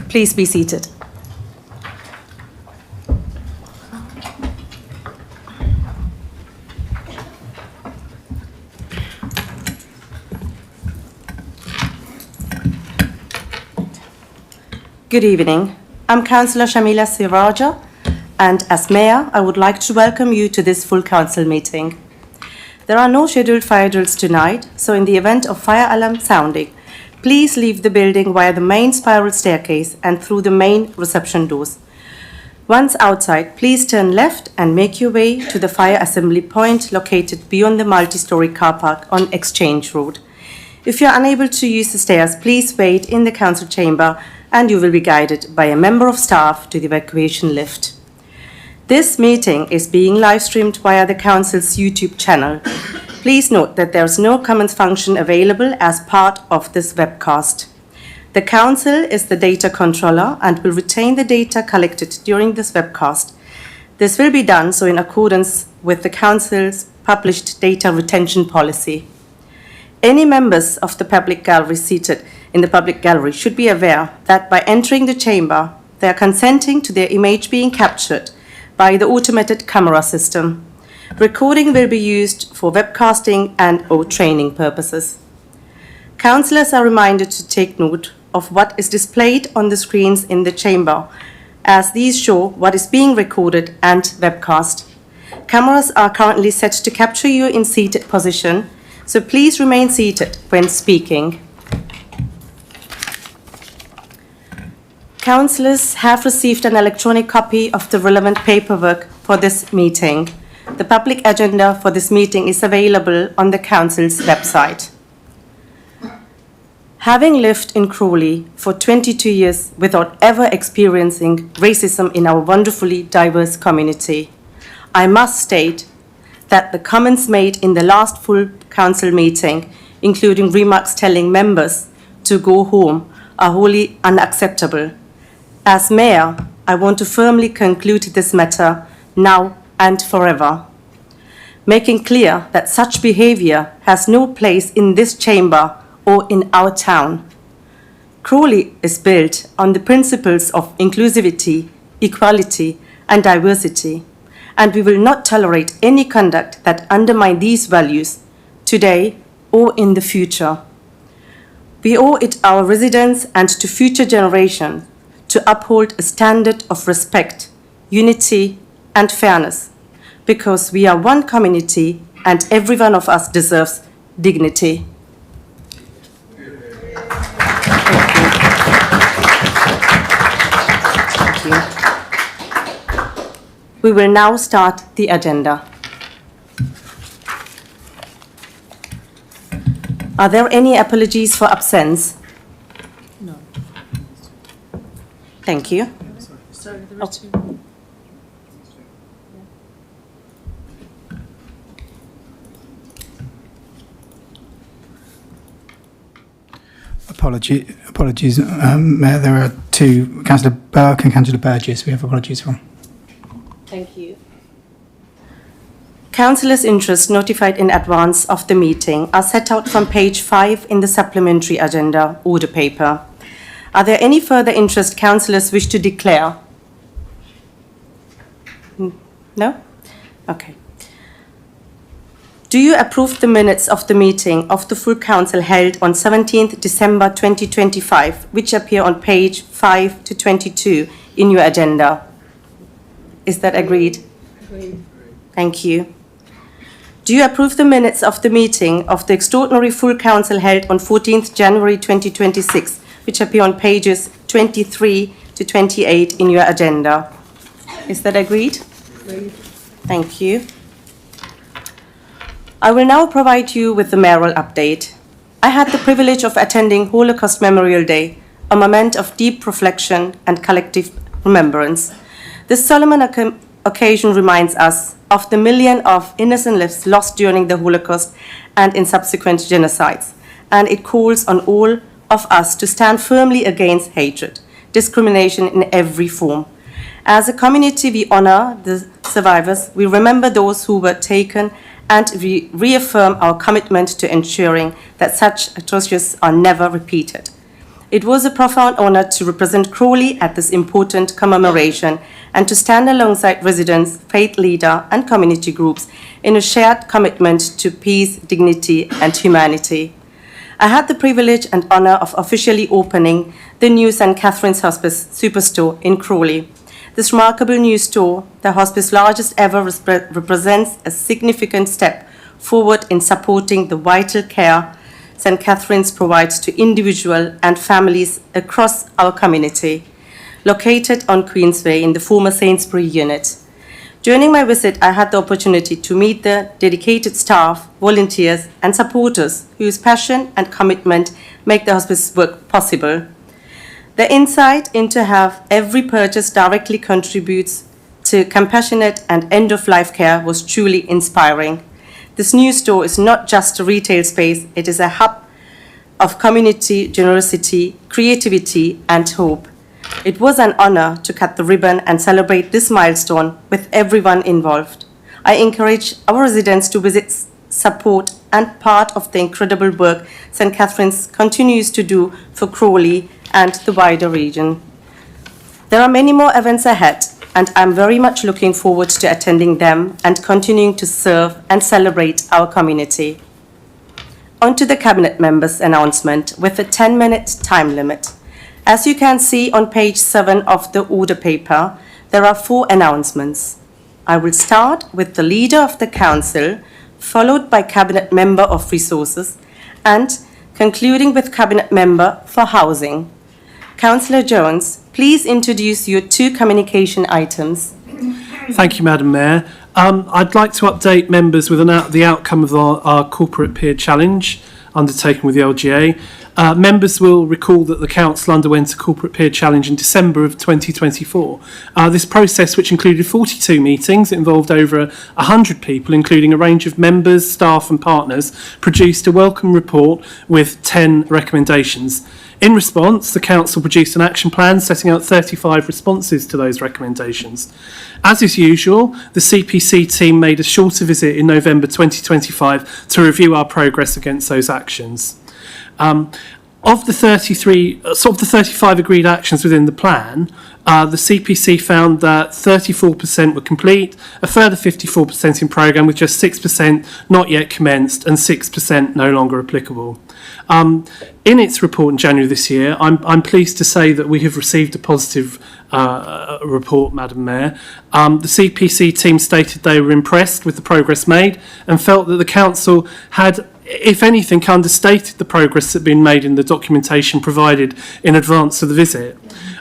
Please be seated. Good evening. I'm Councillor Shamila Siraja, and as Mayor, I would like to welcome you to this full council meeting. There are no scheduled fire drills tonight, so in the event of fire alarm sounding, please leave the building via the main spiral staircase and through the main reception doors. Once outside, please turn left and make your way to the fire assembly point located beyond the multi-storey car park on Exchange Road. If you are unable to use the stairs, please wait in the council chamber and you will be guided by a member of staff to the evacuation lift. This meeting is being live streamed via the council's YouTube channel. Please note that there is no comments function available as part of this webcast. The council is the data controller and will retain the data collected during this webcast. This will be done so in accordance with the council's published data retention policy. Any members of the public gallery seated in the public gallery should be aware that by entering the chamber, they are consenting to their image being captured by the automated camera system. Recording will be used for webcasting and/or training purposes. Councillors are reminded to take note of what is displayed on the screens in the chamber, as these show what is being recorded and webcast. Cameras are currently set to capture you in seated position, so please remain seated when speaking. Councillors have received an electronic copy of the relevant paperwork for this meeting. The public agenda for this meeting is available on the council's website. Having lived in Crawley for 22 years without ever experiencing racism in our wonderfully diverse community, I must state that the comments made in the last full council meeting, including remarks telling members to go home, are wholly unacceptable. As Mayor, I want to firmly conclude this matter now and forever, making clear that such behaviour has no place in this chamber or in our town. Crawley is built on the principles of inclusivity, equality and diversity, and we will not tolerate any conduct that undermines these values today or in the future. We owe it our residents and to future generations to uphold a standard of respect, unity and fairness, because we are one community and every one of us deserves dignity. Thank you. We will now start the agenda. Are there any apologies for absence? No. Thank you. Sorry, there were two. Apologies. Mayor, there are two, Councillor Burke and Councillor Burgess, we have apologies from. Thank you. Councillors' interests notified in advance of the meeting are set out from page 5 in the supplementary agenda order paper. Are there any further interest councillors wish to declare? No? Okay. Do you approve the minutes of the meeting of the full council held on 17th December 2025, which appear on page 5 to 22 in your agenda? Is that agreed? Agreed. Thank you. Do you approve the minutes of the meeting of the extraordinary full council held on 14th January 2026, which appear on pages 23 to 28 in your agenda? Is that agreed? Agreed. Thank you. I will now provide you with the mayoral update. I had the privilege of attending Holocaust Memorial Day, a moment of deep reflection and collective remembrance. This solemn occasion reminds us of the millions of innocent lives lost during the Holocaust and in subsequent genocides, and it calls on all of us to stand firmly against hatred, discrimination in every form. As a community, we honor the survivors, we remember those who were taken, and we reaffirm our commitment to ensuring that such atrocities are never repeated. It was a profound honour to represent Crawley at this important commemoration and to stand alongside residents, faith leaders and community groups in a shared commitment to peace, dignity and humanity. I had the privilege and honour of officially opening the new St. Catherine's Hospice Superstore in Crawley. This remarkable new store, the hospice's largest ever, represents a significant step forward in supporting the vital care St. Catherine's provides to individuals and families across our community, located on Queensway in the former Sainsbury unit. During my visit, I had the opportunity to meet the dedicated staff, volunteers and supporters whose passion and commitment make the hospice work possible. The insight into how every purchase directly contributes to compassionate and end-of-life care was truly inspiring. This new store is not just a retail space, it is a hub of community, generosity, creativity and hope. It was an honour to cut the ribbon and celebrate this milestone with everyone involved. I encourage our residents to visit, support and part of the incredible work St. Catherine's continues to do for Crawley and the wider region. There are many more events ahead, and I'm very much looking forward to attending them and continuing to serve and celebrate our community. On to the Cabinet members' announcement with a 10-minute time limit. As you can see on page 7 of the order paper, there are 4 announcements. I will start with the Leader of the Council, followed by Cabinet Member of Resources, and concluding with Cabinet Member for Housing. Councillor Jones, please introduce your 2 communication items. Thank you, Madam Mayor. I'd like to update members with the outcome of our Corporate Peer Challenge undertaken with the LGA. Members will recall that the Council underwent a Corporate Peer Challenge in December of 2024. This process, which included 42 meetings, involved over 100 people, including a range of members, staff and partners, produced a welcome report with 10 recommendations. In response, the Council produced an action plan setting out 35 responses to those recommendations. As is usual, the CPC team made a shorter visit in November 2025 to review our progress against those actions. Of the 35 agreed actions within the plan, the CPC found that 34% were complete, a further 54% in programme with just 6% not yet commenced and 6% no longer applicable. In its report in January this year, I'm pleased to say that we have received a positive report, Madam Mayor. The CPC team stated they were impressed with the progress made and felt that the Council had, if anything, understated the progress that had been made in the documentation provided in advance of the visit.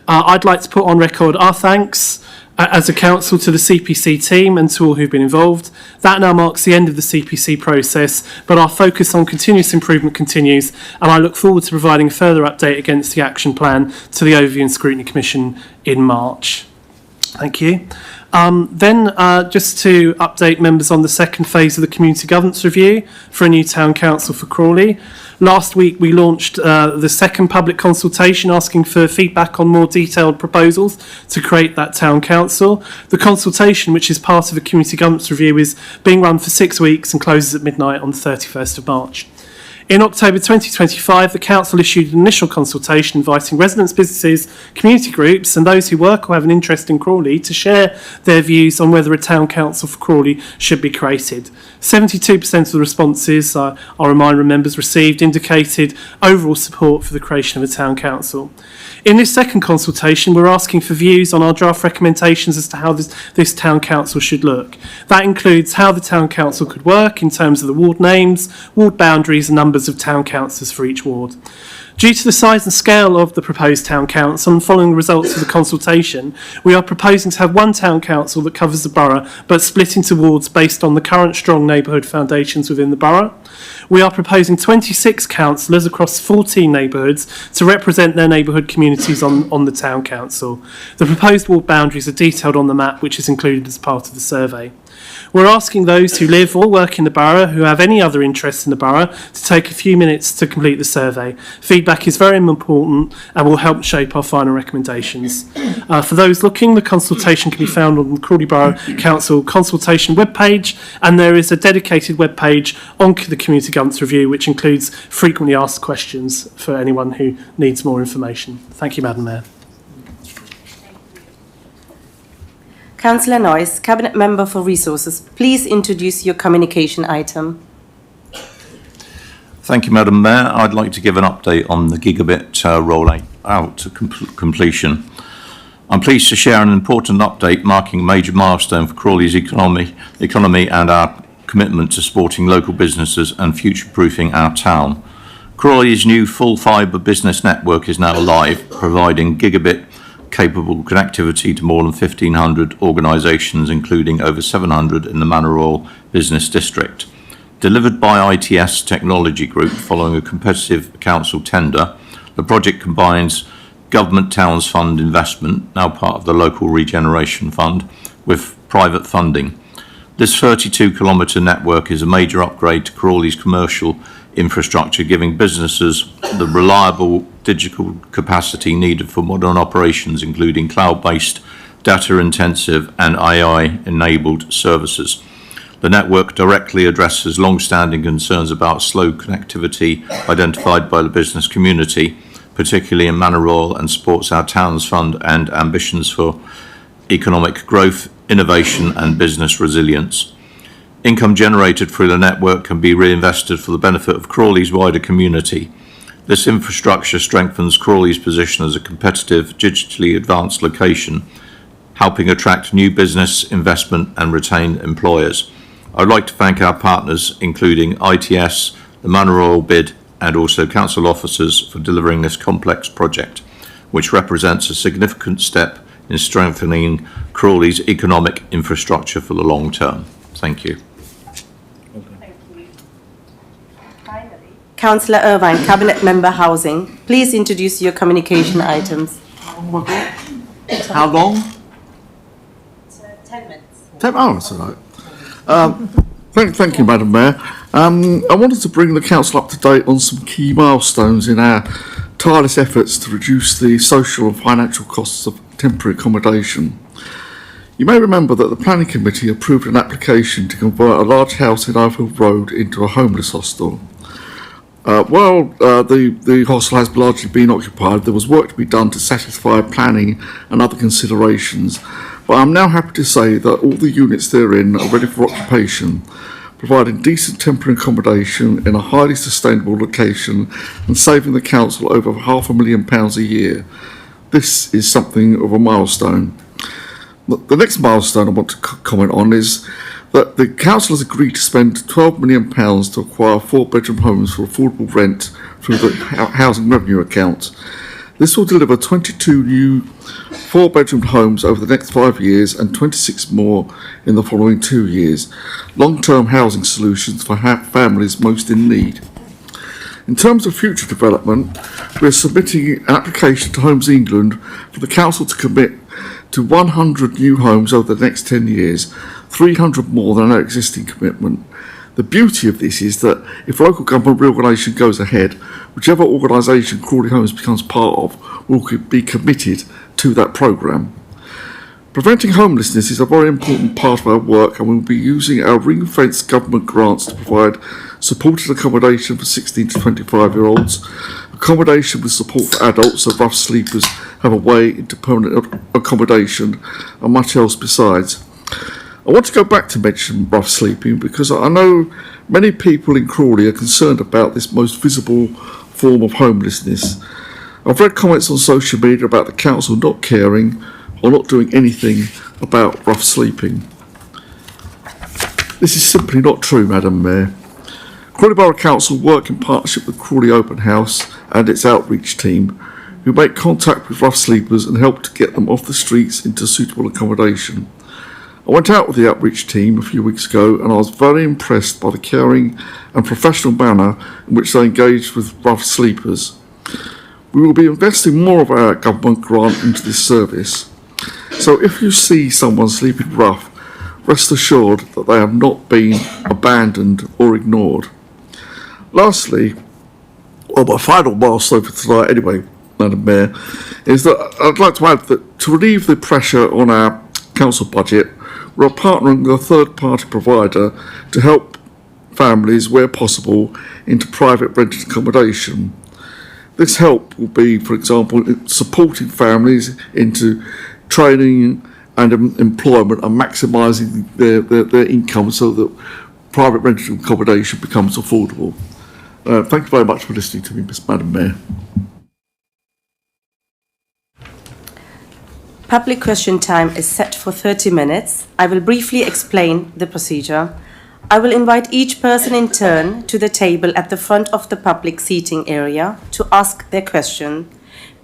I'd like to put on record our thanks as a council to the CPC team and to all who've been involved. That now marks the end of the CPC process, but our focus on continuous improvement continues, and I look forward to providing a further update against the action plan to the Overview and Scrutiny Commission in March. Thank you. Just to update members on the second phase of the Community Governance Review for a new Town Council for Crawley. Last week we launched the second public consultation asking for feedback on more detailed proposals to create that Town Council. The consultation, which is part of a Community Governance Review, is being run for 6 weeks and closes at midnight on the 31st of March. In October 2025, the Council issued an initial consultation inviting residents, businesses, community groups and those who work or have an interest in Crawley to share their views on whether a Town Council for Crawley should be created. 72% of the responses, I'll remind members, received indicated overall support for the creation of a Town Council. In this second consultation, we're asking for views on our draft recommendations as to how this Town Council should look. That includes how the Town Council could work in terms of the ward names, ward boundaries and numbers of town councillors for each ward. Due to the size and scale of the proposed Town Council and following the results of the consultation, we are proposing to have one Town Council that covers the borough but split into wards based on the current strong neighbourhood foundations within the borough. We are proposing 26 councillors across 14 neighbourhoods to represent their neighbourhood communities on the Town Council. The proposed ward boundaries are detailed on the map which is included as part of the survey. We're asking those who live or work in the borough, who have any other interest in the borough, to take a few minutes to complete the survey. Feedback is very important and will help shape our final recommendations. For those looking, the consultation can be found on the Crawley Borough Council consultation webpage, and there is a dedicated webpage on the Community Governance Review which includes frequently asked questions for anyone who needs more information. Thank you, Madam Mayor. Councillor Noyes, Cabinet Member for Resources, please introduce your communication item. Thank you, Madam Mayor. I'd like to give an update on the gigabit rollout out to completion. I'm pleased to share an important update marking a major milestone for Crawley's economy and our commitment to supporting local businesses and future-proofing our town. Crawley's new full fibre business network is now live, providing gigabit capable connectivity to more than 1,500 organisations, including over 700 in the Mayoral business district. Delivered by ITS Technology Group following a competitive council tender, the project combines Government Towns Fund investment, now part of the Local Regeneration Fund, with private funding. This 32-kilometre network is a major upgrade to Crawley's commercial infrastructure, giving businesses the reliable digital capacity needed for modern operations, including cloud-based, data-intensive and AI-enabled services. The network directly addresses long-standing concerns about slow connectivity identified by the business community, particularly in Mayoral, and supports our Towns Fund and ambitions for economic growth, innovation and business resilience. Income generated through the network can be reinvested for the benefit of Crawley's wider community. This infrastructure strengthens Crawley's position as a competitive, digitally advanced location, helping attract new business investment and retain employers. I'd like to thank our partners, including ITS, the Mayoral bid, and also council officers for delivering this complex project, which represents a significant step in strengthening Crawley's economic infrastructure for the long term. Thank you. Councillor Irvine, Cabinet Member Housing, please introduce your communication items. How long? 10 minutes. Oh, that's all right. Thank you, Madam Mayor. I wanted to bring the Council up to date on some key milestones in our tireless efforts to reduce the social and financial costs of temporary accommodation. You may remember that the Planning Committee approved an application to convert a large house in Overhill Road into a homeless hostel. While the hostel has largely been occupied, there was work to be done to satisfy planning and other considerations, but I'm now happy to say that all the units therein are ready for occupation, providing decent temporary accommodation in a highly sustainable location and saving the council over £500,000 a year. This is something of a milestone. The next milestone I want to comment on is that the council has agreed to spend £12 million to acquire 4-bedroom homes for affordable rent through the housing revenue account. This will deliver 22 new 4-bedroom homes over the next 5 years and 26 more in the following 2 years. Long-term housing solutions for families most in need. In terms of future development, we are submitting an application to Homes England for the council to commit to 100 new homes over the next 10 years, 300 more than our existing commitment. The beauty of this is that if local government reorganisation goes ahead, whichever organisation Crawley Homes becomes part of will be committed to that programme. Preventing homelessness is a very important part of our work, and we will be using our ring-fenced government grants to provide supported accommodation for 16 to 25-year-olds, accommodation with support for adults so rough sleepers have a way into permanent accommodation, and much else besides. I want to go back to mention rough sleeping because I know many people in Crawley are concerned about this most visible form of homelessness. I've read comments on social media about the council not caring or not doing anything about rough sleeping. This is simply not true, Madam Mayor. Crawley Borough Council work in partnership with Crawley Open House and its outreach team, who make contact with rough sleepers and help to get them off the streets into suitable accommodation. I went out with the outreach team a few weeks ago and I was very impressed by the caring and professional manner in which they engaged with rough sleepers. We will be investing more of our government grant into this service. So if you see someone sleeping rough, rest assured that they have not been abandoned or ignored. Lastly, well, my final milestone for tonight anyway, Madam Mayor, is that I'd like to add that to relieve the pressure on our council budget, we're partnering with a third-party provider to help families, where possible, into private rented accommodation. This help will be, for example, supporting families into training and employment and maximising their income so that private rented accommodation becomes affordable. Thank you very much for listening to me, Madam Mayor. Public question time is set for 30 minutes. I will briefly explain the procedure. I will invite each person in turn to the table at the front of the public seating area to ask their question.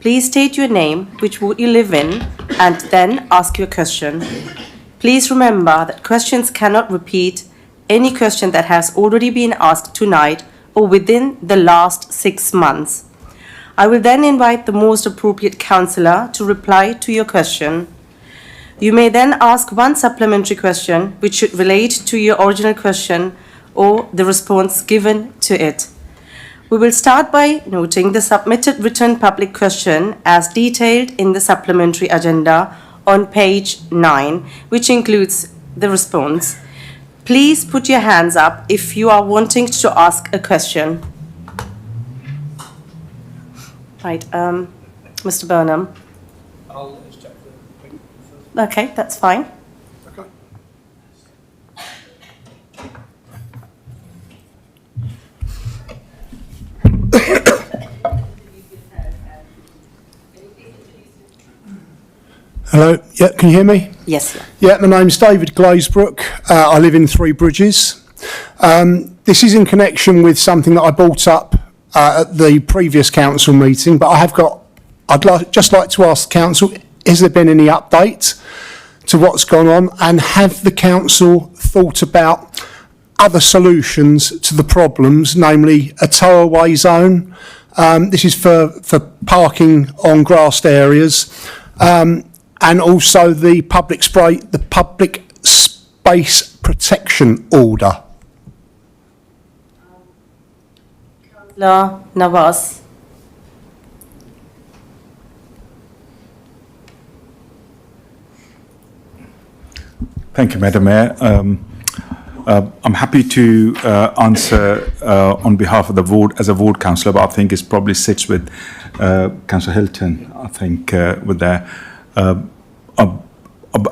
Please state your name, which ward you live in, and then ask your question. Please remember that questions cannot repeat any question that has already been asked tonight or within the last 6 months. I will then invite the most appropriate councillor to reply to your question. You may then ask one supplementary question which should relate to your original question or the response given to it. We will start by noting the submitted written public question as detailed in the supplementary agenda on page 9, which includes the response. Please put your hands up if you are wanting to ask a question. Right, Mr. Burnham. Okay, that's fine. Hello, yeah, can you hear me? Yes. Yeah, my name's David Glazebrook. I live in Three Bridges. This is in connection with something that I brought up at the previous council meeting, but I'd just like to ask the council, has there been any update to what's gone on, and have the council thought about other solutions to the problems, namely a towaway zone? This is for parking on grassed areas, and also the public space protection order. Councillor Nawaz. Thank you, Madam Mayor. I'm happy to answer on behalf of the ward as a ward councillor, but I think it probably sits with Councillor Hilton. I think with that, I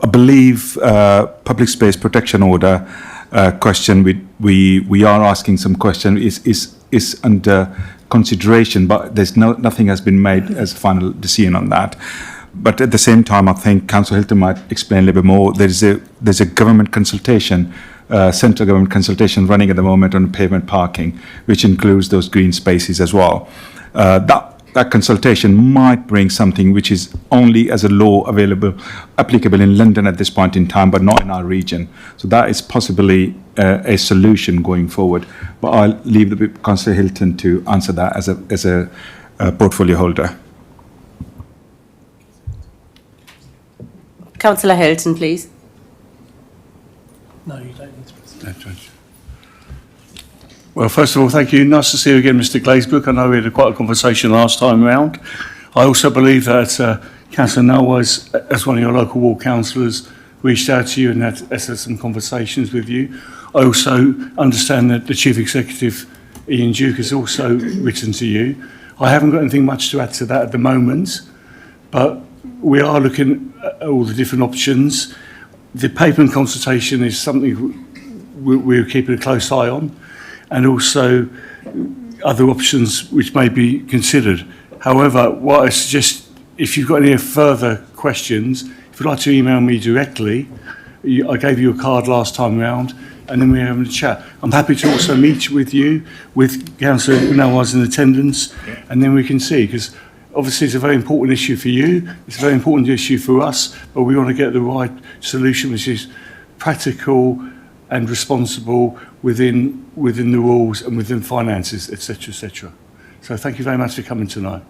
believe public space protection order question. We are asking some question is under consideration, but there's nothing has been made as a final decision on that. But at the same time, I think Councillor Hilton might explain a little bit more. There's a government consultation, central government consultation running at the moment on pavement parking, which includes those green spaces as well. That consultation might bring something which is only as a law applicable in London at this point in time, but not in our region. So that is possibly a solution going forward. But I'll leave the Councillor Hilton to answer that as a portfolio holder. Councillor Hilton, please. No, you don't need to. No, well, first of all, thank you. Nice to see you again, Mr. Glazebrook. I know we had quite a conversation last time round. I also believe that Councillor Nawaz, as one of your local ward councillors, reached out to you and had some conversations with you. I also understand that the Chief Executive, Ian Duke, has also written to you. I haven't got anything much to add to that at the moment, but we are looking at all the different options. The pavement consultation is something we're keeping a close eye on, and also other options which may be considered. However, what I suggest, if you've got any further questions, if you'd like to email me directly, I gave you a card last time round, and then we're having a chat. I'm happy to also meet with you, with Councillor Nawaz in attendance, and then we can see, because obviously it's a very important issue for you, it's a very important issue for us, but we want to get the right solution which is practical and responsible within the rules and within finances, etc., etc. So thank you very much for coming tonight.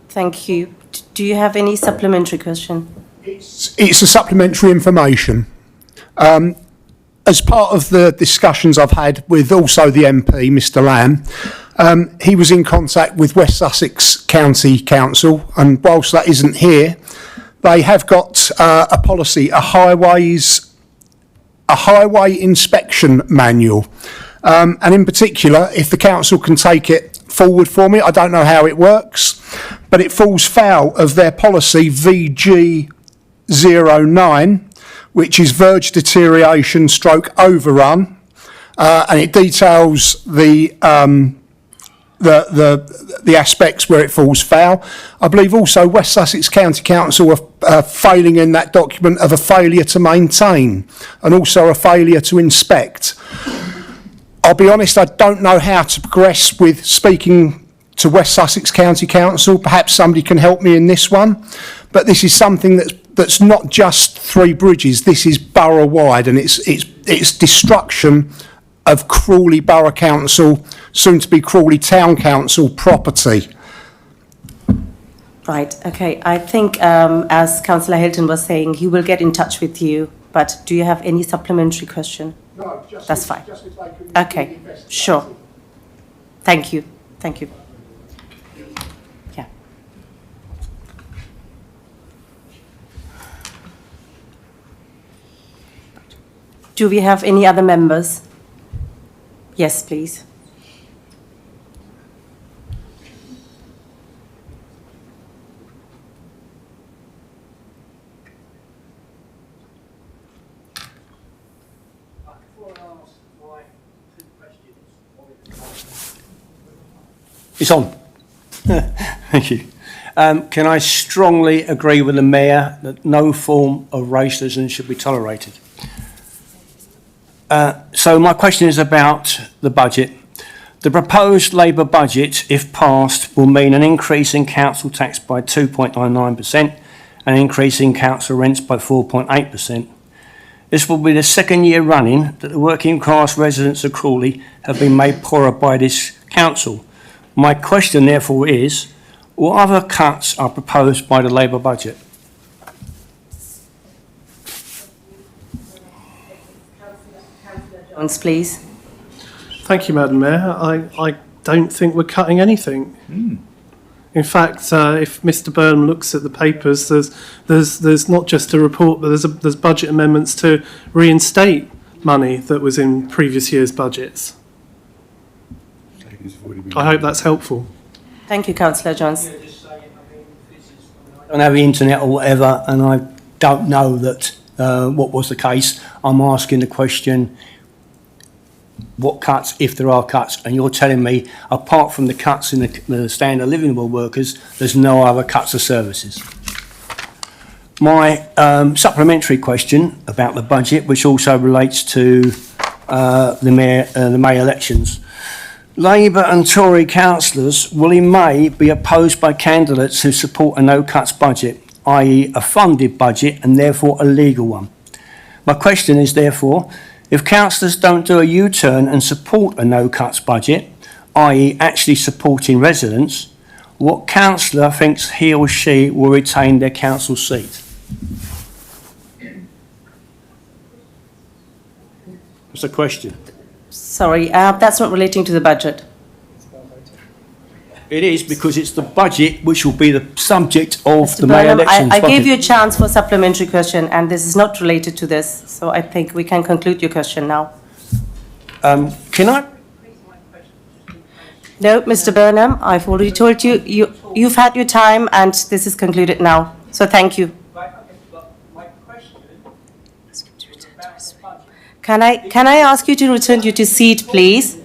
Thank you. Do you have any supplementary question? It's a supplementary information. As part of the discussions I've had with also the MP, Mr Lamb, he was in contact with West Sussex County Council, and whilst that isn't here, they have got a policy, a highway inspection manual. And in particular, if the council can take it forward for me, I don't know how it works, but it falls foul of their policy VG09, which is verge deterioration stroke overrun, and it details the aspects where it falls foul. I believe also West Sussex County Council are failing in that document of a failure to maintain and also a failure to inspect. I'll be honest, I don't know how to progress with speaking to West Sussex County Council. Perhaps somebody can help me in this one, but this is something that's not just Three Bridges. This is borough-wide, and it's destruction of Crawley Borough Council, soon to be Crawley Town Council property. Right, okay. I think, as Councillor Hilton was saying, he will get in touch with you, but do you have any supplementary question? No, just That's fine. Okay, sure. Thank you. Thank you. Yeah. Do we have any other members? Yes, please. It's on. Thank you. Can I strongly agree with the Mayor that no form of racism should be tolerated? So my question is about the budget. The proposed Labour budget, if passed, will mean an increase in council tax by 2.99%, an increase in council rents by 4.8%. This will be the second year running that the working class residents of Crawley have been made poorer by this council. My question, therefore, is, what other cuts are proposed by the Labour budget? Jones, please. Thank you, Madam Mayor. I don't think we're cutting anything. In fact, if Mr Burnham looks at the papers, there's not just a report, but there's budget amendments to reinstate money that was in previous year's budgets. I hope that's helpful. Thank you, Councillor Jones. I don't have the internet or whatever, and I don't know that what was the case. I'm asking the question, what cuts, if there are cuts, and you're telling me, apart from the cuts in the standard living of workers, there's no other cuts of services. My supplementary question about the budget, which also relates to the May elections. Labour and Tory councillors will in May be opposed by candidates who support a no-cuts budget, i.e. a funded budget and therefore a legal one. My question is therefore, if councillors don't do a U-turn and support a no-cuts budget, i.e. actually supporting residents, what councillor thinks he or she will retain their council seat? That's a question. Sorry, that's not relating to the budget. It is, because it's the budget which will be the subject of Mr. the May Burnham, elections. I gave you a chance for a supplementary question, and this is not related to this, so I think we can conclude your question now. Can I? No, Mr. Burnham, I've already told you, you've had your time, and this is concluded now. So thank you. Can I ask you to return to your seat, please?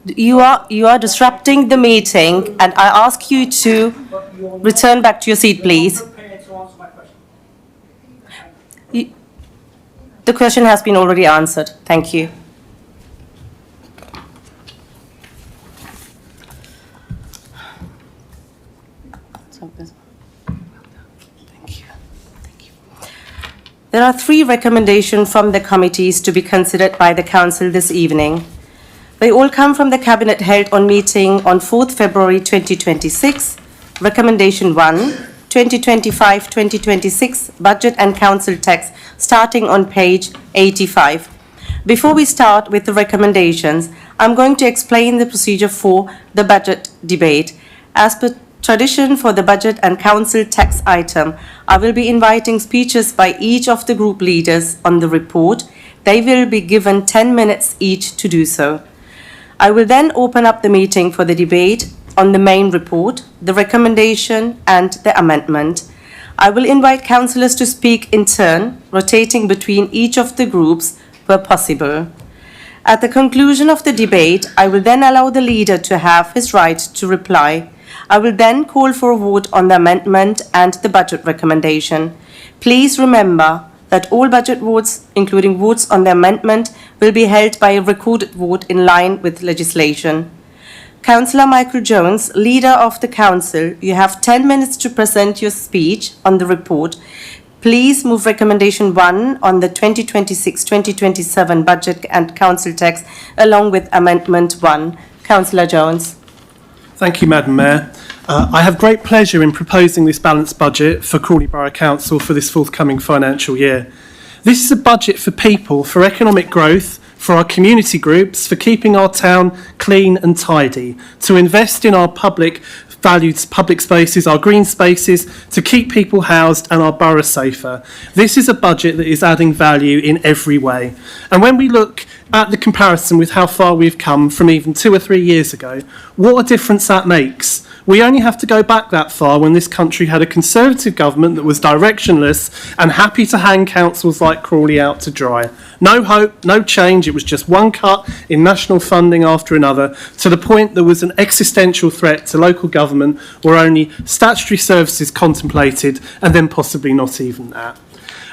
You are disrupting the meeting, and I ask you to return back to your seat, please. The question has been already answered. Thank you. There are 3 recommendations from the committees to be considered by the Council this evening. They all come from the Cabinet held on meeting on 4th February 2026. Recommendation 1, to 2025-2026 Budget and Council Text, starting on page 85. Before we start with the recommendations, I'm going to explain the procedure for the budget debate. As per tradition for the Budget and Council Text item, I will be inviting speeches by each of the group leaders on the report. They will be given 10 minutes each to do so. I will then open up the meeting for the debate on the main report, the recommendation and the amendment. I will invite councillors to speak in turn, rotating between each of the groups where possible. At the conclusion of the debate, I will then allow the leader to have his right to reply. I will then call for a vote on the amendment and the budget recommendation. Please remember that all budget votes, including votes on the amendment, will be held by a recorded vote in line with legislation. Councillor Michael Jones, leader of the council, you have 10 minutes to present your speech on the report. Please move recommendation 1 on the 2026-2027 budget and council text along with amendment 1. Councillor Jones. Thank you, Madam Mayor. I have great pleasure in proposing this balanced budget for Crawley Borough Council for this forthcoming financial year. This is a budget for people, for economic growth, for our community groups, for keeping our town clean and tidy, to invest in our valued public spaces, our green spaces, to keep people housed and our borough safer. This is a budget that is adding value in every way. And when we look at the comparison with how far we've come from even 2 or 3 years ago, what a difference that makes. We only have to go back that far when this country had a Conservative government that was directionless and happy to hang councils like Crawley out to dry. No hope, no change, it was just one cut in national funding after another, to the point there was an existential threat to local government where only statutory services contemplated and then possibly not even that.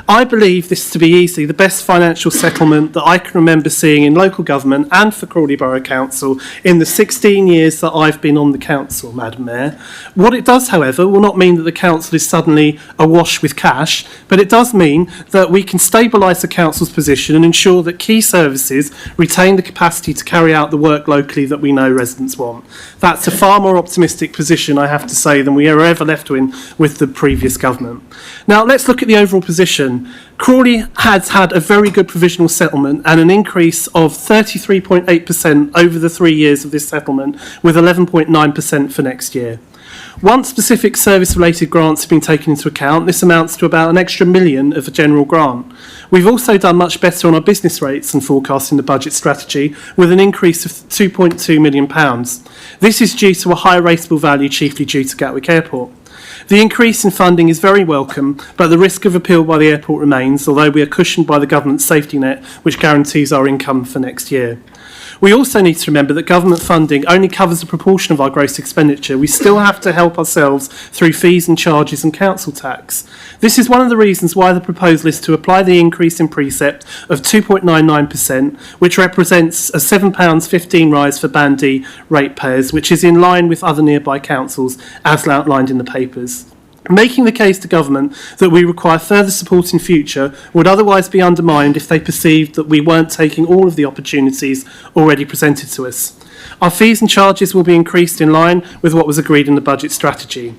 I believe this to be easily the best financial settlement that I can remember seeing in local government and for Crawley Borough Council in the 16 years that I've been on the council, Madam Mayor. What it does, however, will not mean that the council is suddenly awash with cash, but it does mean that we can stabilise the council's position and ensure that key services retain the capacity to carry out the work locally that we know residents want. That's a far more optimistic position, I have to say, than we were ever left in with the previous government. Now, let's look at the overall position. Crawley has had a very good provisional settlement and an increase of 33.8% over the 3 years of this settlement, with 11.9% for next year. Once specific service-related grants have been taken into account, this amounts to about an extra £1 million of a general grant. We've also done much better on our business rates and forecasting the budget strategy, with an increase of £2.2 million. This is due to a higher rateable value, chiefly due to Gatwick Airport. The increase in funding is very welcome, but the risk of appeal by the airport remains, although we are cushioned by the government's safety net, which guarantees our income for next year. We also need to remember that government funding only covers a proportion of our gross expenditure. We still have to help ourselves through fees and charges and council tax. This is one of the reasons why the proposal is to apply the increase in Precept of 2.99%, which represents a £7.15 rise for Band D ratepayers, which is in line with other nearby councils as outlined in the papers. Making the case to government that we require further support in future would otherwise be undermined if they perceived that we weren't taking all of the opportunities already presented to us. Our fees and charges will be increased in line with what was agreed in the budget strategy.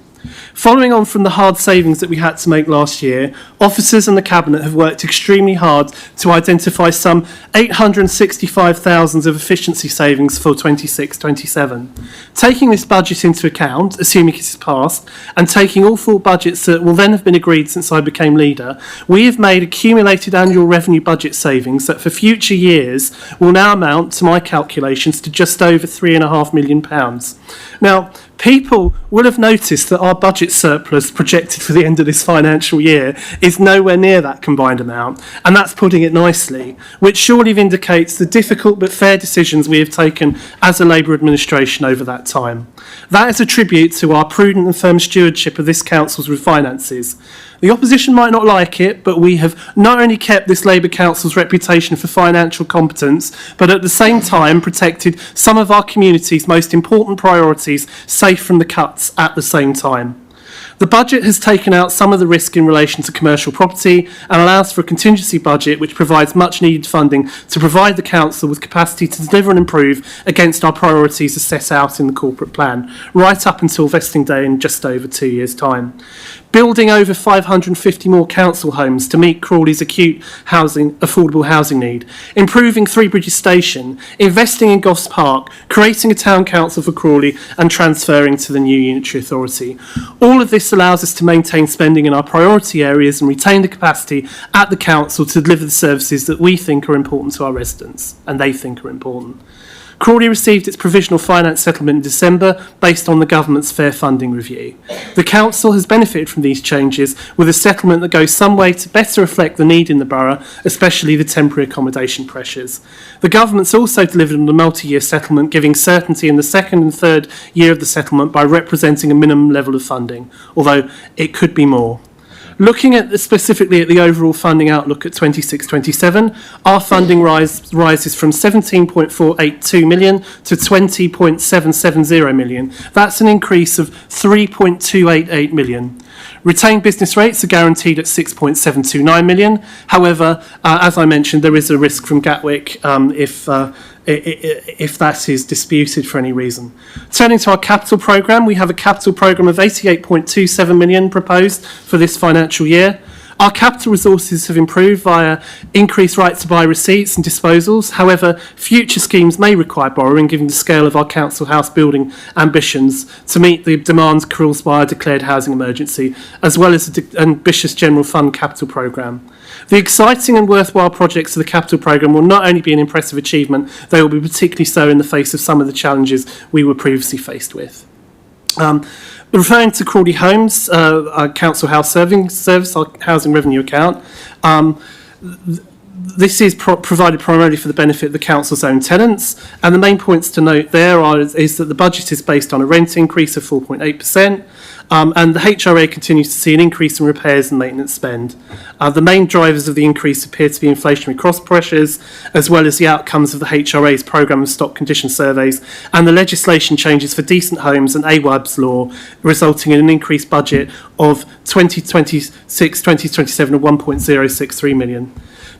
Following on from the hard savings that we had to make last year, officers and the Cabinet have worked extremely hard to identify some 865,000 of efficiency savings for 26-27. Taking this budget into account, assuming it is passed, and taking all full budgets that will then have been agreed since I became leader, we have made accumulated annual revenue budget savings that for future years will now amount, to my calculations, to just over £3.5 million. Now, people will have noticed that our budget surplus projected for the end of this financial year is nowhere near that combined amount, and that's putting it nicely, which surely vindicates the difficult but fair decisions we have taken as a Labour administration over that time. That is a tribute to our prudent and firm stewardship of this council's finances. The opposition might not like it, but we have not only kept this Labour Council's reputation for financial competence, but at the same time protected some of our community's most important priorities safe from the cuts at the same time. The budget has taken out some of the risk in relation to commercial property and allows for a contingency budget which provides much needed funding to provide the council with capacity to deliver and improve against our priorities as set out in the corporate plan, right up until vesting day in just over 2 years' time. building over 550 more council homes to meet Crawley's acute affordable housing need, improving Three Bridges Station, investing in Goss Park, creating a town council for Crawley and transferring to the new unitary authority. All of this allows us to maintain spending in our priority areas and retain the capacity at the council to deliver the services that we think are important to our residents and they think are important. Crawley received its provisional finance settlement in December based on the government's fair funding review. The council has benefited from these changes with a settlement that goes some way to better reflect the need in the borough, especially the temporary accommodation pressures. The government's also delivered on a multi-year settlement, giving certainty in the second and third year of the settlement by representing a minimum level of funding, although it could be more. Looking at specifically at the overall funding outlook at 26-27, our funding rises from 17.482 million to 20.770 million. That's an increase of 3.288 million. Retained business rates are guaranteed at 6.729 million. However, as I mentioned, there is a risk from Gatwick if that is disputed for any reason. Turning to our capital programme, we have a capital programme of 88.27 million proposed for this financial year. Our capital resources have improved via increased right to buy receipts and disposals. However, future schemes may require borrowing given the scale of our council house building ambitions to meet the demands caused by a declared housing emergency, as well as an ambitious general fund capital programme. The exciting and worthwhile projects of the capital programme will not only be an impressive achievement, they will be particularly so in the face of some of the challenges we were previously faced with. Referring to Crawley Homes, our council house service, our housing revenue account, this is provided primarily for the benefit of the council's own tenants, and the main points to note there is that the budget is based on a rent increase of 4.8%, and the HRA continues to see an increase in repairs and maintenance spend. The main drivers of the increase appear to be inflationary cost pressures, as well as the outcomes of the HRA's programme of stock condition surveys and the legislation changes for decent homes and AWAB's law, resulting in an increased budget of 2026-2027 of 1.063 million.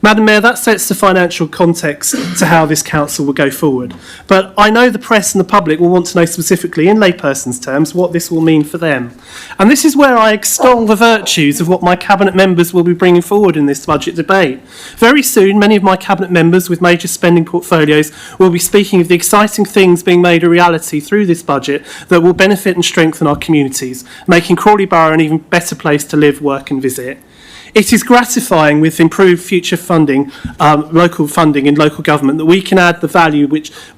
Madam Mayor, that sets the financial context to how this council will go forward. But I know the press and the public will want to know specifically, in layperson's terms, what this will mean for them. And this is where I extol the virtues of what my cabinet members will be bringing forward in this budget debate. Very soon, many of my cabinet members with major spending portfolios will be speaking of the exciting things being made a reality through this budget that will benefit and strengthen our communities, making Crawley Borough an even better place to live, work and visit. It is gratifying with improved future funding, local funding in local government, that we can add the value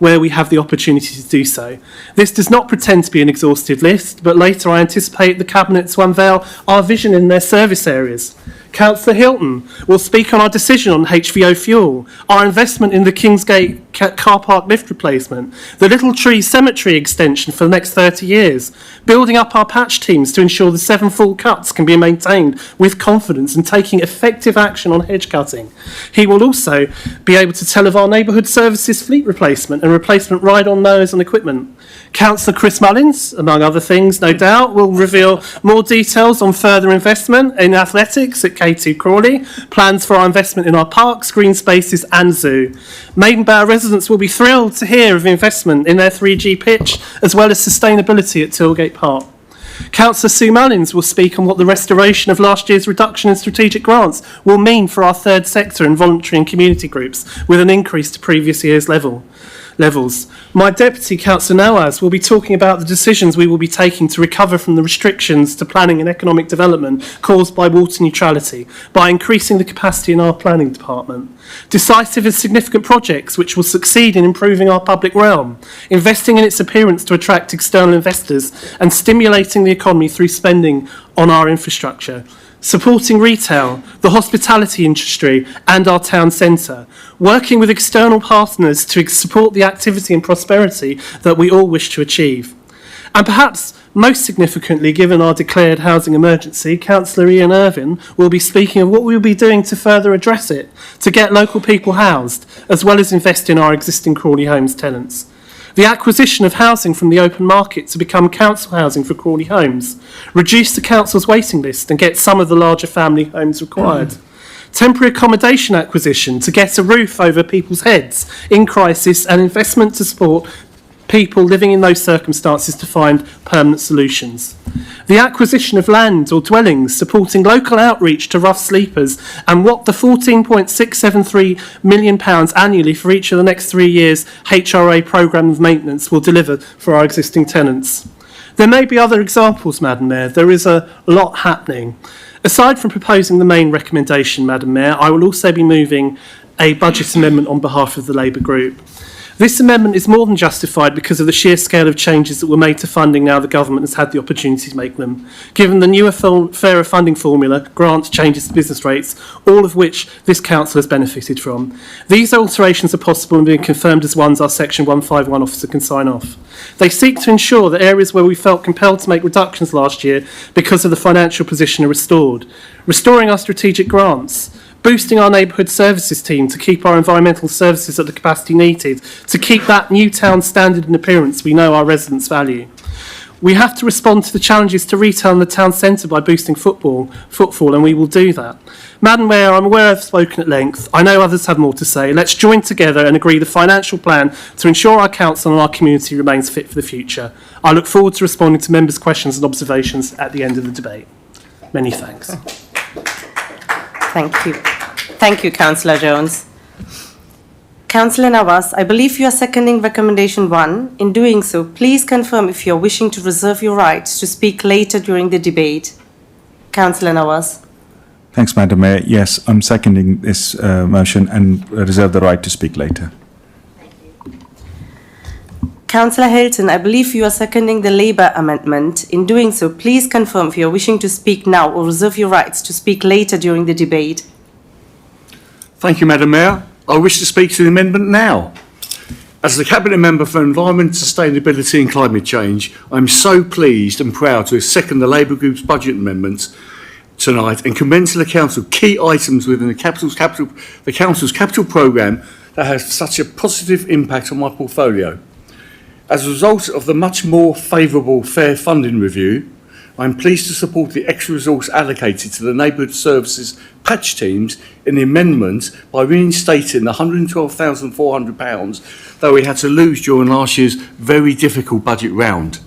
where we have the opportunity to do so. This does not pretend to be an exhaustive list, but later I anticipate the Cabinet to unveil our vision in their service areas. Councillor Hilton will speak on our decision on HVO fuel, our investment in the Kingsgate car park lift replacement, the Little Tree Cemetery extension for the next 30 years, building up our patch teams to ensure the 7 full cuts can be maintained with confidence and taking effective action on hedge cutting. He will also be able to tell of our neighbourhood services fleet replacement and replacement ride-on mowers and equipment. Councillor Chris Mullins, among other things, no doubt, will reveal more details on further investment in athletics at K2 Crawley, plans for our investment in our parks, green spaces and zoo. Maidenbough residents will be thrilled to hear of investment in their 3G pitch, as well as sustainability at Tilgate Park. Councillor Sue Mullins will speak on what the restoration of last year's reduction in strategic grants will mean for our third sector and voluntary and community groups, with an increase to previous year's levels. My Deputy, Councillor Nawaz, will be talking about the decisions we will be taking to recover from the restrictions to planning and economic development caused by water neutrality by increasing the capacity in our planning department. Decisive and significant projects which will succeed in improving our public realm, investing in its appearance to attract external investors and stimulating the economy through spending on our infrastructure. Supporting retail, the hospitality industry and our town centre, working with external partners to support the activity and prosperity that we all wish to achieve. And perhaps most significantly, given our declared housing emergency, Councillor Ian Irvine will be speaking of what we will be doing to further address it, to get local people housed, as well as invest in our existing Crawley Homes tenants. The acquisition of housing from the open market to become council housing for Crawley Homes, reduce the council's waiting list and get some of the larger family homes required. Temporary accommodation acquisition to get a roof over people's heads in crisis and investment to support people living in those circumstances to find permanent solutions. The acquisition of land or dwellings supporting local outreach to rough sleepers, and what the £14.673 million annually for each of the next 3 years HRA programme of maintenance will deliver for our existing tenants. There may be other examples, Madam Mayor. There is a lot happening. Aside from proposing the main recommendation, Madam Mayor, I will also be moving a budget amendment on behalf of the Labour Group. This amendment is more than justified because of the sheer scale of changes that were made to funding now the government has had the opportunity to make them. Given the newer, fairer funding formula, grants, changes to business rates, all of which this council has benefited from. These alterations are possible and being confirmed as ones our Section 151 officer can sign off. They seek to ensure that areas where we felt compelled to make reductions last year because of the financial position are restored. Restoring our strategic grants, boosting our neighbourhood services team to keep our environmental services at the capacity needed, to keep that new town standard and appearance we know our residents value. We have to respond to the challenges to retail in the town centre by boosting footfall, and we will do that. Madam Mayor, I'm aware I've spoken at length. I know others have more to say. Let's join together and agree the financial plan to ensure our council and our community remains fit for the future. I look forward to responding to members' questions and observations at the end of the debate. Many thanks. Thank you. Thank you, Councillor Jones. Councillor Nawaz, I believe you are seconding recommendation 1. In doing so, please confirm if you are wishing to reserve your rights to speak later during the debate. Councillor Nawaz. Thanks, Madam Mayor. Yes, I'm seconding this motion and reserve the right to speak later. Councillor Hilton, I believe you are seconding the Labour amendment. In doing so, please confirm if you are wishing to speak now or reserve your rights to speak later during the debate. Thank you, Madam Mayor. I wish to speak to the amendment now. As the Cabinet Member for Environment, Sustainability and Climate Change, I'm so pleased and proud to second the Labour Group's budget amendments tonight and commend to the Council key items within the Council's capital programme that has such a positive impact on my portfolio. As a result of the much more favourable fair funding review, I am pleased to support the extra resource allocated to the neighbourhood services patch teams in the amendment by reinstating the £112,400 that we had to lose during last year's very difficult budget round.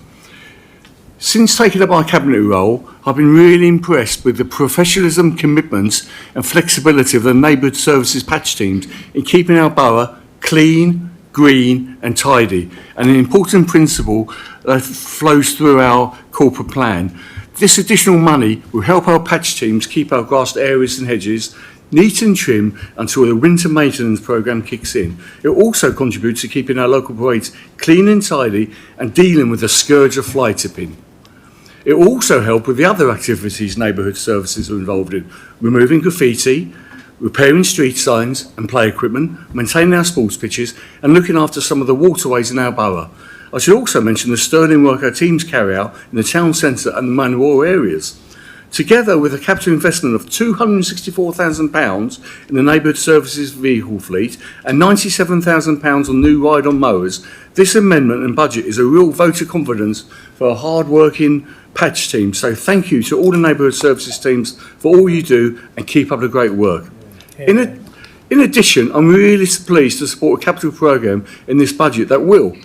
Since taking up my cabinet role, I've been really impressed with the professionalism, commitment and flexibility of the neighbourhood services patch teams in keeping our borough clean, green and tidy, and an important principle that flows through our corporate plan. This additional money will help our patch teams keep our grassed areas and hedges neat and trim until the winter maintenance programme kicks in. It also contributes to keeping our local parades clean and tidy and dealing with the scourge of fly tipping. It will also help with the other activities neighbourhood services are involved in, removing graffiti, repairing street signs and play equipment, maintaining our sports pitches and looking after some of the waterways in our borough. I should also mention the sterling work our teams carry out in the town centre and the Mayoral areas. Together with a capital investment of £264,000 in the neighbourhood services vehicle fleet and £97,000 on new ride-on mowers, this amendment and budget is a real vote of confidence for a hard-working patch team. So thank you to all the neighbourhood services teams for all you do and keep up the great work. In addition, I'm really pleased to support a capital programme in this budget that will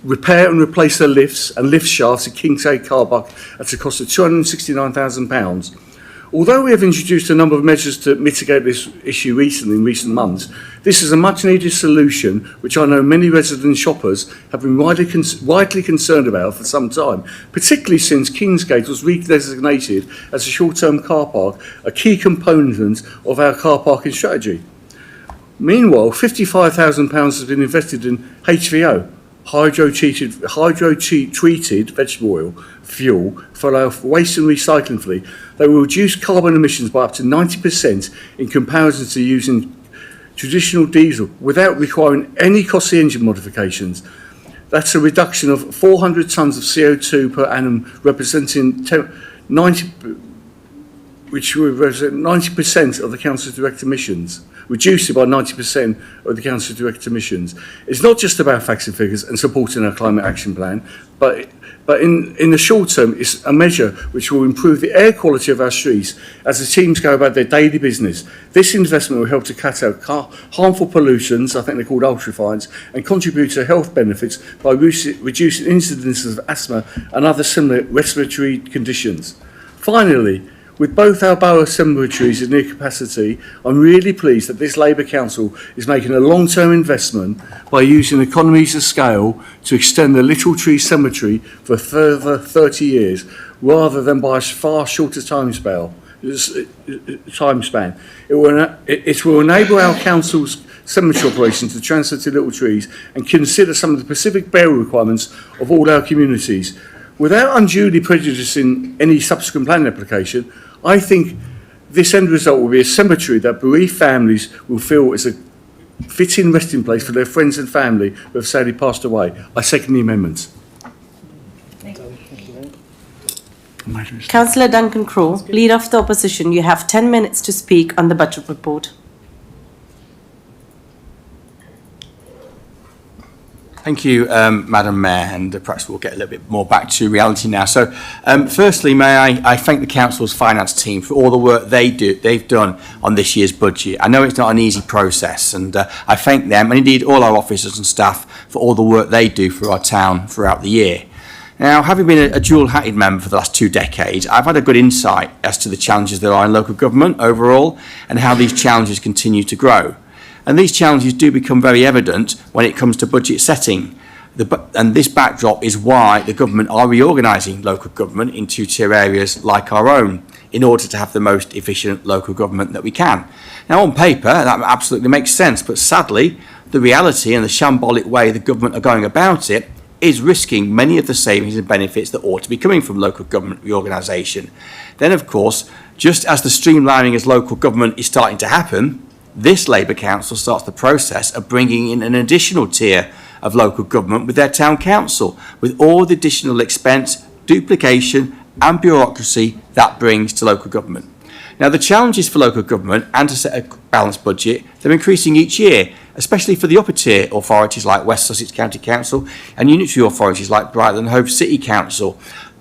repair and replace the lifts and lift shafts at Kingsgate Car Park at a cost of £269,000. Although we have introduced a number of measures to mitigate this issue in recent months, this is a much needed solution which I know many resident shoppers have been widely concerned about for some time, particularly since Kingsgate was redesignated as a short-term car park, a key component of our car parking strategy. Meanwhile, £55,000 has been invested in HVO, hydro-treated vegetable oil fuel for our waste and recycling fleet that will reduce carbon emissions by up to 90% in comparison to using traditional diesel without requiring any costly engine modifications. That's a reduction of 400 tonnes of CO2 per annum, representing 90 which would represent 90% of the council's direct emissions, reduced it by 90% of the council's direct emissions. It's not just about facts and figures and supporting our climate action plan, but in the short term, it's a measure which will improve the air quality of our streets as the teams go about their daily business. This investment will help to cut out harmful pollutants, I think they're called ultrafines, and contribute to health benefits by reducing incidences of asthma and other similar respiratory conditions. Finally, with both our borough cemeteries in near capacity, I'm really pleased that this Labour Council is making a long-term investment by using economies of scale to extend the Little Tree Cemetery for a further 30 years, rather than by a far shorter time span. It will enable our council's cemetery operations to transfer to Little Trees and consider some of the specific burial requirements of all our communities. Without unduly prejudicing any subsequent planning application, I think this end result will be a cemetery that bereaved families will feel is a fitting resting place for their friends and family who have sadly passed away. I second the amendments. Councillor Duncan Crowe, Leader of the Opposition, you have 10 minutes to speak on the budget report. Thank you, Madam Mayor, and perhaps we'll get a little bit more back to reality now. So, firstly, may I thank the Council's finance team for all the work they've done on this year's budget. I know it's not an easy process, and I thank them, and indeed all our officers and staff, for all the work they do for our town throughout the year. Now, having been a dual-hatted member for the last 2 decades, I've had a good insight as to the challenges there are in local government overall, and how these challenges continue to grow. And these challenges do become very evident when it comes to budget setting. And this backdrop is why the government are reorganising local government in 2-tier areas like our own in order to have the most efficient local government that we can. Now, on paper, that absolutely makes sense, but sadly, the reality and the shambolic way the government are going about it is risking many of the savings and benefits that ought to be coming from local government reorganisation. Then, of course, just as the streamlining as local government is starting to happen, this Labour Council starts the process of bringing in an additional tier of local government with their town council, with all the additional expense, duplication and bureaucracy that brings to local government. Now, the challenges for local government and to set a balanced budget, they're increasing each year, especially for the upper tier authorities like West Sussex County Council and unitary authorities like Brighton and Hove City Council.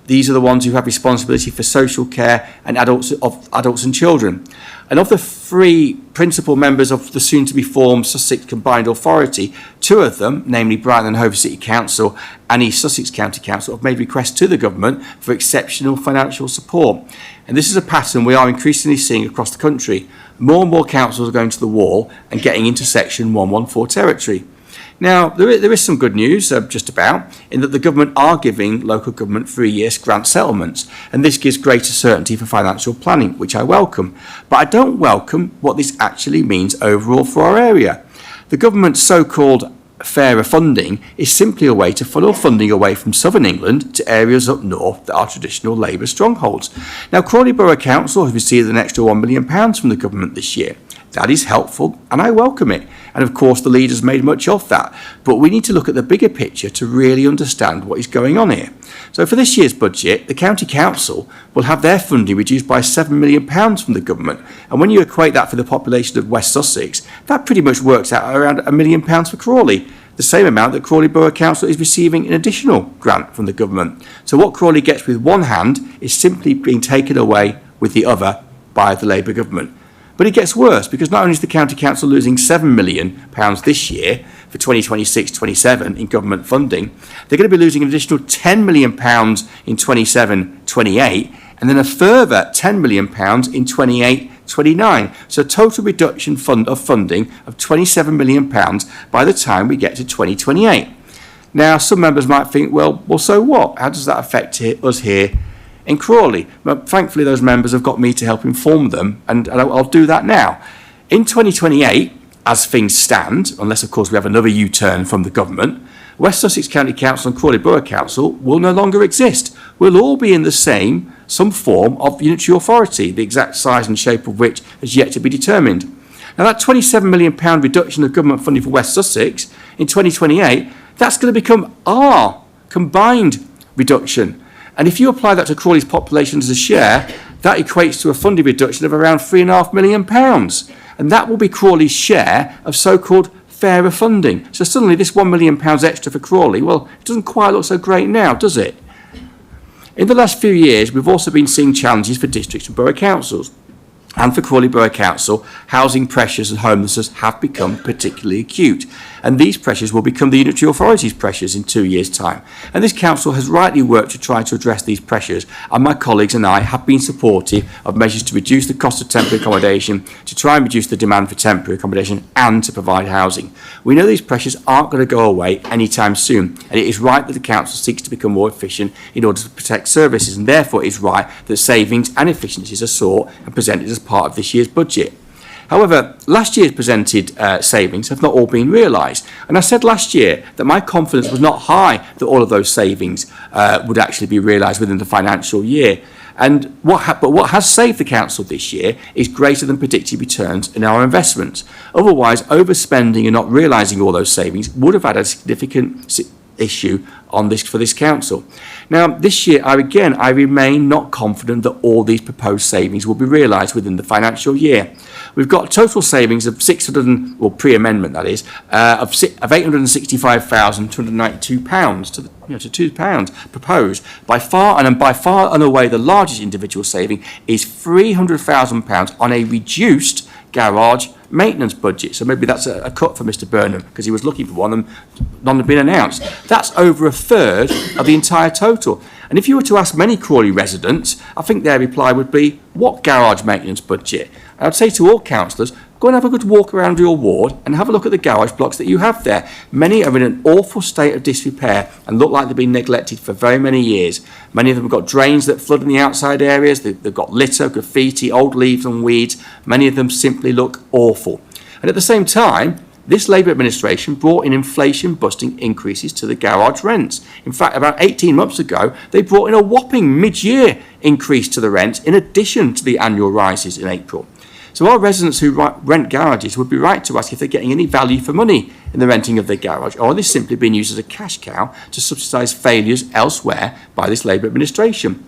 These are the ones who have responsibility for social care and adults and children. And of the 3 principal members of the soon-to-be-formed Sussex Combined Authority, 2 of them, namely Brighton and Hove City Council and East Sussex County Council, have made requests to the government for exceptional financial support. And this is a pattern we are increasingly seeing across the country. More and more councils are going to the wall and getting into Section 114 territory. Now, there is some good news, just about, in that the government are giving local government 3-year grant settlements, and this gives greater certainty for financial planning, which I welcome. But I don't welcome what this actually means overall for our area. The government's so-called fairer funding is simply a way to funnel funding away from southern England to areas up north that are traditional Labour strongholds. Now, Crawley Borough Council has received an extra £1 million from the government this year. That is helpful, and I welcome it. And of course, the leaders made much of that. But we need to look at the bigger picture to really understand what is going on here. So for this year's budget, the County Council will have their funding reduced by £7 million from the government. And when you equate that for the population of West Sussex, that pretty much works out around £1 million for Crawley, the same amount that Crawley Borough Council is receiving an additional grant from the government. So what Crawley gets with one hand is simply being taken away with the other by the Labour government. But it gets worse, because not only is the County Council losing £7 million this year for 2026-27 in government funding, they're going to be losing an additional £10 million in 27-28, and then a further £10 million in 28-29. So a total reduction of funding of £27 million by the time we get to 2028. Now, some members might think, well, so what? How does that affect us here in Crawley? But thankfully, those members have got me to help inform them, and I'll do that now. In 2028, as things stand, unless of course we have another U-turn from the government, West Sussex County Council and Crawley Borough Council will no longer exist. We'll all be in some form of unitary authority, the exact size and shape of which has yet to be determined. Now, that £27 million reduction of government funding for West Sussex in 2028, that's going to become our combined reduction. And if you apply that to Crawley's population as a share, that equates to a funding reduction of around £3.5 million. And that will be Crawley's share of so-called fairer funding. So suddenly this £1 million extra for Crawley, well, it doesn't quite look so great now, does it? In the last few years, we've also been seeing challenges for districts and borough councils. And for Crawley Borough Council, housing pressures and homelessness have become particularly acute. And these pressures will become the unitary authorities' pressures in 2 years' time. And this council has rightly worked to try to address these pressures. And my colleagues and I have been supportive of measures to reduce the cost of temporary accommodation, to try and reduce the demand for temporary accommodation, and to provide housing. We know these pressures aren't going to go away anytime soon. And it is right that the council seeks to become more efficient in order to protect services. And therefore, it is right that savings and efficiencies are sought and presented as part of this year's budget. However, last year's presented savings have not all been realised. And I said last year that my confidence was not high that all of those savings would actually be realised within the financial year. And what has saved the council this year is greater than predicted returns in our investments. Otherwise, overspending and not realising all those savings would have had a significant issue on this for this council. Now, this year, I remain not confident that all these proposed savings will be realised within the financial year. We've got total savings of pre-amendment that is, of £865,292 to £2 proposed. By far and away, the largest individual saving is £300,000 on a reduced garage maintenance budget. So maybe that's a cut for Mr. Burnham because he was looking for one and none had been announced. That's over a third of the entire total. And if you were to ask many Crawley residents, I think their reply would be, what garage maintenance budget? And I'd say to all councillors, go and have a good walk around your ward and have a look at the garage blocks that you have there. Many are in an awful state of disrepair and look like they've been neglected for very many years. Many of them have got drains that flood in the outside areas. They've got litter, graffiti, old leaves and weeds. Many of them simply look awful. And at the same time, this Labour administration brought in inflation-busting increases to the garage rents. In fact, about 18 months ago, they brought in a whopping mid-year increase to the rent in addition to the annual rises in April. So our residents who rent garages would be right to ask if they're getting any value for money in the renting of their garage, or are they simply being used as a cash cow to subsidise failures elsewhere by this Labour administration.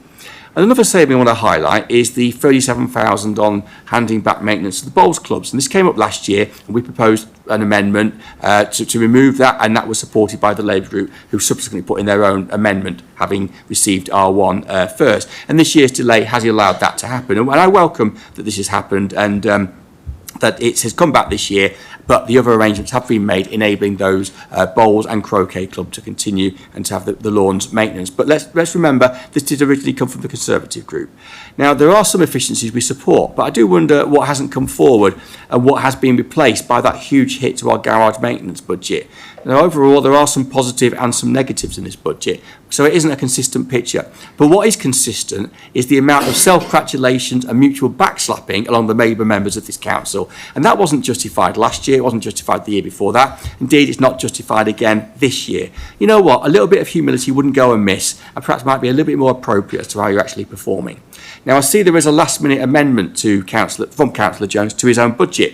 And another saving I want to highlight is the £37,000 on handing back maintenance to the bowls clubs. And this came up last year, and we proposed an amendment to remove that, and that was supported by the Labour group, who subsequently put in their own amendment, having received R1 first. And this year's delay has allowed that to happen. And I welcome that this has happened and that it has come back this year, but the other arrangements have been made enabling those bowls and croquet club to continue and to have the lawns maintenance. But let's remember, this did originally come from the Conservative group. Now, there are some efficiencies we support, but I do wonder what hasn't come forward and what has been replaced by that huge hit to our garage maintenance budget. Now, overall, there are some positive and some negatives in this budget, so it isn't a consistent picture. But what is consistent is the amount of self-gratulations and mutual backslapping along the Labour members of this council. And that wasn't justified last year, it wasn't justified the year before that. Indeed, it's not justified again this year. You know what? A little bit of humility wouldn't go amiss, and perhaps might be a little bit more appropriate as to how you're actually performing. Now, I see there is a last-minute amendment from Councillor Jones to his own budget,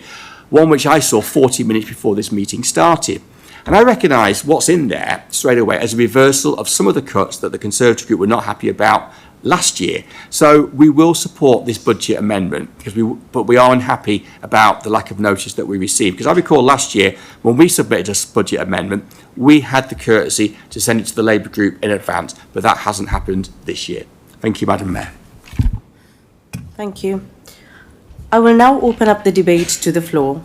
one which I saw 40 minutes before this meeting started. And I recognise what's in there straight away as a reversal of some of the cuts that the Conservative group were not happy about last year. So we will support this budget amendment, but we are unhappy about the lack of notice that we received. Because I recall last year, when we submitted a budget amendment, we had the courtesy to send it to the Labour group in advance, but that hasn't happened this year. Thank you, Madam Mayor. Thank you. I will now open up the debate to the floor.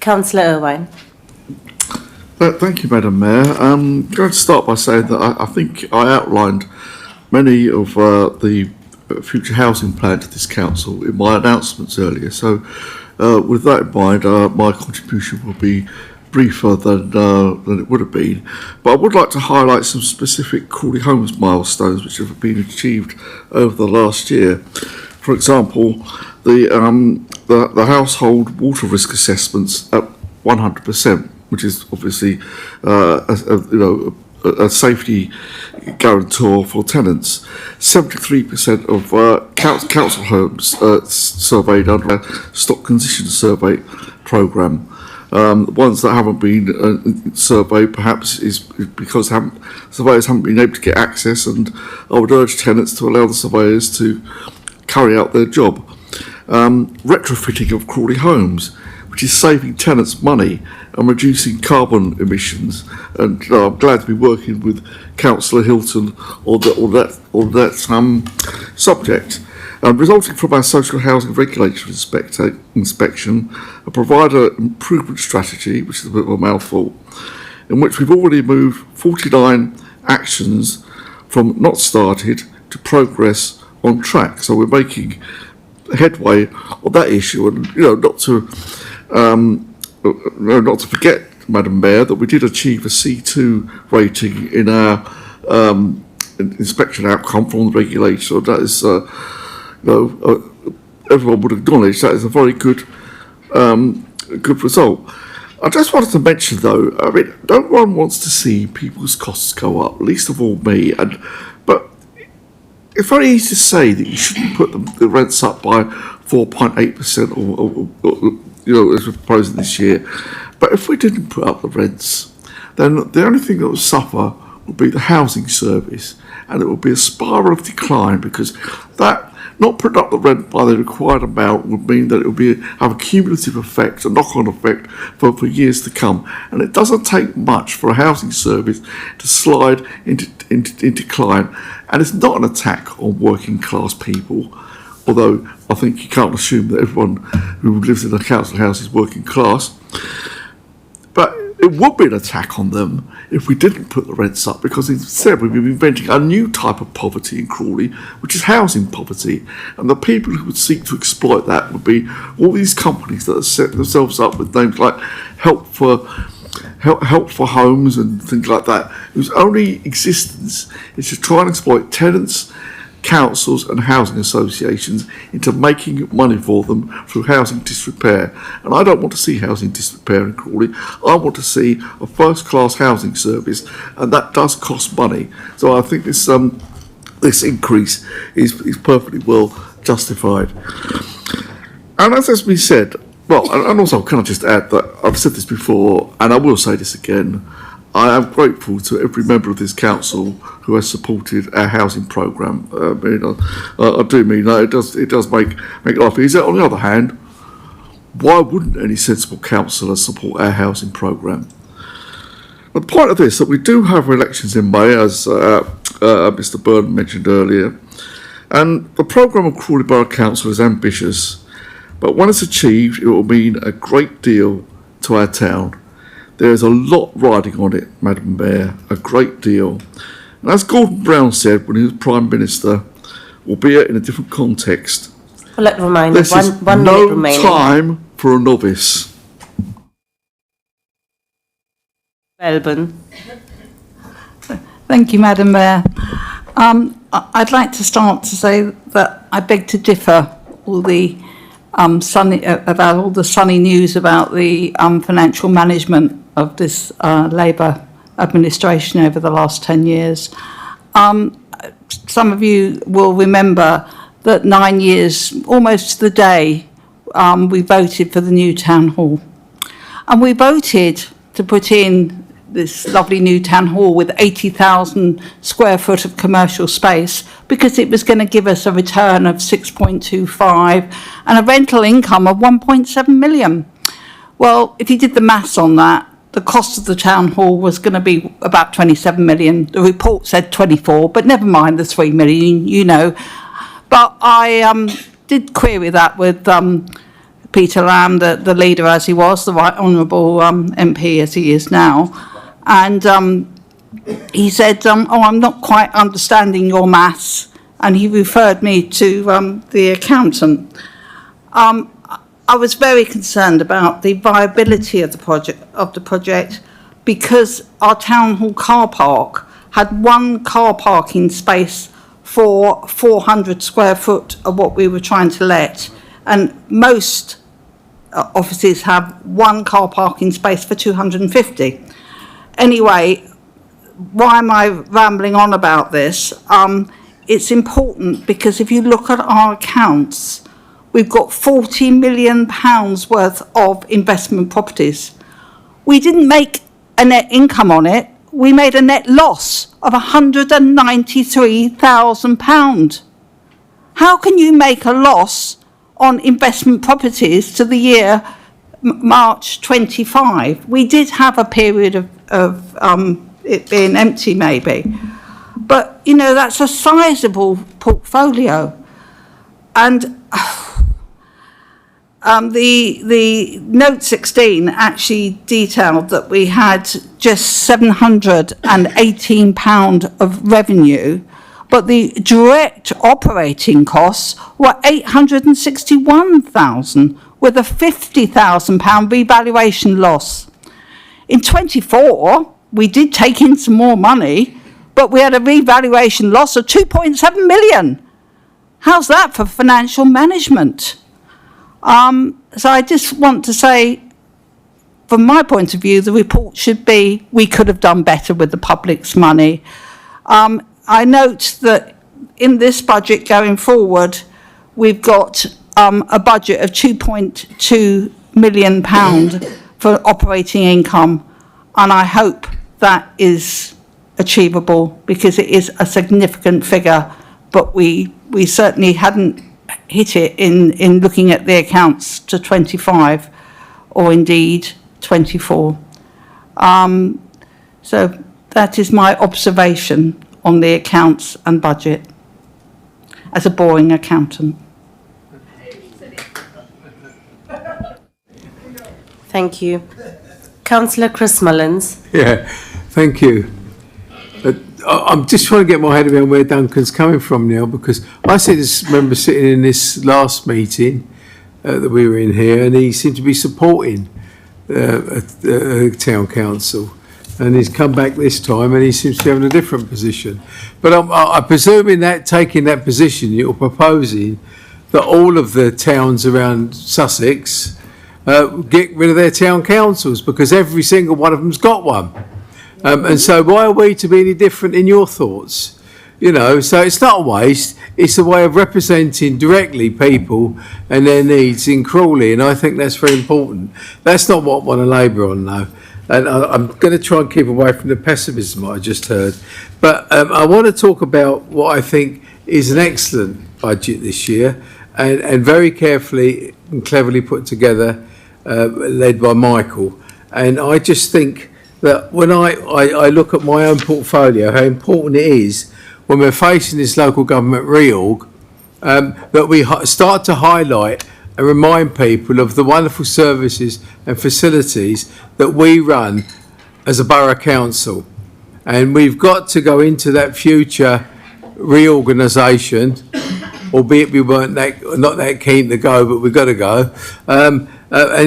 Councillor Irvine. Thank you, Madam Mayor. I'm going to start by saying that I think I outlined many of the future housing plans of this council in my announcements earlier. So with that in mind, my contribution will be briefer than it would have been. But I would like to highlight some specific Crawley Homes milestones which have been achieved over the last year. For example, the household water risk assessments at 100%, which is obviously a safety guarantor for tenants. 73% of council homes surveyed under a stock condition survey programme. The ones that haven't been surveyed perhaps is because surveyors haven't been able to get access, and I would urge tenants to allow the surveyors to carry out their job. Retrofitting of Crawley homes, which is saving tenants money and reducing carbon emissions. And I'm glad to be working with Councillor Hilton on that subject. Resulting from our social housing regulatory inspection, a provider improvement strategy, which is a bit of a mouthful, in which we've already moved 49 actions from not started to progress on track. So we're making headway on that issue, and not to forget, Madam Mayor, that we did achieve a C2 rating in our inspection outcome from the regulator. That is, everyone would acknowledge that is a very good result. I just wanted to mention, though, I mean, no one wants to see people's costs go up, least of all me, but it's very easy to say that you shouldn't put the rents up by 4.8% or as we're proposing this year. But if we didn't put up the rents, then the only thing that would suffer would be the housing service, and it would be a spiral of decline, because that not putting up the rent by the required amount would mean that it would have a cumulative effect, a knock-on effect for years to come. And it doesn't take much for a housing service to slide in decline. And it's not an attack on working class people, although I think you can't assume that everyone who lives in a council house is working class. But it would be an attack on them if we didn't put the rents up, because instead we'd be inventing a new type of poverty in Crawley, which is housing poverty. And the people who would seek to exploit that would be all these companies that have set themselves up with names like Help for Homes and things like that, whose only existence is to try and exploit tenants, councils and housing associations into making money for them through housing disrepair. And I don't want to see housing disrepair in Crawley. I want to see a first-class housing service, and that does cost money. So I think this increase is perfectly well justified. And as has been said, well, and also can I just add that I've said this before, and I will say this again, I am grateful to every member of this council who has supported our housing programme. I do mean that it does make life easier. On the other hand, why wouldn't any sensible councillor support our housing programme? The point of this, that we do have elections in May, as Mr Byrne mentioned earlier, and the programme of Crawley Borough Council is ambitious, but when it's achieved, it will mean a great deal to our town. There is a lot riding on it, Madam Mayor, a great deal. And as Gordon Brown said when he was Prime Minister, albeit in a different context, Let me remind this is one no minute remaining. time for a novice. Melbourne. Thank you, Madam Mayor. I'd like to start to say that I beg to differ all the about all the sunny news about the financial management of this Labour administration over the last 10 years. Some of you will remember that 9 years, almost to the day, we voted for the new town hall. And we voted to put in this lovely new town hall with 80,000 square foot of commercial space because it was going to give us a return of 6.25 and a rental income of 1.7 million. Well, if you did the maths on that, the cost of the town hall was going to be about 27 million. The report said 24, but never mind the 3 million, you know. But I did query that with Peter Lamb, the leader as he was, the Right Honourable MP as he is now. And he said, I'm not quite understanding your maths. And he referred me to the accountant. I was very concerned about the viability of the project because our town hall car park had one car parking space for 400 square foot of what we were trying to let. And most offices have one car parking space for 250. Anyway, why am I rambling on about this? It's important because if you look at our accounts, we've got £40 million worth of investment properties. We didn't make a net income on it. We made a net loss of £193,000. How can you make a loss on investment properties to the year March 25? We did have a period of it being empty maybe, but you know, that's a sizable portfolio. And the note 16 actually detailed that we had just £718 of revenue, but the direct operating costs were £861,000 with a £50,000 revaluation loss. In 24, we did take in some more money, but we had a revaluation loss of 2.7 million. How's that for financial management? So I just want to say, from my point of view, the report should be, we could have done better with the public's money. I note that in this budget going forward, we've got a budget of £2.2 million for operating income, and I hope that is achievable because it is a significant figure, but we certainly hadn't hit it in looking at the accounts to 25 or indeed 24. So that is my observation on the accounts and budget as a boring accountant. Thank you. Councillor Chris Mullins. Yeah, thank you. I'm just trying to get my head around where Duncan's coming from now, because I see this member sitting in this last meeting that we were in here, and he seemed to be supporting town council, and he's come back this time and he seems to be having a different position. But I presume in that, taking that position, you're proposing that all of the towns around Sussex get rid of their town councils, because every single one of them's got one. And so why are we to be any different in your thoughts? You know, so it's not a waste, it's a way of representing directly people and their needs in Crawley, and I think that's very important. That's not what I want to labour on, though. And I'm going to try and keep away from the pessimism I just heard. But I want to talk about what I think is an excellent budget this year, and very carefully and cleverly put together, led by Michael. And I just think that when I look at my own portfolio, how important it is when we're facing this local government reorg, that we start to highlight and remind people of the wonderful services and facilities that we run as a borough council. And we've got to go into that future reorganisation, albeit we weren't not that keen to go, but we've got to go, and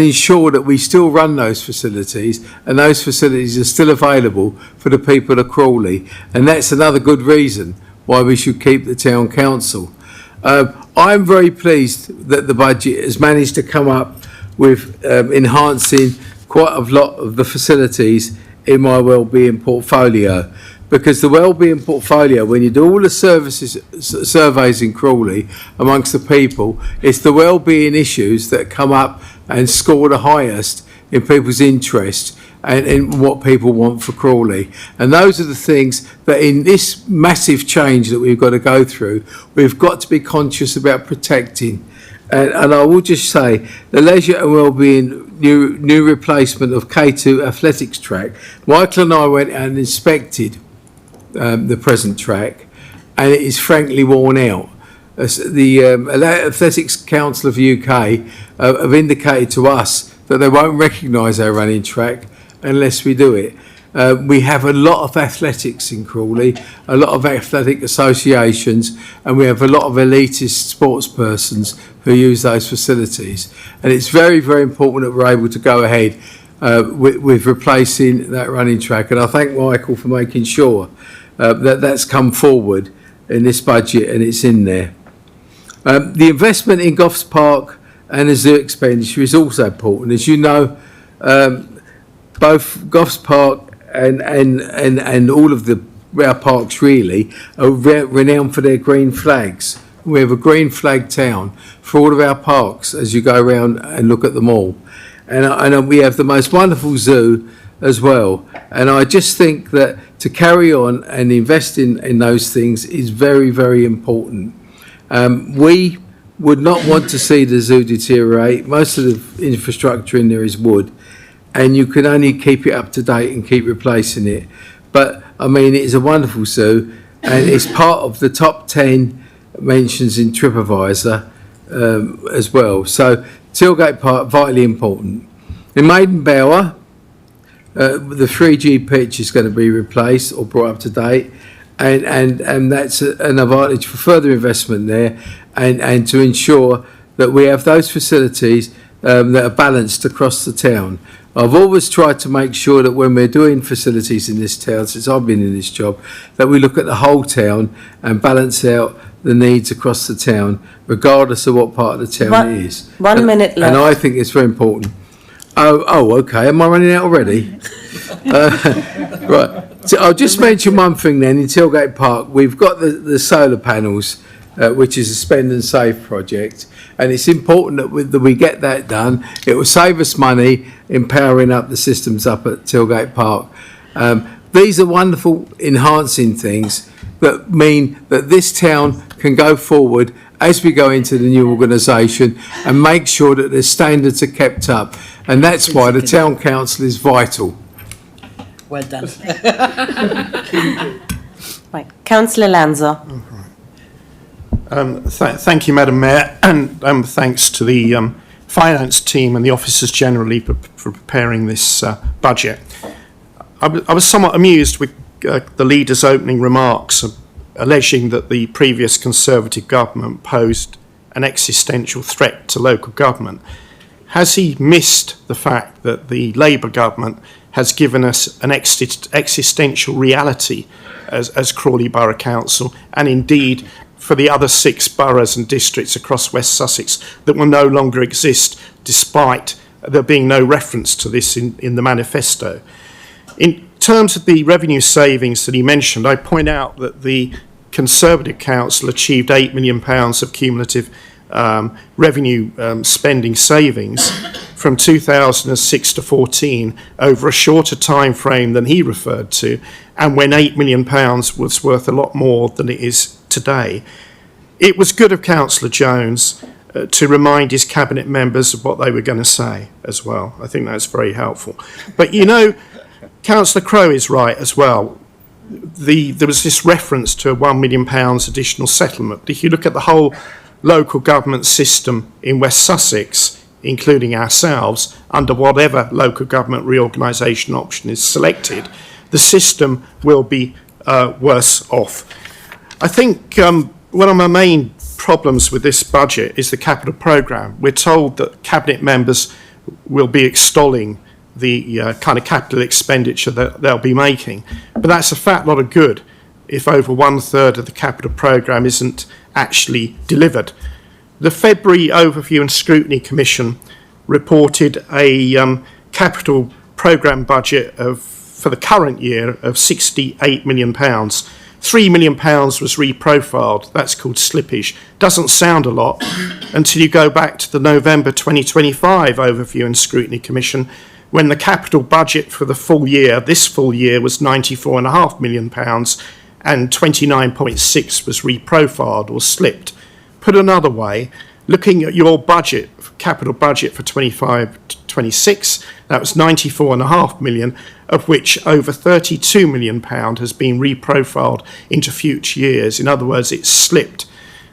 ensure that we still run those facilities, and those facilities are still available for the people of Crawley. And that's another good reason why we should keep the town council. I'm very pleased that the budget has managed to come up with enhancing quite a lot of the facilities in my wellbeing portfolio, because the wellbeing portfolio, when you do all the surveys in Crawley amongst the people, it's the wellbeing issues that come up and score the highest in people's interest and in what people want for Crawley. And those are the things that in this massive change that we've got to go through, we've got to be conscious about protecting. And I will just say, the leisure and wellbeing new replacement of K2 athletics track, Michael and I went out and inspected the present track, and it is frankly worn out. The Athletics Council of the UK have indicated to us that they won't recognise our running track unless we do it. We have a lot of athletics in Crawley, a lot of athletic associations, and we have a lot of elitist sports persons who use those facilities. And it's very, very important that we're able to go ahead with replacing that running track. And I thank Michael for making sure that that's come forward in this budget and it's in there. The investment in Goffs Park and the zoo expenditure is also important. As you know, both Goffs Park and all of our parks really are renowned for their green flags. We have a green flag town for all of our parks as you go around and look at them all. and we have the most wonderful zoo as well. And I just think that to carry on and invest in those things is very, very important. We would not want to see the zoo deteriorate. Most of the infrastructure in there is wood, and you can only keep it up to date and keep replacing it. But I mean, it is a wonderful zoo, and it's part of the top 10 mentions in TripAdvisor as well. So Tilgate Park, vitally important. In Maidenbower, the 3G pitch is going to be replaced or brought up to date, and that's an advantage for further investment there, and to ensure that we have those facilities that are balanced across the town. I've always tried to make sure that when we're doing facilities in this town, since I've been in this job, that we look at the whole town and balance out the needs across the town, regardless of what part of the town it is. 1 minute left. And I think it's very important. Oh, okay. Am I running out already? Right. So I'll just mention one thing then. In Tilgate Park, we've got the solar panels, which is a spend and save project, and it's important that we get that done. It will save us money in powering up the systems up at Tilgate Park. These are wonderful enhancing things that mean that this town can go forward as we go into the new organisation and make sure that the standards are kept up. And that's why the town council is vital. Well done. Right, Councillor Lanza. Thank you, Madam Mayor, and thanks to the finance team and the officers generally for preparing this budget. I was somewhat amused with the leader's opening remarks, alleging that the previous Conservative government posed an existential threat to local government. Has he missed the fact that the Labour government has given us an existential reality as Crawley Borough Council, and indeed for the other 6 boroughs and districts across West Sussex that will no longer exist, despite there being no reference to this in the manifesto? In terms of the revenue savings that he mentioned, I point out that the Conservative Council achieved £8 million of cumulative revenue spending savings from 2006 to 14 over a shorter time frame than he referred to, and when £8 million was worth a lot more than it is today. It was good of Councillor Jones to remind his cabinet members of what they were going to say as well. I think that's very helpful. But you know, Councillor Crowe is right as well. There was this reference to a £1 million additional settlement. If you look at the whole local government system in West Sussex, including ourselves, under whatever local government reorganisation option is selected, the system will be worse off. I think one of my main problems with this budget is the capital programme. We're told that cabinet members will be extolling the kind of capital expenditure that they'll be making, but that's a fat lot of good if over 1/3 of the capital programme isn't actually delivered. The February Overview and Scrutiny Commission reported a capital programme budget for the current year of £68 million. £3 million was reprofiled. That's called slippage. Doesn't sound a lot until you go back to the November 2025 Overview and Scrutiny Commission, when the capital budget for the full year, this full year, was £94.5 million, and 29.6 was reprofiled or slipped. Put another way, looking at your budget, capital budget for 25-26, that was £94.5 million, of which over £32 million has been reprofiled into future years. In other words, it's slipped.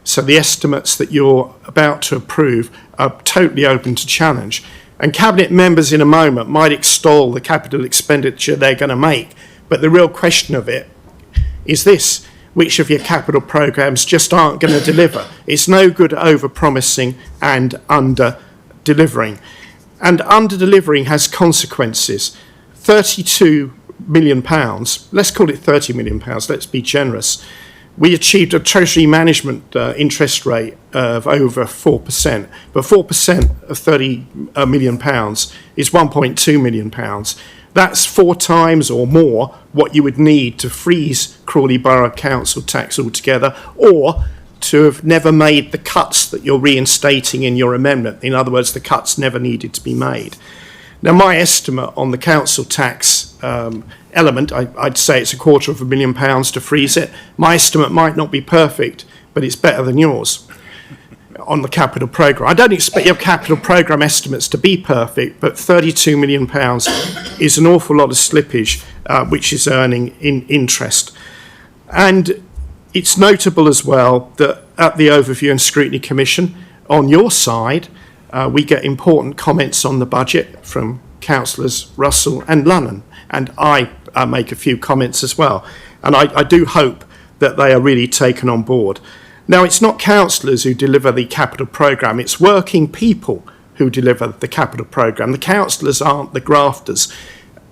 So the estimates that you're about to approve are totally open to challenge. And cabinet members in a moment might extol the capital expenditure they're going to make, but the real question of it is this: which of your capital programmes just aren't going to deliver? It's no good over-promising and under-delivering. And under-delivering has consequences. £32 million, let's call it £30 million, let's be generous. We achieved a treasury management interest rate of over 4%, but 4% of £30 million is £1.2 million. That's 4 times or more what you would need to freeze Crawley Borough Council tax altogether, or to have never made the cuts that you're reinstating in your amendment. In other words, the cuts never needed to be made. Now, my estimate on the council tax element, I'd say it's £250,000 to freeze it. My estimate might not be perfect, but it's better than yours on the capital programme. I don't expect your capital programme estimates to be perfect, but £32 million is an awful lot of slippage, which is earning in interest. And it's notable as well that at the Overview and Scrutiny Commission, on your side, we get important comments on the budget from Councillors Russell and Lunnon, and I make a few comments as well. And I do hope that they are really taken on board. Now, it's not councillors who deliver the capital programme, it's working people who deliver the capital programme. The councillors aren't the grafters.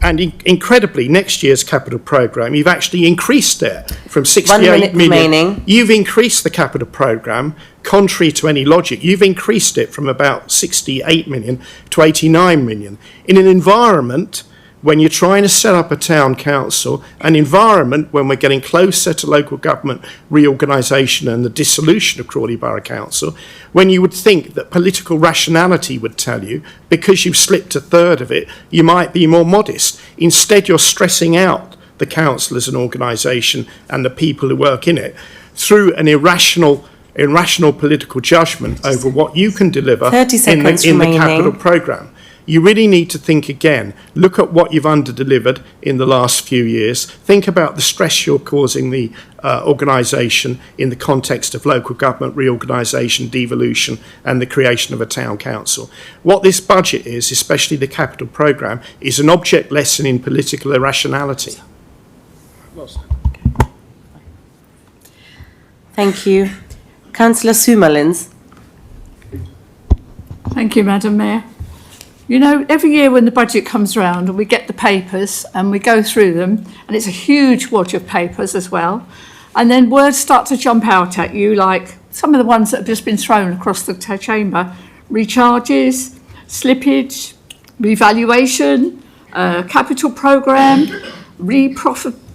And incredibly, next year's capital programme, you've actually increased it from 68 million. Remaining. You've increased the capital programme, contrary to any logic. You've increased it from about 68 million to 89 million. In an environment when you're trying to set up a town council, an environment when we're getting closer to local government reorganisation and the dissolution of Crawley Borough Council, when you would think that political rationality would tell you, because you've slipped a third of it, you might be more modest. Instead, you're stressing out the council as an organisation and the people who work in it through an irrational political judgment over what you can deliver 30 seconds in the remaining. capital programme. You really need to think again. Look at what you've under-delivered in the last few years. Think about the stress you're causing the organisation in the context of local government reorganisation, devolution and the creation of a town council. What this budget is, especially the capital programme, is an object lesson in political irrationality. Thank you. Councillor Sumalins. Thank you, Madam Mayor. You know, every year when the budget comes round and we get the papers and we go through them, and it's a huge wad of papers as well, and then words start to jump out at you, like some of the ones that have just been thrown across the chamber: recharges, slippage, revaluation, capital programme,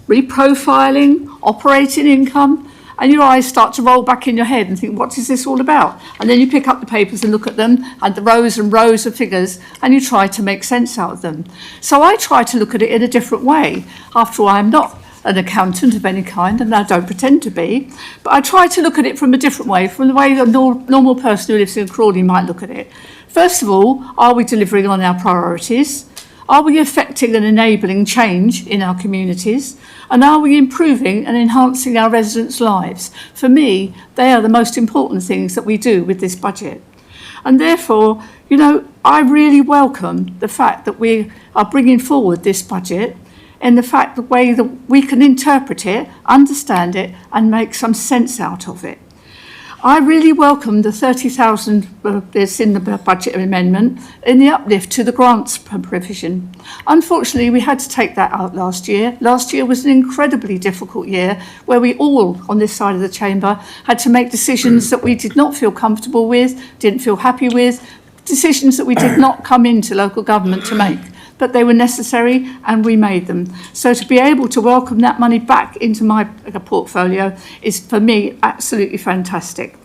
reprofiling, operating income. And your eyes start to roll back in your head and think, what is this all about? And then you pick up the papers and look at them and the rows and rows of figures and you try to make sense out of them. So I try to look at it in a different way. After all, I'm not an accountant of any kind and I don't pretend to be, but I try to look at it from a different way, from the way a normal person who lives in Crawley might look at it. First of all, are we delivering on our priorities? Are we affecting and enabling change in our communities? And are we improving and enhancing our residents' lives? For me, they are the most important things that we do with this budget. And therefore, you know, I really welcome the fact that we are bringing forward this budget in the fact, the way that we can interpret it, understand it, and make some sense out of it. I really welcome the 30,000 that's in the budget amendment in the uplift to the grants provision. Unfortunately, we had to take that out last year. Last year was an incredibly difficult year where we all on this side of the chamber had to make decisions that we did not feel comfortable with, didn't feel happy with, decisions that we did not come into local government to make. But they were necessary and we made them. So to be able to welcome that money back into my portfolio is, for me, absolutely fantastic.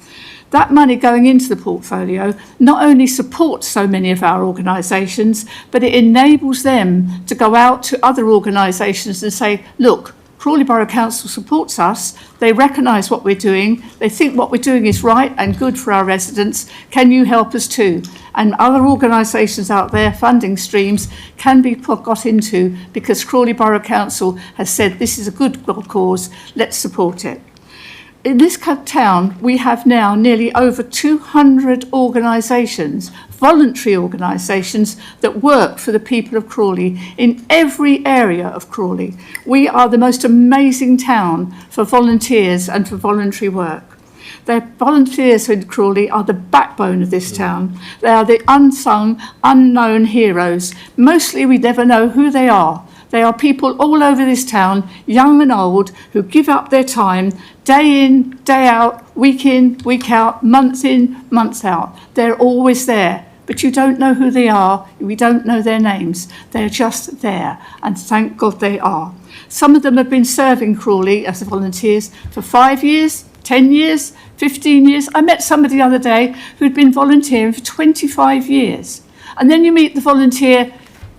That money going into the portfolio not only supports so many of our organisations, but it enables them to go out to other organisations and say, look, Crawley Borough Council supports us, they recognise what we're doing, they think what we're doing is right and good for our residents, can you help us too? And other organisations out there, funding streams, can be got into because Crawley Borough Council has said this is a good cause, let's support it. In this town, we have now nearly over 200 organisations, voluntary organisations that work for the people of Crawley in every area of Crawley. We are the most amazing town for volunteers and for voluntary work. The volunteers in Crawley are the backbone of this town. They are the unsung, unknown heroes. Mostly we never know who they are. They are people all over this town, young and old, who give up their time day in, day out, week in, week out, month in, month out. They're always there, but you don't know who they are. We don't know their names. They're just there, and thank God they are. Some of them have been serving Crawley as volunteers for 5 years, 10 years, 15 years. I met somebody the other day who'd been volunteering for 25 years. And then you meet the volunteer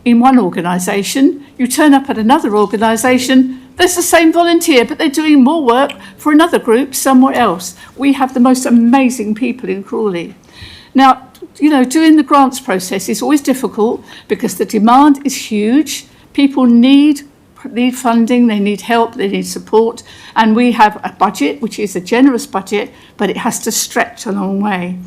in one organisation, you turn up at another organisation, there's the same volunteer, but they're doing more work for another group somewhere else. We have the most amazing people in Crawley. Now, you know, doing the grants process is always difficult because the demand is huge. People need funding, they need help, they need support, and we have a budget which is a generous budget, but it has to stretch a long way.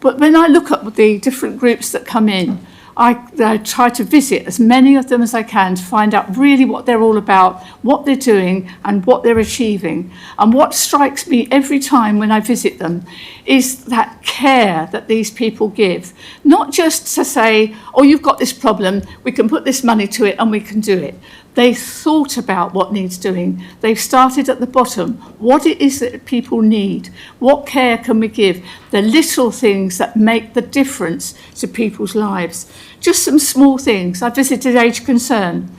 But when I look at the different groups that come in, I try to visit as many of them as I can to find out really what they're all about, what they're doing and what they're achieving. And what strikes me every time when I visit them is that care that these people give. Not just to say, oh, you've got this problem, we can put this money to it and we can do it. They thought about what needs doing. They've started at the bottom. What it is that people need. What care can we give? The little things that make the difference to people's lives. Just some small things. I visited Age Concern.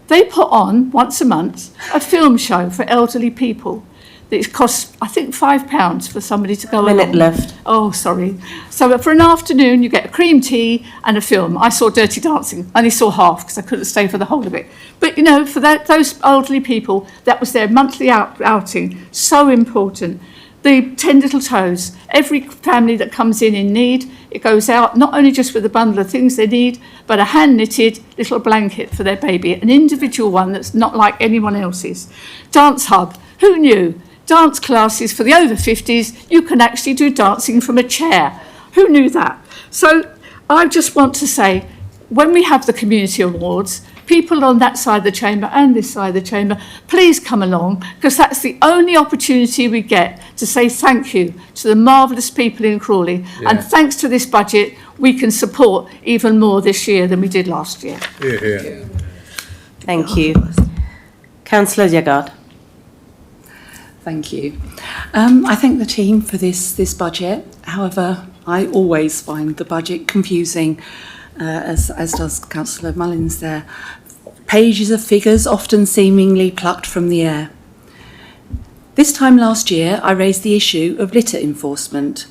They put on, once a month, a film show for elderly people. It costs, I think, £5 for somebody to go along. Minute left. Oh, sorry. So for an afternoon, you get a cream tea and a film. I saw Dirty Dancing. I only saw half because I couldn't stay for the whole of it. But, you know, for those elderly people, that was their monthly outing. So important. The 10 little toes. Every family that comes in need, it goes out not only just with a bundle of things they need, but a hand-knitted little blanket for their baby, an individual one that's not like anyone else's. Dance Hub. Who knew? Dance classes for the over 50s, you can actually do dancing from a chair. Who knew that? So I just want to say, when we have the community awards, people on that side of the chamber and this side of the chamber, please come along, because that's the only opportunity we get to say thank you to the marvellous people in Crawley. Yeah. And thanks to this budget, we can support even more this year than we did last year. Yeah. Thank you. Councillor Yagard. Thank you. I thank the team for this budget. However, I always find the budget confusing, as does Councillor Mullins there. Pages of figures often seemingly plucked from the air. This time last year, I raised the issue of litter enforcement.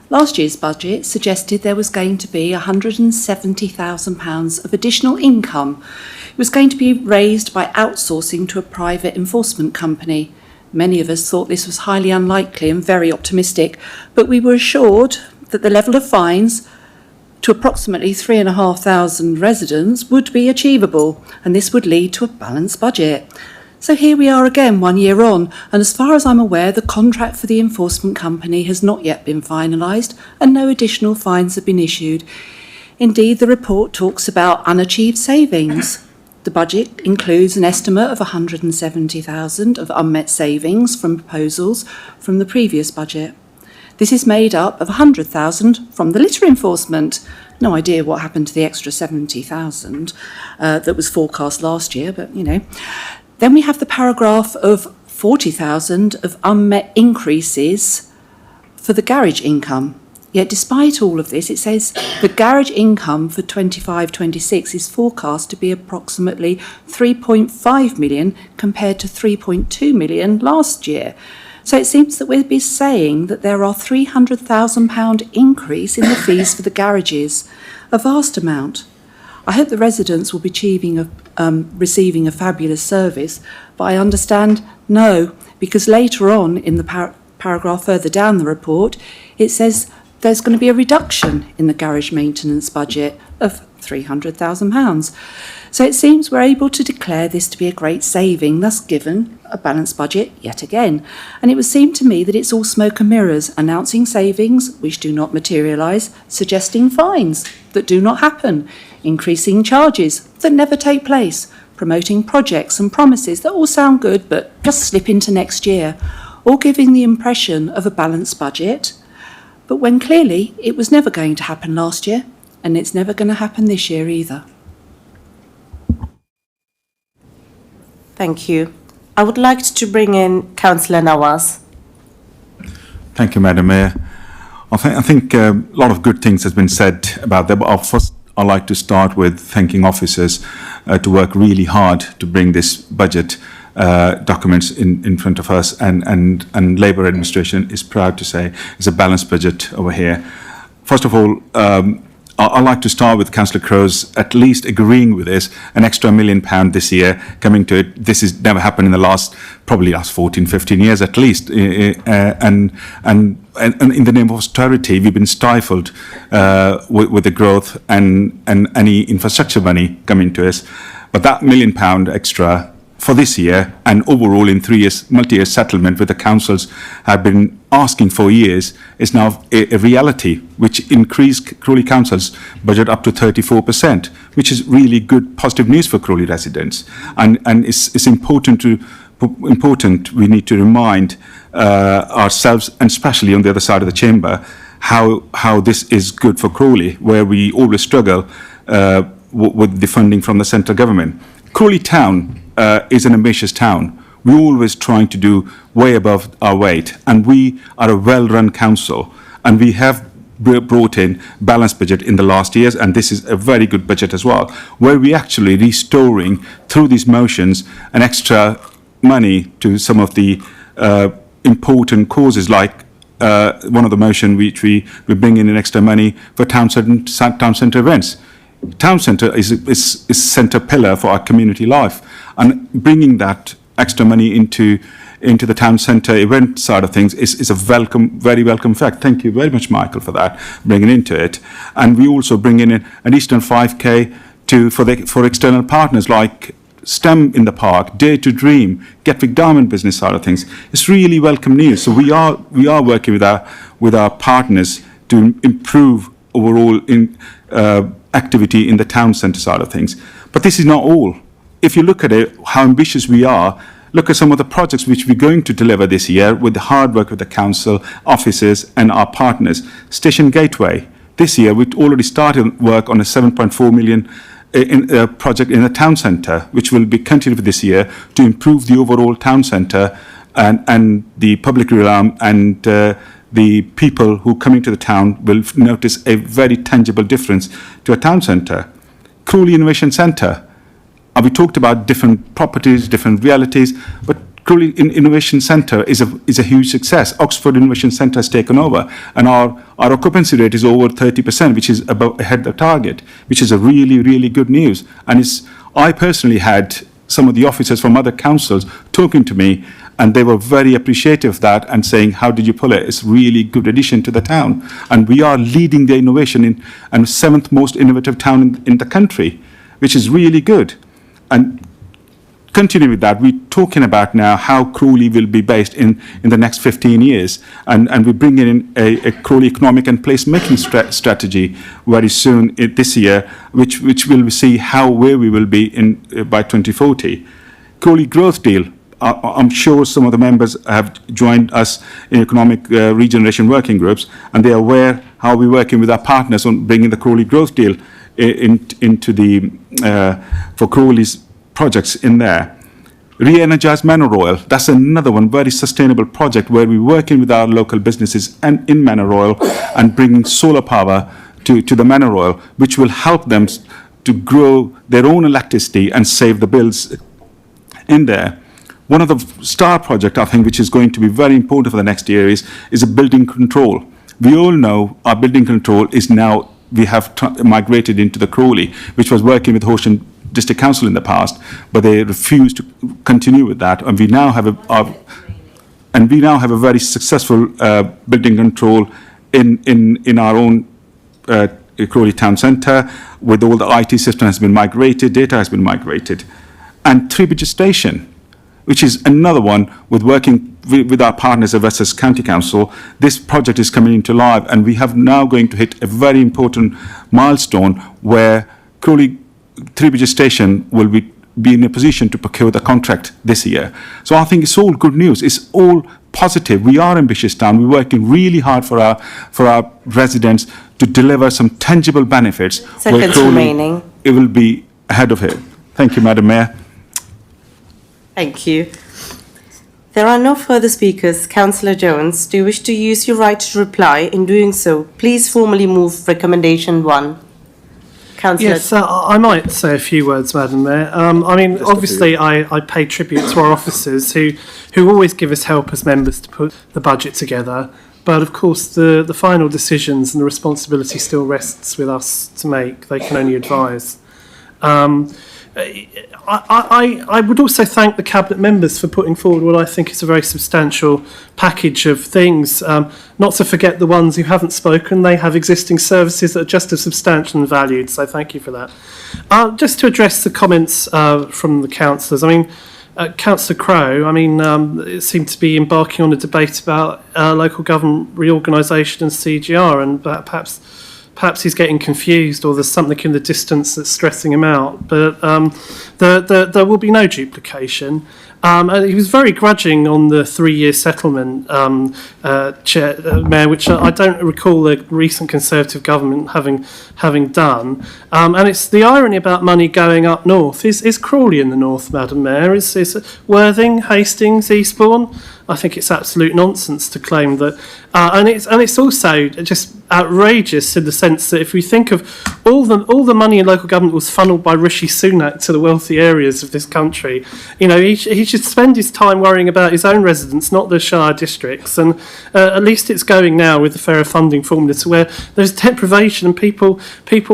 Last year's budget suggested there was going to be £170,000 of additional income. It was going to be raised by outsourcing to a private enforcement company. Many of us thought this was highly unlikely and very optimistic, but we were assured that the level of fines to approximately 3,500 residents would be achievable, and this would lead to a balanced budget. So here we are again 1 year on, and as far as I'm aware, the contract for the enforcement company has not yet been finalised and no additional fines have been issued. Indeed, the report talks about unachieved savings. The budget includes an estimate of 170,000 of unmet savings from proposals from the previous budget. This is made up of 100,000 from the litter enforcement. No idea what happened to the extra 70,000 that was forecast last year, but you know. Then we have the paragraph of 40,000 of unmet increases for the garage income. Yet despite all of this, it says the garage income for 25-26 is forecast to be approximately 3.5 million compared to 3.2 million last year. So it seems that we'll be saying that there are £300,000 increase in the fees for the garages, a vast amount. I hope the residents will be receiving a fabulous service, but I understand no, because later on in the paragraph further down the report, it says there's going to be a reduction in the garage maintenance budget of £300,000. So it seems we're able to declare this to be a great saving, thus given a balanced budget yet again. And it would seem to me that it's all smoke and mirrors, announcing savings which do not materialise, suggesting fines that do not happen, increasing charges that never take place, promoting projects and promises that all sound good but just slip into next year, all giving the impression of a balanced budget, but when clearly it was never going to happen last year, and it's never going to happen this year either. Thank you. I would like to bring in Councillor Nawaz. Thank you, Madam Mayor. I think a lot of good things has been said about that, but first I'd like to start with thanking officers to work really hard to bring this budget documents in front of us, and Labour administration is proud to say it's a balanced budget over here. First of all, I'd like to start with Councillor Crow's at least agreeing with this, an extra £1 million this year coming to it. This has never happened in the last 14, 15 years at least. And in the name of austerity, we've been stifled with the growth and any infrastructure money coming to us. But that £1 million extra for this year and overall in 3 years multi-year settlement with the councils have been asking for years is now a reality, which increased Crawley Council's budget up to 34%, which is really good positive news for Crawley residents. And it's important we need to remind ourselves, and especially on the other side of the chamber, how this is good for Crawley, where we always struggle with the funding from the central government. Crawley town is an ambitious town. We're always trying to do way above our weight, and we are a well-run council, and we have brought in balanced budget in the last years, and this is a very good budget as well, where we actually restoring through these motions an extra money to some of the important causes, like one of the motion which we bring in an extra money for town centre events. Town centre is centre pillar for our community life, and bringing that extra money into the town centre event side of things is a very welcome fact. Thank you very much, Michael, for that, bringing into it. And we also bring in an additional 5k for external partners like STEM in the park, Dare to Dream, Gatwick Diamond business side of things. It's really welcome news. So we are working with our partners to improve overall in activity in the town centre side of things. But this is not all. If you look at it, how ambitious we are, look at some of the projects which we're going to deliver this year with the hard work with the council, officers and our partners. Station Gateway. This year we've already started work on a 7.4 million project in the town centre, which will be continued this year to improve the overall town centre and the public realm, and the people who come into the town will notice a very tangible difference to a town centre. Crawley Innovation Centre. We talked about different properties, different realities, but Crawley Innovation Centre is a huge success. Oxford Innovation Centre has taken over, and our occupancy rate is over 30%, which is about ahead of the target, which is a really good news. And I personally had some of the officers from other councils talking to me, and they were very appreciative of that and saying, how did you pull it? It's really good addition to the town. And we are leading the innovation and 7th most innovative town in the country, which is really good. And continuing with that, we're talking about now how Crawley will be based in the next 15 years. And we're bringing in a Crawley economic and place-making strategy very soon this year, which will see where we will be by 2040. Crawley Growth Deal. I'm sure some of the members have joined us in economic regeneration working groups, and they are aware how we're working with our partners on bringing the Crawley Growth Deal into the for Crawley's projects in there. Re-energize Mayoral. That's another one, very sustainable project where we're working with our local businesses and in Mayoral and bringing solar power to the Mayoral, which will help them to grow their own electricity and save the bills in there. One of the star project, I think, which is going to be very important for the next year is a building control. We all know our building control is now, we have migrated into the Crawley, which was working with Horsham District Council in the past, but they refused to continue with that. And we now have a very successful building control in our own Crawley Town Centre, with all the IT system has been migrated, data has been migrated. And Three Bridges Station, which is another one with working with our partners at West Sussex County Council. This project is coming into life, and we have now going to hit a very important milestone where Crawley Three Bridges Station will be in a position to procure the contract this year. So I think it's all good news. It's all positive. We are ambitious town. We're working really hard for our residents to deliver some tangible benefits. Seconds remaining. It will be ahead of it. Thank you, Madam Mayor. Thank you. There are no further speakers. Councillor Jones, do you wish to use your right to reply? In doing so, please formally move recommendation 1. Councillor. Yes, I might say a few words, Madam Mayor. I mean, obviously, I pay tribute to our officers who always give us help as members to put the budget together. But of course, the final decisions and the responsibility still rests with us to make. They can only advise. I would also thank the Cabinet members for putting forward what I think is a very substantial package of things. Not to forget the ones who haven't spoken. They have existing services that are just as substantial and valued, so thank you for that. Just to address the comments from the councillors, I mean, Councillor Crowe, I mean, it seemed to be embarking on a debate about local government reorganisation and CGR, and perhaps he's getting confused, or there's something in the distance that's stressing him out. But there will be no duplication. And he was very grudging on the 3-year settlement, Mayor, which I don't recall the recent Conservative government having done. And it's the irony about money going up north. Is Crawley in the north, Madam Mayor? Is Worthing, Hastings, Eastbourne? I think it's absolute nonsense to claim that. And it's also just outrageous in the sense that if we think of all the money in local government was funneled by Rishi Sunak to the wealthy areas of this country, you know, he should spend his time worrying about his own residents, not the Shire districts. And at least it's going now with the fairer funding formula to where there's deprivation and people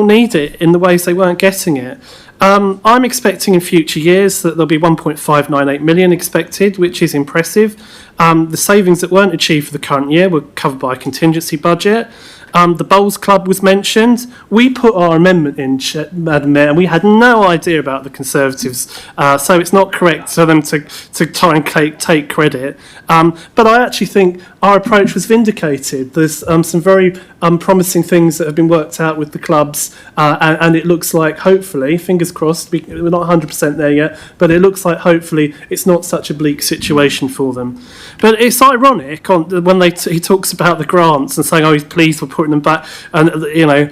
need it in the ways they weren't getting it. I'm expecting in future years that there'll be 1.598 million expected, which is impressive. The savings that weren't achieved for the current year were covered by a contingency budget. The Bowls Club was mentioned. We put our amendment in, Madam Mayor, and we had no idea about the Conservatives, so it's not correct for them to try and take credit. But I actually think our approach was vindicated. There's some very promising things that have been worked out with the clubs, and it looks like, hopefully, fingers crossed, we're not 100% there yet, but it looks like, hopefully, it's not such a bleak situation for them. But it's ironic when he talks about the grants and saying, oh, he's pleased we're putting them back, and you know,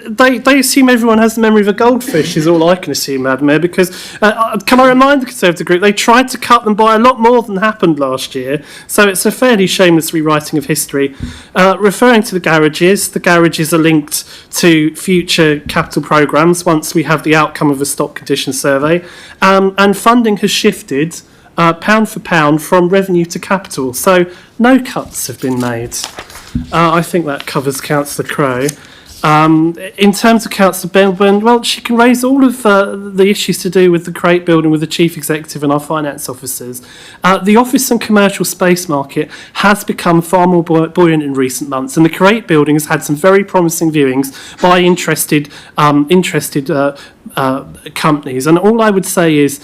they assume everyone has the memory of a goldfish, is all I can assume, Madam Mayor, because can I remind the Conservative group, they tried to cut them by a lot more than happened last year, so it's a fairly shameless rewriting of history. Referring to the garages are linked to future capital programmes once we have the outcome of a stock condition survey, and funding has shifted pound for pound from revenue to capital, so no cuts have been made. I think that covers Councillor Crowe. In terms of Councillor Bilburn, well, she can raise all of the issues to do with the Crate building with the Chief Executive and our finance officers. The office and commercial space market has become far more buoyant in recent months, and the Crate building has had some very promising viewings by interested companies. And all I would say is,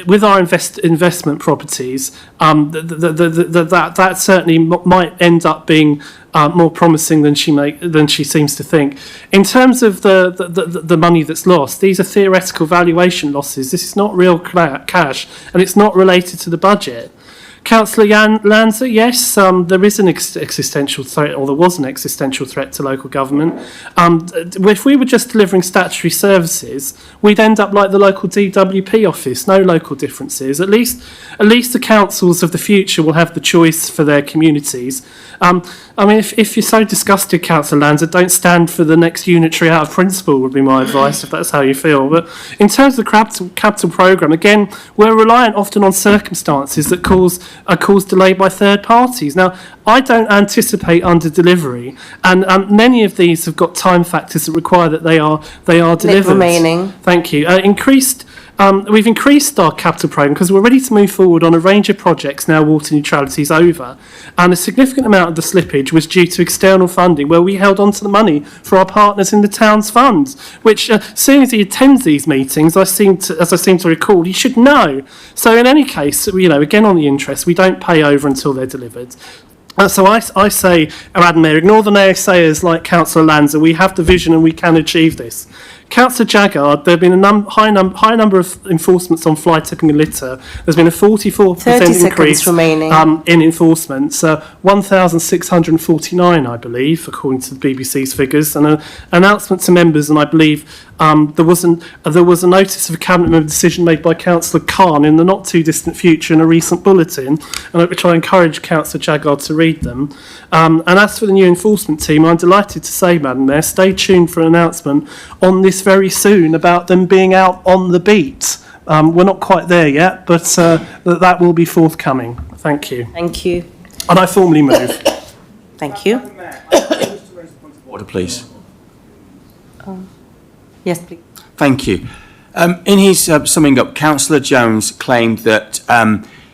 with our investment properties, that certainly might end up being more promising than she seems to think. In terms of the money that's lost, these are theoretical valuation losses. This is not real cash, and it's not related to the budget. Councillor Lanza, yes, there is an existential threat, or there was an existential threat to local government. If we were just delivering statutory services, we'd end up like the local DWP office, no local differences. At least the councils of the future will have the choice for their communities. I mean, if you're so disgusted, Councillor Lanza, don't stand for the next unitary out of principle, would be my advice, if that's how you feel. But in terms of the capital programme, again, we're reliant often on circumstances that are caused delay by third parties. Now, I don't anticipate under-delivery, and many of these have got time factors that require that they are delivered. Remaining. Thank you. We've increased our capital programme because we're ready to move forward on a range of projects now water neutrality is over, and a significant amount of the slippage was due to external funding where we held on to the money for our partners in the town's funds, which seeing as he attends these meetings, as I seem to recall, he should know. So in any case, you know, again on the interest, we don't pay over until they're delivered. So I say, Madam Mayor, ignore the naysayers like Councillor Lanza. We have the vision and we can achieve this. Councillor Jaggard, there have been a high number of enforcements on fly tipping and litter. There's been a 44% 30 increase seconds remaining. In enforcements, 1,649, I believe, according to the BBC's figures. And an announcement to members, and I believe there was a notice of a cabinet member decision made by Councillor Khan in the not too distant future in a recent bulletin, and which I encourage Councillor Jaggard to read them. And as for the new enforcement team, I'm delighted to say, Madam Mayor, stay tuned for an announcement on this very soon about them being out on the beat. We're not quite there yet, but that will be forthcoming. Thank you. Thank you. And I formally move. Thank you. Order, please. Yes, please. Thank you. In his summing up, Councillor Jones claimed that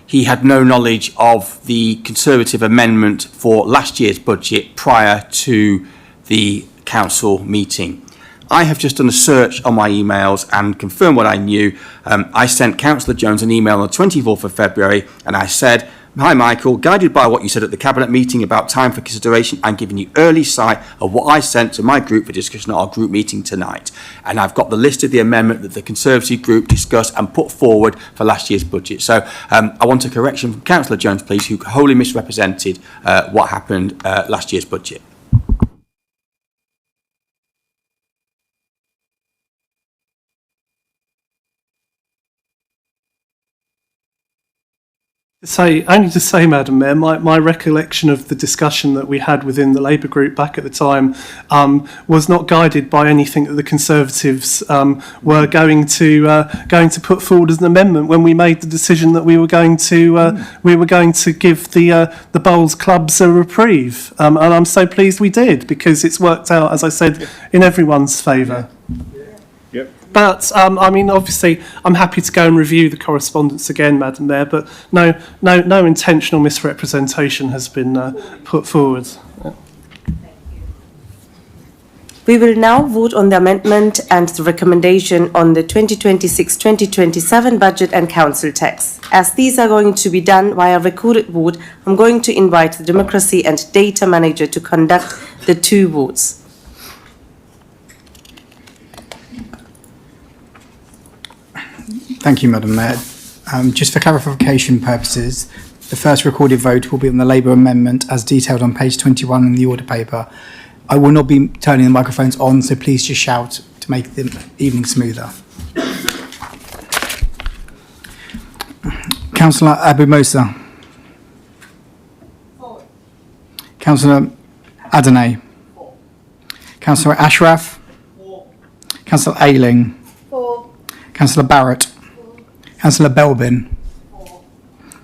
he had no knowledge of the Conservative amendment for last year's budget prior to the council meeting. I have just done a search on my emails and confirmed what I knew. I sent Councillor Jones an email on the 24th of February and I said, "Hi Michael, guided by what you said at the Cabinet meeting about time for consideration, I'm giving you early sight of what I sent to my group for discussion at our group meeting tonight." And I've got the list of the amendment that the Conservative group discussed and put forward for last year's budget. So I want a correction from Councillor Jones, please, who wholly misrepresented what happened last year's budget. Only to say, Madam Mayor, my recollection of the discussion that we had within the Labour group back at the time was not guided by anything that the Conservatives were going to put forward as an amendment when we made the decision that we were going to give the bowls clubs a reprieve, and I'm so pleased we did, because it's worked out, as I said, in everyone's favour. But, I mean, obviously, I'm happy to go and review the correspondence again, Madam Mayor, but no intentional misrepresentation has been put forward. We will now vote on the amendment and the recommendation on the 2026-2027 budget and council tax. As these are going to be done via recorded vote, I'm going to invite the Democracy and Data Manager to conduct the two votes. Thank you, Madam Mayor. Just for clarification purposes, the first recorded vote will be on the Labour amendment as detailed on page 21 in the order paper. I will not be turning the microphones on, so please just shout to make the evening smoother. Councillor Abu Musa. Councillor Adonai. Councillor Ashraf. Councillor Ayling. Councillor Barrett. Councillor Belbin.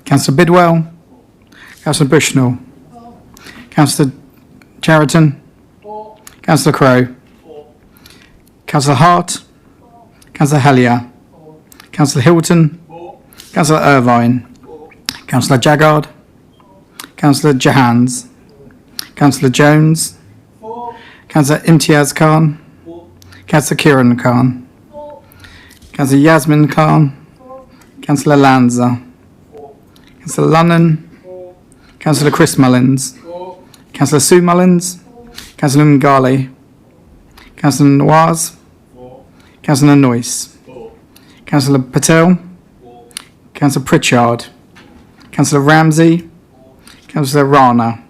Councillor Bidwell. Councillor Bushnell. Councillor Cheriton. Councillor Crowe. Councillor Hart. Councillor Hellier. Councillor Hilton. Councillor Irvine. Councillor Jaggard. Councillor Jahans. Councillor Jones. Councillor Imtiaz Khan. Councillor Kieran Khan. Councillor Yasmin Khan. Councillor Lanza. Councillor Lunnon. Councillor Chris Mullins. Councillor Sue Mullins. Councillor Ngali. Councillor Nawaz. Councillor Noyce. Councillor Patel. Councillor Pritchard. Councillor Ramsey. Councillor Rana.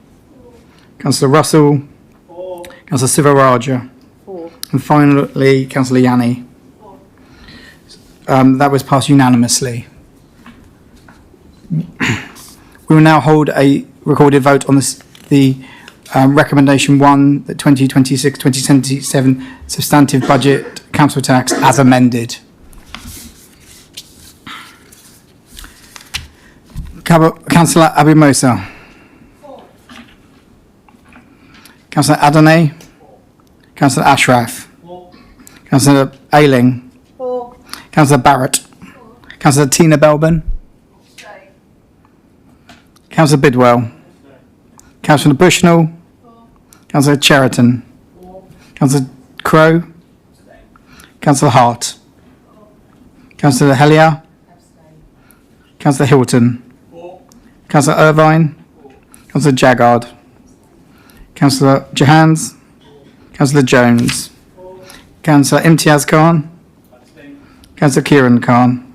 Councillor Russell. Councillor Sivaraja. And finally, Councillor Yanni. That was passed unanimously. We will now hold a recorded vote on the recommendation 1, the 2026-2027 substantive budget council tax as amended. Councillor Abu Musa. Councillor Adonai. Councillor Ashraf. Councillor Ayling. Councillor Barrett. Councillor Tina Belbin. Councillor Bidwell. Councillor Bushnell. Councillor Cheriton. Councillor Crowe. Councillor Hart. Councillor Hellier. Councillor Hilton. Councillor Irvine. Councillor Jaggard. Councillor Jahans. Councillor Jones. Councillor Imtiaz Khan. Councillor Kieran Khan.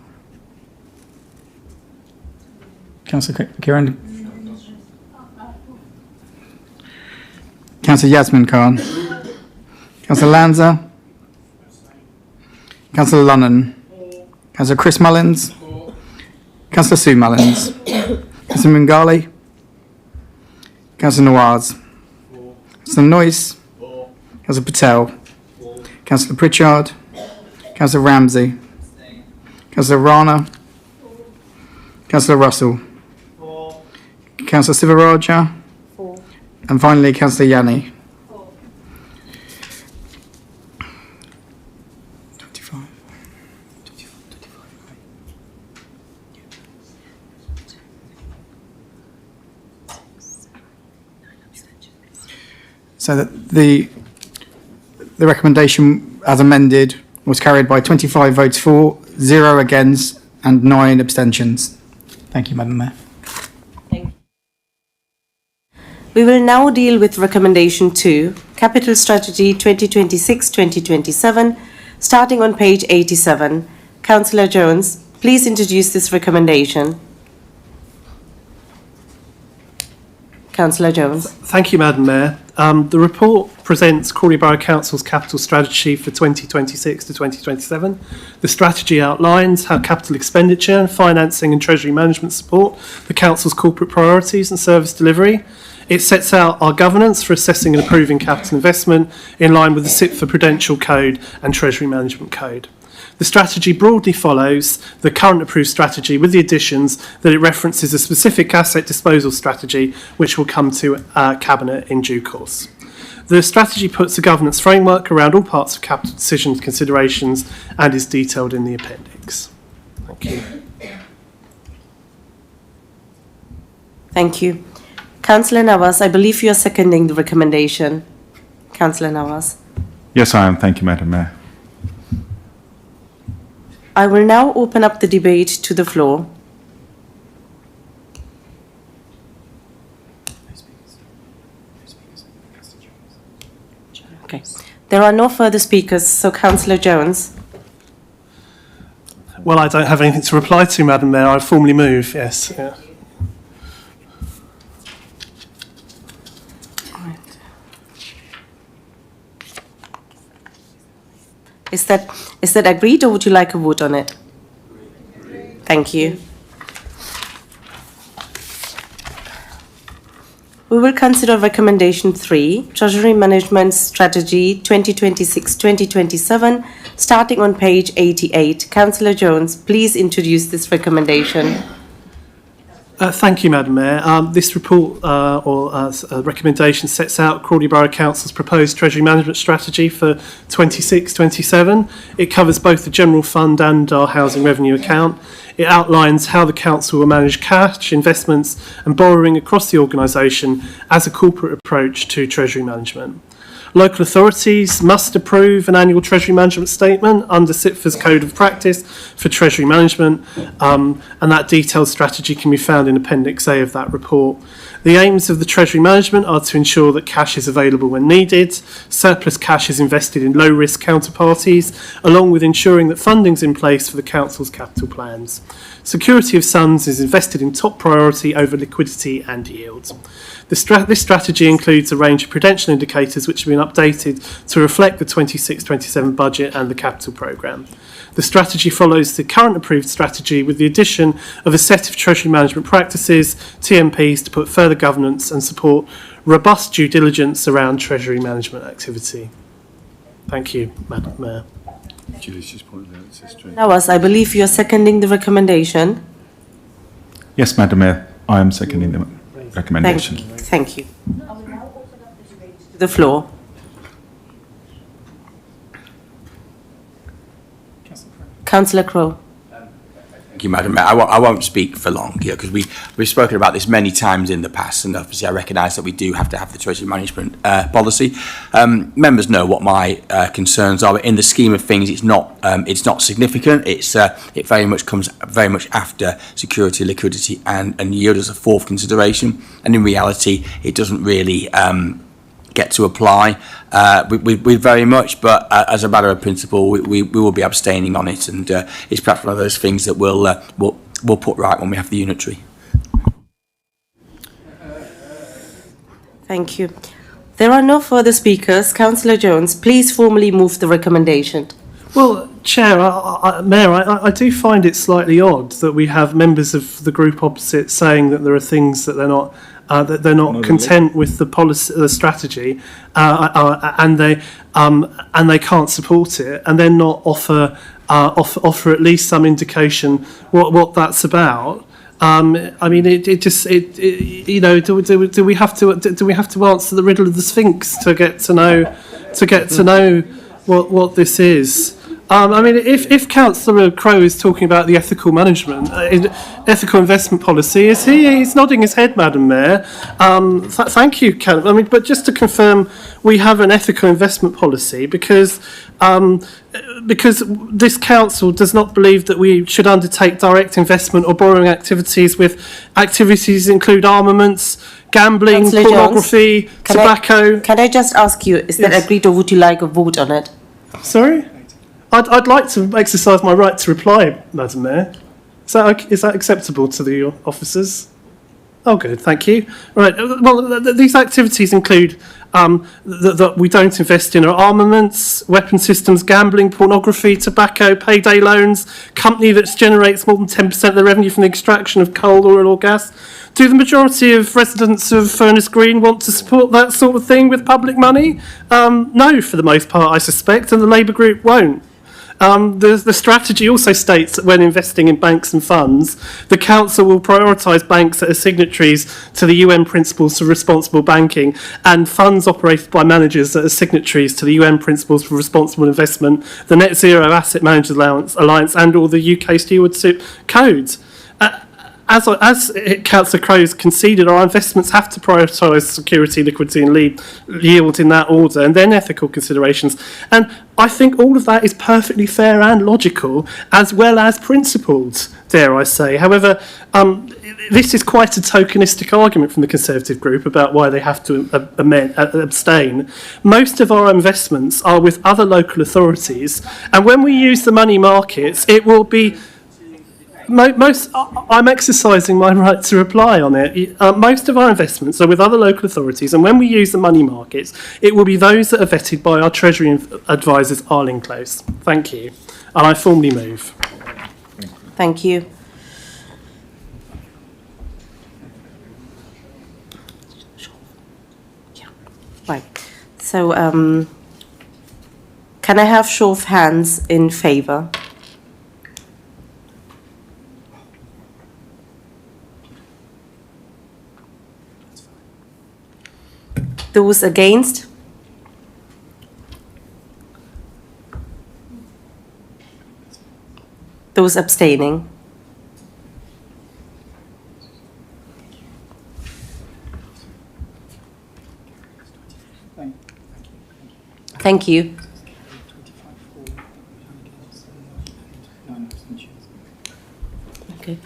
Councillor Kieran. Councillor Yasmin Khan. Councillor Lanza. Councillor Lunnan. Councillor Chris Mullins. Councillor Sue Mullins. Councillor Mungali. Councillor Nawaz. Councillor Noyce. Councillor Patel. Councillor Pritchard. Councillor Ramsey. Councillor Rana. Councillor Russell. Councillor Sivaraja. And finally, Councillor Yanni. 25. So that the recommendation as amended was carried by 25 votes for, 0 against and 9 abstentions. Thank you, Madam Mayor. We will now deal with Recommendation 2, Capital Strategy 2026-2027, starting on page 87. Councillor Jones, please introduce this recommendation. Councillor Jones. Thank you, Madam Mayor. The report presents Crawley Borough Council's capital strategy for 2026 to 2027. The strategy outlines how capital expenditure, financing and treasury management support the council's corporate priorities and service delivery. It sets out our governance for assessing and approving capital investment in line with the CIPFA Prudential Code and Treasury Management Code. The strategy broadly follows the current approved strategy with the additions that it references a specific asset disposal strategy which will come to Cabinet in due course. The strategy puts a governance framework around all parts of capital decision considerations and is detailed in the appendix. Thank you. Thank you. Councillor Nawaz, I believe you are seconding the recommendation. Councillor Nawaz. Yes, I am. Thank you, Madam Mayor. I will now open up the debate to the floor. Okay. There are no further speakers, so Councillor Jones. Well, I don't have anything to reply to, Madam Mayor. I formally move, yes. Yeah. Is that agreed, or would you like a vote on it? Thank you. We will consider Recommendation 3, Treasury Management Strategy 2026-2027, starting on page 88. Councillor Jones, please introduce this recommendation. Thank you, Madam Mayor. This report recommendation sets out Crawley Borough Council's proposed Treasury Management Strategy for 26-27. It covers both the General Fund and our Housing Revenue Account. It outlines how the Council will manage cash, investments and borrowing across the organisation as a corporate approach to Treasury management. Local authorities must approve an annual Treasury Management Statement under CIPFA's Code of Practice for Treasury Management, and that detailed strategy can be found in Appendix A of that report. The aims of the Treasury Management are to ensure that cash is available when needed, surplus cash is invested in low-risk counterparties, along with ensuring that funding is in place for the Council's capital plans. Security of funds is invested in top priority over liquidity and yield. This strategy includes a range of prudential indicators which have been updated to reflect the 26-27 budget and the capital programme. The strategy follows the current approved strategy with the addition of a set of treasury management practices, TMPs, to put further governance and support robust due diligence around treasury management activity. Thank you, Madam Mayor. Nawaz, I believe you are seconding the recommendation. Yes, Madam Mayor, I am seconding the recommendation. Thank you. The floor. Councillor Crowe. Thank you, Madam Mayor. I won't speak for long here because we've spoken about this many times in the past, and obviously I recognise that we do have to have the treasury management policy. Members know what my concerns are, but in the scheme of things, it's not significant. It very much comes very much after security, liquidity, and yield as a fourth consideration, and in reality, it doesn't really get to apply, we very much, but as a matter of principle, we will be abstaining on it, and it's perhaps one of those things that we'll put right when we have the unitary. Thank you. There are no further speakers. Councillor Jones, please formally move the recommendation. Well, Chair, Mayor, I do find it slightly odd that we have members of the group opposite saying that there are things that they're not content with the policy, the strategy, and they can't support it, and then not offer at least some indication what that's about. I mean, you know, do we have to answer the riddle of the Sphinx to get to know what this is? I mean, if Councillor Crowe is talking about the ethical management, ethical investment policy, he's nodding his head, Madam Mayor. Thank you, I mean, but just to confirm, we have an ethical investment policy because this council does not believe that we should undertake direct investment or borrowing activities with activities include armaments, gambling, Councillor pornography, Jones, tobacco. Can I just ask you, is that agreed, or would you like a vote on it? Sorry? I'd like to exercise my right to reply, Madam Mayor. Is that acceptable to the officers? Oh, good, thank you. Right, well, these activities include that we don't invest in our armaments, weapon systems, gambling, pornography, tobacco, payday loans, company that generates more than 10% of the revenue from the extraction of coal, oil or gas. Do the majority of residents of Furness Green want to support that sort of thing with public money? No, for the most part, I suspect, and the Labour group won't. The strategy also states that when investing in banks and funds, the council will prioritise banks that are signatories to the UN Principles for Responsible Banking and funds operated by managers that are signatories to the UN Principles for Responsible Investment, the Net Zero Asset Managers Alliance and all the UK Stewardship Codes. As Councillor Crowe's conceded, our investments have to prioritise security, liquidity and yield in that order, and then ethical considerations. And I think all of that is perfectly fair and logical, as well as principled, dare I say. However, this is quite a tokenistic argument from the Conservative group about why they have to abstain. Most of our investments are with other local authorities, and when we use the money markets, it will be... I'm exercising my right to reply on it. Most of our investments are with other local authorities, and when we use the money markets, it will be those that are vetted by our Treasury advisors, Arling Close. Thank you. And I formally move. Thank you. Right. So, can I have show of hands in favour? Those against? Those abstaining? Thank you. Okay.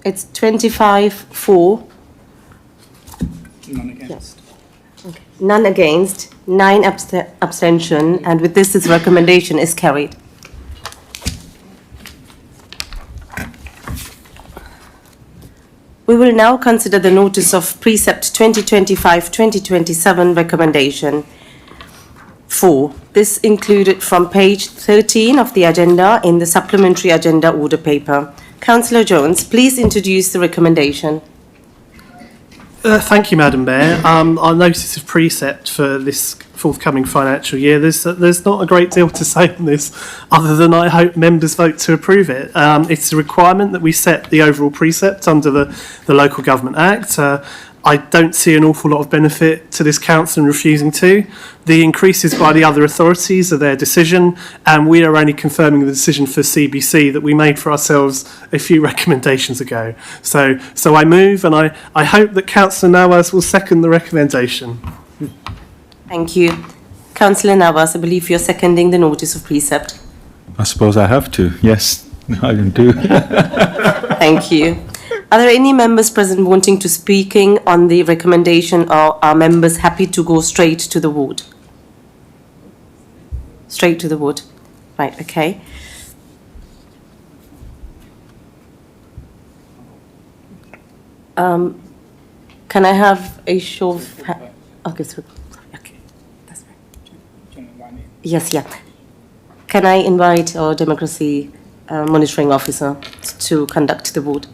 It's 25-4. None against. Okay. None against, 9 abstention, and with this recommendation is carried. We will now consider the notice of Precept 2025-2027 recommendation 4. This included from page 13 of the agenda in the supplementary agenda order paper. Councillor Jones, please introduce the recommendation. Thank you, Madam Mayor. Our notice of Precept for this forthcoming financial year, there's not a great deal to say on this other than I hope members vote to approve it. It's a requirement that we set the overall Precept under the Local Government Act. I don't see an awful lot of benefit to this council in refusing to. The increases by the other authorities are their decision, and we are only confirming the decision for CBC that we made for ourselves a few recommendations ago. So I move, and I hope that Councillor Nawaz will second the recommendation. Thank you. Councillor Nawaz, I believe you're seconding the notice of Precept. I suppose I have to. Yes, I do. Thank you. Are there any members present wanting to speaking on the recommendation, or are members happy to go straight to the vote? Straight to the vote. Right, okay. Can I have a show of okay, that's right. Yes, yeah. Can I invite our democracy monitoring officer to conduct the vote?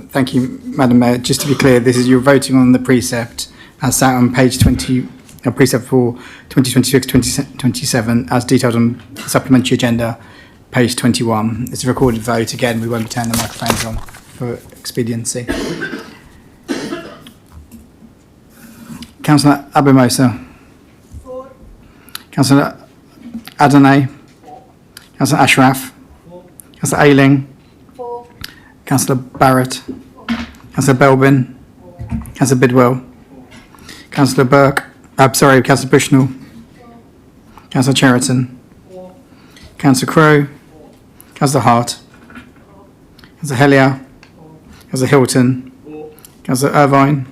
Thank you, Madam Mayor. Just to be clear, this is you're voting on the precept as set on page 20, precept for 2026-2027 as detailed on the supplementary agenda, page 21. It's a recorded vote. Again, we won't turn the microphones on for expediency. Councillor Abumosa. Councillor Adonai. Councillor Ashraf. Councillor Ayling. Councillor Barrett. Councillor Belbin. Councillor Bidwell. Councillor Burke. Councillor Bushnell. Councillor Cheriton. Councillor Crowe. Councillor Hart. Councillor Hellier. Councillor Hilton. Councillor Irvine.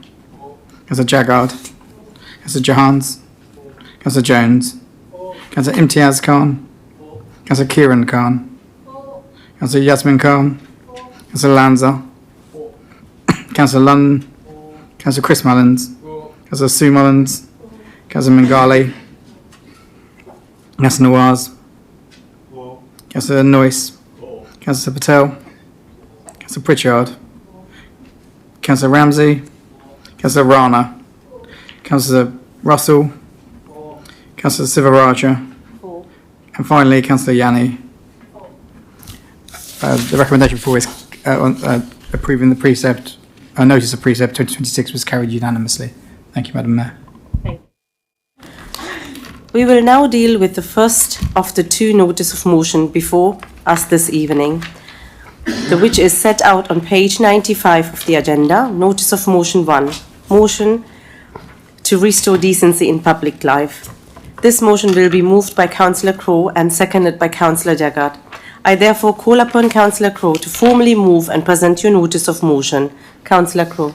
Councillor Jaggard. Councillor Jahans. Councillor Jones. Councillor Imtiaz Khan. Councillor Kieran Khan. Councillor Yasmin Khan. Councillor Lanza. Councillor Lunn. Councillor Chris Mullins. Councillor Sue Mullins. Councillor Mingali. Councillor Nawaz. Councillor Noyce. Councillor Patel. Councillor Pritchard. Councillor Ramsey. Councillor Rana. Councillor Russell. Councillor Sivaraja. And finally, Councillor Yanni. The recommendation before is approving the precept, notice of precept 2026 was carried unanimously. Thank you, Madam Mayor. We will now deal with the first of the two notice of motion before us this evening, which is set out on page 95 of the agenda. Notice of motion 1, motion to restore decency in public life. This motion will be moved by Councillor Crowe and seconded by Councillor Jaggard. I therefore call upon Councillor Crowe to formally move and present your notice of motion. Councillor Crowe.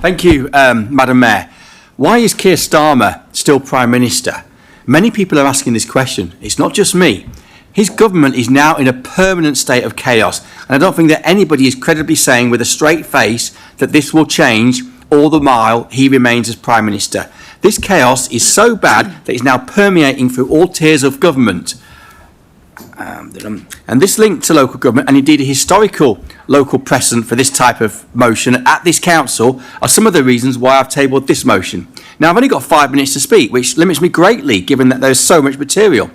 Thank you, Madam Mayor. Why is Keir Starmer still Prime Minister? Many people are asking this question. It's not just me. His government is now in a permanent state of chaos, and I don't think that anybody is credibly saying with a straight face that this will change all the while he remains as Prime Minister. This chaos is so bad that it's now permeating through all tiers of government. And this link to local government, and indeed a historical local precedent for this type of motion at this council, are some of the reasons why I've tabled this motion. Now, I've only got 5 minutes to speak, which limits me greatly given that there's so much material.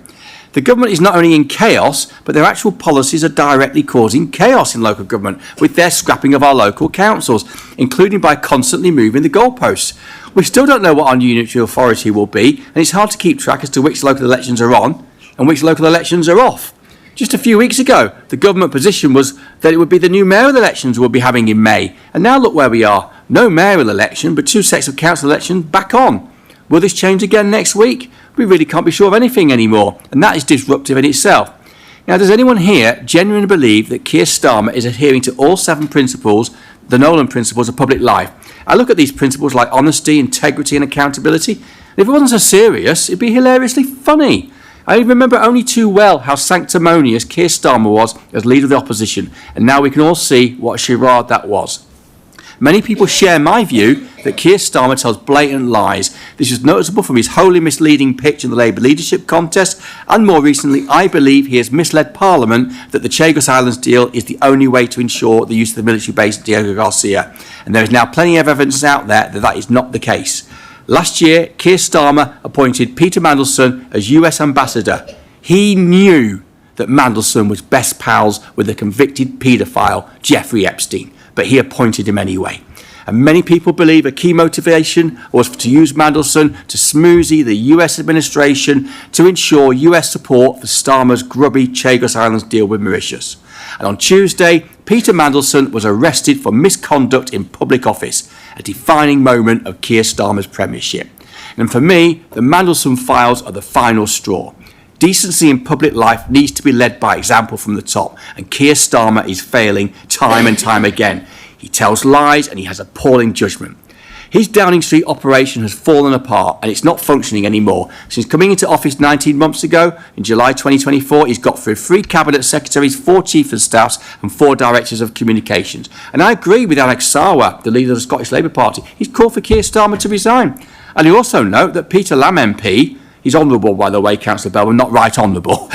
The government is not only in chaos, but their actual policies are directly causing chaos in local government with their scrapping of our local councils, including by constantly moving the goalposts. We still don't know what our new unitary authority will be, and it's hard to keep track as to which local elections are on and which local elections are off. Just a few weeks ago, the government position was that it would be the new mayoral elections we'll be having in May. And now look where we are. No mayoral election, but 2 sets of council elections back on. Will this change again next week? We really can't be sure of anything anymore. And that is disruptive in itself. Now, does anyone here genuinely believe that Keir Starmer is adhering to all 7 principles, the Nolan principles of public life? I look at these principles like honesty, integrity and accountability. And if it wasn't so serious, it'd be hilariously funny. I remember only too well how sanctimonious Keir Starmer was as leader of the opposition, and now we can all see what a charade that was. Many people share my view that Keir Starmer tells blatant lies. This is noticeable from his wholly misleading pitch in the Labour leadership contest, and more recently, I believe he has misled Parliament that the Chagos Islands deal is the only way to ensure the use of the military base at Diego Garcia, and there is now plenty of evidence out there that that is not the case. Last year, Keir Starmer appointed Peter Mandelson as US Ambassador. He knew that Mandelson was best pals with the convicted paedophile Jeffrey Epstein, but he appointed him anyway. And many people believe a key motivation was to use Mandelson to smoothie the US administration to ensure US support for Starmer's grubby Chagos Islands deal with Mauritius. And on Tuesday, Peter Mandelson was arrested for misconduct in public office, a defining moment of Keir Starmer's premiership. And for me, the Mandelson files are the final straw. Decency in public life needs to be led by example from the top, and Keir Starmer is failing time and time again. He tells lies and he has appalling judgment. His Downing Street operation has fallen apart and it's not functioning anymore. Since coming into office 19 months ago, in July 2024, he's got through 3 cabinet secretaries, 4 chief of staffs and 4 directors of communications. And I agree with Alex Sarwar, the leader of the Scottish Labour Party. He's called for Keir Starmer to resign. And you also note that Peter Lamb MP, he's honourable, by the way, Councillor Bellman, not right honourable.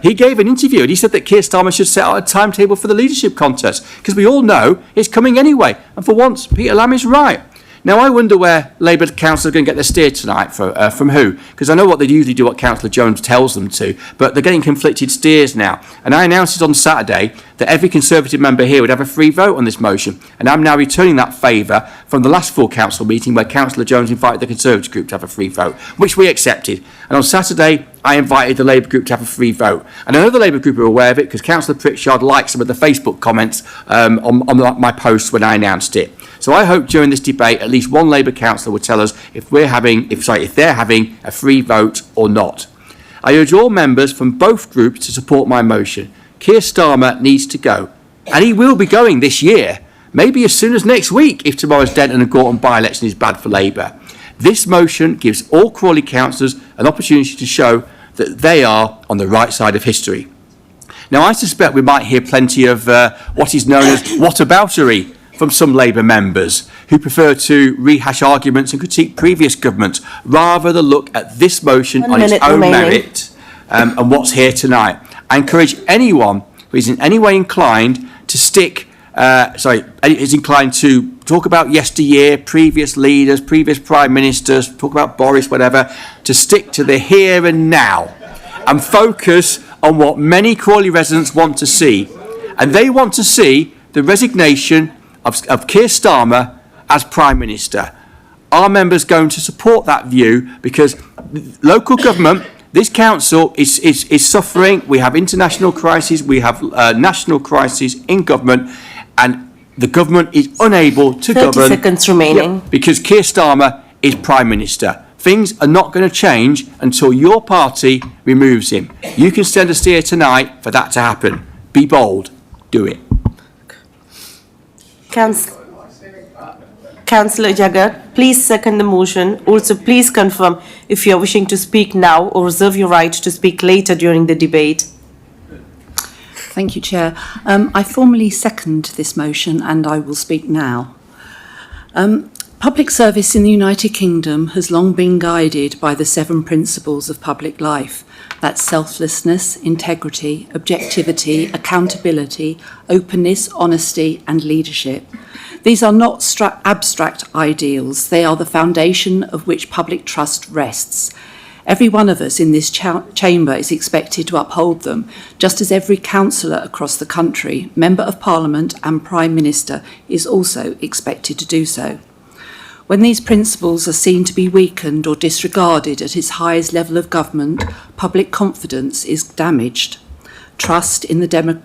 He gave an interview and he said that Keir Starmer should set out a timetable for the leadership contest, because we all know it's coming anyway. And for once, Peter Lamb is right. Now, I wonder where Labour councillors are going to get their steer tonight from who? Because I know what they usually do, what Councillor Jones tells them to, but they're getting conflicted steers now. And I announced it on Saturday that every Conservative member here would have a free vote on this motion. And I'm now returning that favour from the last full council meeting where Councillor Jones invited the Conservative group to have a free vote, which we accepted. And on Saturday, I invited the Labour group to have a free vote. And I know the Labour group are aware of it because Councillor Pritchard liked some of the Facebook comments on my posts when I announced it. So I hope during this debate at least one Labour councillor will tell us if they're having a free vote or not. I urge all members from both groups to support my motion. Keir Starmer needs to go, and he will be going this year, maybe as soon as next week if tomorrow's Denton and Gorton by-election is bad for Labour. This motion gives all Crawley councillors an opportunity to show that they are on the right side of history. Now, I suspect we might hear plenty of what is known as whataboutery from some Labour members who prefer to rehash arguments and critique previous governments rather than look at this motion on its own merit and what's here tonight. I encourage anyone who is in any way inclined to is inclined to talk about yesteryear, previous leaders, previous prime ministers, talk about Boris, whatever, to stick to the here and now and focus on what many Crawley residents want to see. And they want to see the resignation of Keir Starmer as Prime Minister. Our members going to support that view because local government, this council is suffering. We have international crises, we have national crises in government, and the government is unable to 30 govern. seconds remaining. Because Keir Starmer is Prime Minister. Things are not going to change until your party removes him. You can send a steer tonight for that to happen. Be bold. Do it. Councillor Jagat, please second the motion. Also, please confirm if you are wishing to speak now or reserve your right to speak later during the debate. Thank you, Chair. I formally second this motion and I will speak now. Public service in the United Kingdom has long been guided by the 7 principles of public life. That's selflessness, integrity, objectivity, accountability, openness, honesty and leadership. These are not abstract ideals. They are the foundation of which public trust rests. Every one of us in this chamber is expected to uphold them, just as every councillor across the country, Member of Parliament and Prime Minister is also expected to do so. When these principles are seen to be weakened or disregarded at its highest level of government, public confidence is damaged. Trust in the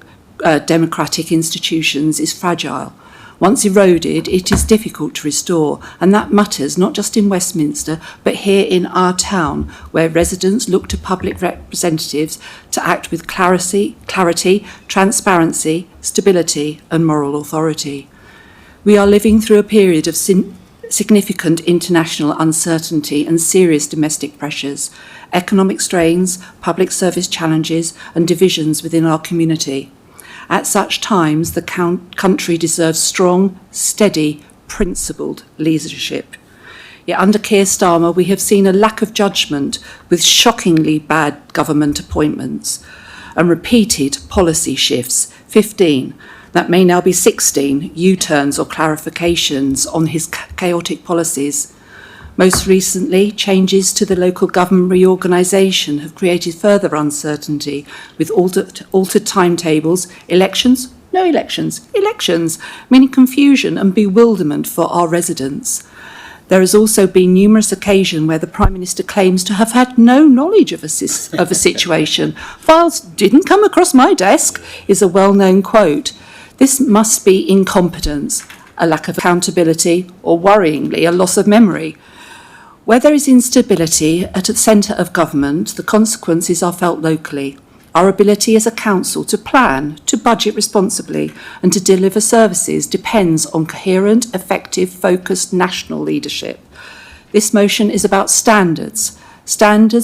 democratic institutions is fragile. Once eroded, it is difficult to restore, and that matters not just in Westminster, but here in our town, where residents look to public representatives to act with clarity, transparency, stability, and moral authority. We are living through a period of significant international uncertainty and serious domestic pressures, economic strains, public service challenges, and divisions within our community. At such times, the country deserves strong, steady, principled leadership. Yet under Keir Starmer, we have seen a lack of judgment with shockingly bad government appointments and repeated policy shifts, 15, that may now be 16, U-turns or clarifications on his chaotic policies. Most recently, changes to the local government reorganisation have created further uncertainty with altered timetables, elections, no elections, elections, meaning confusion and bewilderment for our residents. There has also been numerous occasions where the Prime Minister claims to have had no knowledge of a situation. Files didn't come across my desk is a well-known quote. This must be incompetence, a lack of accountability, or worryingly, a loss of memory. Where there is instability at the centre of government, the consequences are felt locally. Our ability as a council to plan, to budget responsibly and to deliver services depends on coherent, effective, focused national leadership. This motion is about standards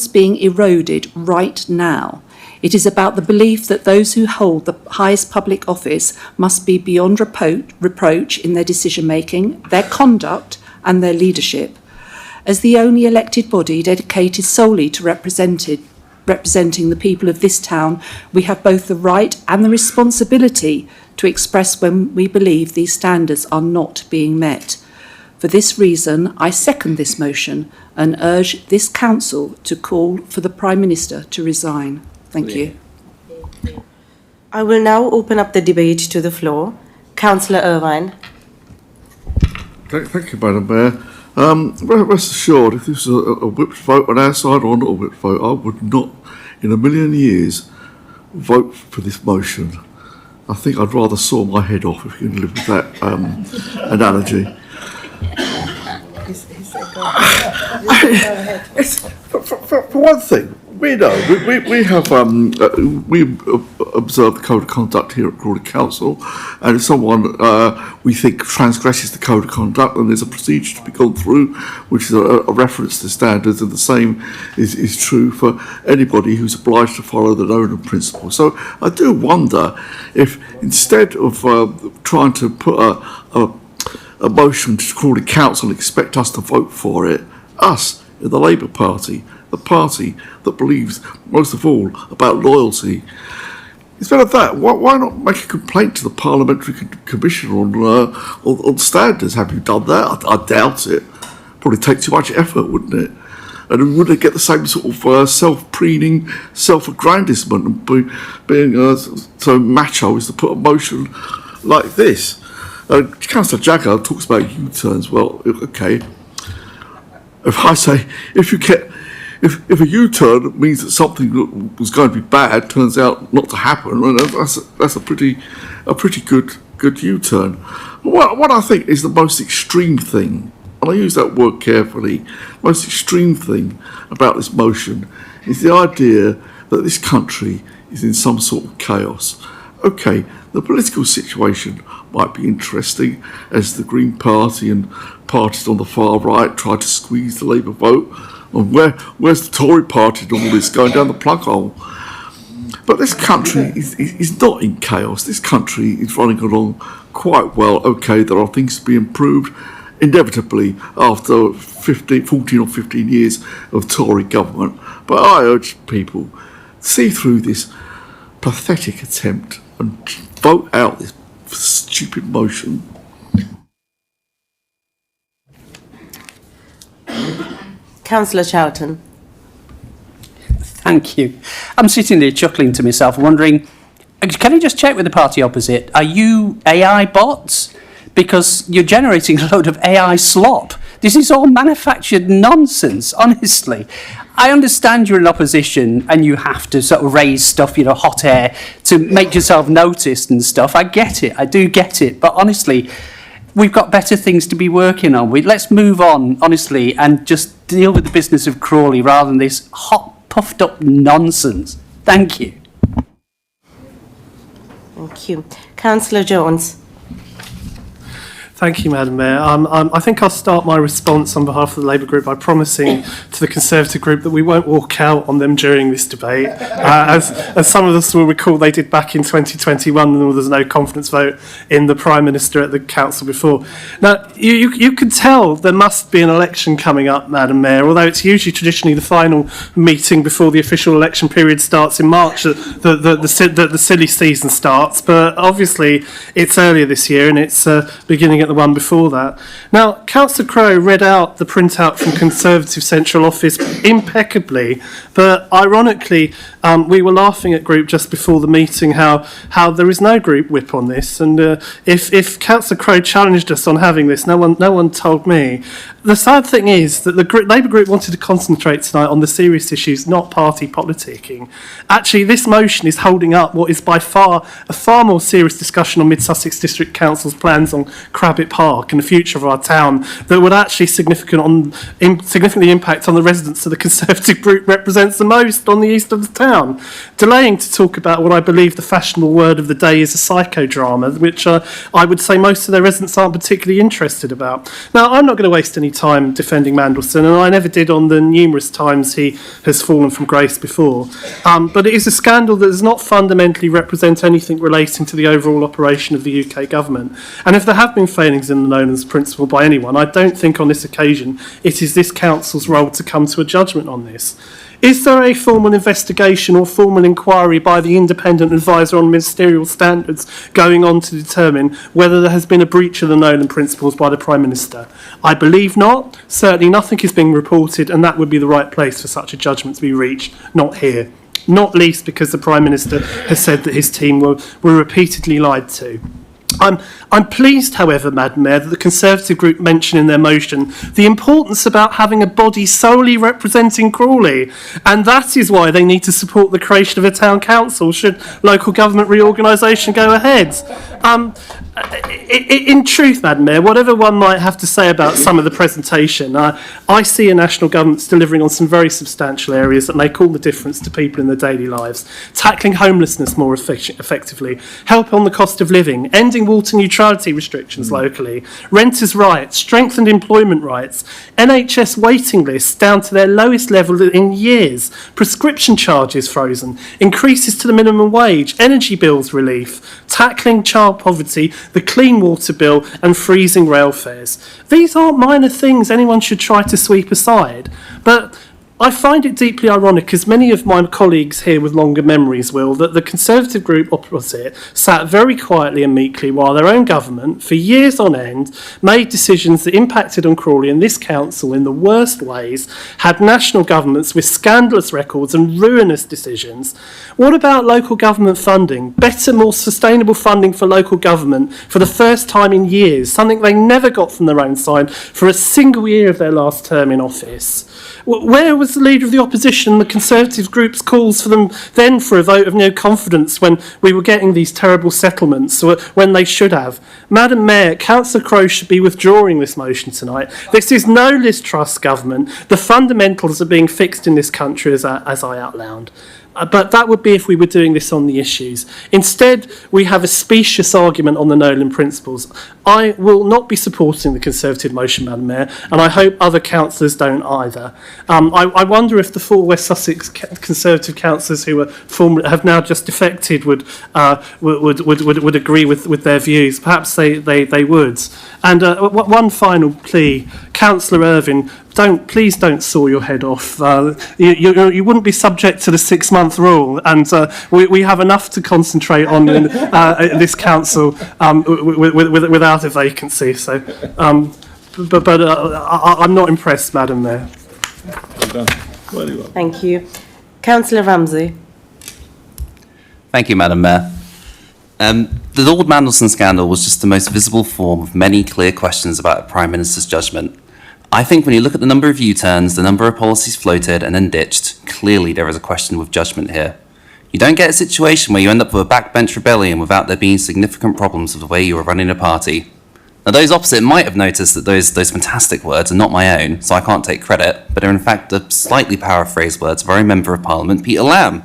being eroded right now. It is about the belief that those who hold the highest public office must be beyond reproach in their decision-making, their conduct and their leadership. As the only elected body dedicated solely to representing the people of this town, we have both the right and the responsibility to express when we believe these standards are not being met. For this reason, I second this motion and urge this council to call for the Prime Minister to resign. Thank you. I will now open up the debate to the floor. Councillor Irvine. Thank you, Madam Mayor. Rest assured, if this was a whipped vote on our side or not a whipped vote, I would not, in a million years, vote for this motion. I think I'd rather saw my head off, if you can live with that analogy. For one thing, we know we have we observe the code of conduct here at Crawley Council, and if someone we think transgresses the code of conduct, then there's a procedure to be gone through, which is a reference to standards, and the same is true for anybody who's obliged to follow the known principle. So I do wonder if instead of trying to put a motion to Crawley Council and expect us to vote for it, us in the Labour Party, the party that believes most of all about loyalty, instead of that, why not make a complaint to the Parliamentary Commission on standards? Have you done that? I doubt it. Probably take too much effort, wouldn't it? And wouldn't it get the same sort of self-preening, self-aggrandisement and being so macho as to put a motion like this? Councillor Jagger talks about U-turns. Well, okay. If I say, if a U-turn means that something that was going to be bad turns out not to happen, well, that's a pretty good U-turn. What I think is the most extreme thing, and I use that word carefully, most extreme thing about this motion is the idea that this country is in some sort of chaos. Okay, the political situation might be interesting as the Green Party and parties on the far right try to squeeze the Labour vote. And where's the Tory party and all this going down the plug hole? But this country is not in chaos. This country is running along quite well. Okay, there are things to be improved, inevitably, after 14 or 15 years of Tory government. But I urge people, see through this pathetic attempt and vote out this stupid motion. Councillor Charlton. Thank you. I'm sitting there chuckling to myself, wondering, can I just check with the party opposite? Are you AI bots? Because you're generating a load of AI slop. This is all manufactured nonsense, honestly. I understand you're in opposition and you have to sort of raise stuff, hot air, to make yourself noticed and stuff. I get it. I do get it. But honestly, we've got better things to be working on. Let's move on, honestly, and just deal with the business of Crawley rather than this hot, puffed up nonsense. Thank you. Thank you. Councillor Jones. Thank you, Madam Mayor. I think I'll start my response on behalf of the Labour Group by promising to the Conservative Group that we won't walk out on them during this debate. As some of us will recall, they did back in 2021 when there was no confidence vote in the Prime Minister at the Council before. Now, you can tell there must be an election coming up, Madam Mayor, although it's usually traditionally the final meeting before the official election period starts in March, the silly season starts, but obviously it's earlier this year and it's beginning at the one before that. Now, Councillor Crowe read out the printout from Conservative Central Office impeccably, but ironically, We were laughing at group just before the meeting how there is no group whip on this, and if Councillor Crowe challenged us on having this, no one told me. The sad thing is that the Labour group wanted to concentrate tonight on the serious issues, not party politicking. Actually, this motion is holding up what is by far a far more serious discussion on Mid Sussex District Council's plans on Crabbit Park and the future of our town that would actually significantly impact on the residents of the Conservative group represents the most on the east of the town. Delaying to talk about what I believe the fashionable word of the day is a psychodrama, which I would say most of their residents aren't particularly interested about. Now, I'm not going to waste any time defending Mandelson, and I never did on the numerous times he has fallen from grace before. But it is a scandal that does not fundamentally represent anything relating to the overall operation of the UK government. And if there have been failings in the Nolan's principle by anyone, I don't think on this occasion it is this council's role to come to a judgment on this. Is there a formal investigation or formal inquiry by the independent advisor on ministerial standards going on to determine whether there has been a breach of the Nolan principles by the Prime Minister? I believe not. Certainly nothing is being reported, and that would be the right place for such a judgment to be reached, not here. Not least because the Prime Minister has said that his team were repeatedly lied to. I'm pleased, however, Madam Mayor, that the Conservative group mention in their motion the importance about having a body solely representing Crawley, and that is why they need to support the creation of a town council should local government reorganisation go ahead. In truth, Madam Mayor, whatever one might have to say about some of the presentation, I see a national government delivering on some very substantial areas that make all the difference to people in their daily lives. Tackling homelessness more effectively, help on the cost of living, ending water neutrality restrictions locally, renters' rights, strengthened employment rights, NHS waiting lists down to their lowest level in years, prescription charges frozen, increases to the minimum wage, energy bills relief, tackling child poverty, the clean water bill and freezing rail fares. These aren't minor things anyone should try to sweep aside, but I find it deeply ironic, as many of my colleagues here with longer memories will, that the Conservative group opposite sat very quietly and meekly while their own government, for years on end, made decisions that impacted on Crawley and this council in the worst ways, had national governments with scandalous records and ruinous decisions. What about local government funding? Better, more sustainable funding for local government for the first time in years, something they never got from their own side for a single year of their last term in office. Where was the Leader of the Opposition, the Conservative group's calls for them then for a vote of no confidence when we were getting these terrible settlements, or when they should have? Madam Mayor, Councillor Crowe should be withdrawing this motion tonight. This is no Liz Truss government. The fundamentals are being fixed in this country as I outlined. But that would be if we were doing this on the issues. Instead, we have a specious argument on the Nolan principles. I will not be supporting the Conservative motion, Madam Mayor, and I hope other councillors don't either. I wonder if the 4 West Sussex Conservative councillors who have now just defected would agree with their views. Perhaps they would. And one final plea, Councillor Irvine, please don't saw your head off. You wouldn't be subject to the 6-month rule, and we have enough to concentrate on in this council without a vacancy. So, but I'm not impressed, Madam Mayor. Well done. Very well. Thank you. Councillor Ramsey. Thank you, Madam Mayor. The Lord Mandelson scandal was just the most visible form of many clear questions about the Prime Minister's judgment. I think when you look at the number of U-turns, the number of policies floated and then ditched, clearly there is a question with judgment here. You don't get a situation where you end up with a backbench rebellion without there being significant problems with the way you are running a party. Now, those opposite might have noticed that those fantastic words are not my own, so I can't take credit, but are in fact the slightly paraphrased words of our own Member of Parliament, Peter Lamb.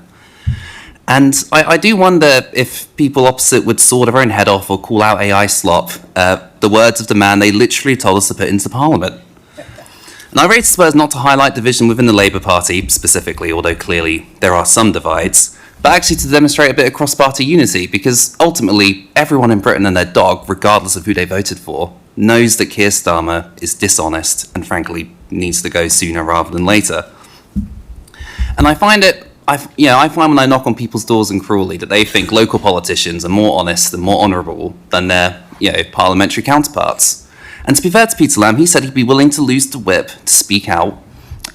And I do wonder if people opposite would saw their own head off or call out AI slop, the words of the man they literally told us to put into Parliament. And I raised Spurs not to highlight division within the Labour Party specifically, although clearly there are some divides, but actually to demonstrate a bit of cross-party unity, because ultimately everyone in Britain and their dog, regardless of who they voted for, knows that Keir Starmer is dishonest and frankly needs to go sooner rather than later. And I find when I knock on people's doors in Crawley that they think local politicians are more honest and more honourable than their parliamentary counterparts. And to be fair to Peter Lamb, he said he'd be willing to lose the whip to speak out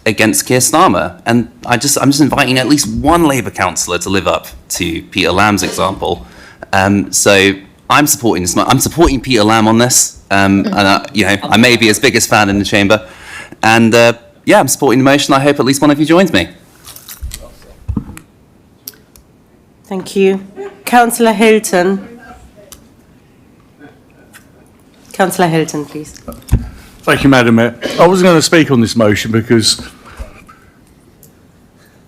against Keir Starmer. And I'm just inviting at least one Labour councillor to live up to Peter Lamb's example. So I'm supporting this. I'm supporting Peter Lamb on this. And I may be his biggest fan in the chamber. And I'm supporting the motion. I hope at least one of you joins me. Thank you. Councillor Hilton. Councillor Hilton, please. Thank you, Madam Mayor. I wasn't going to speak on this motion because,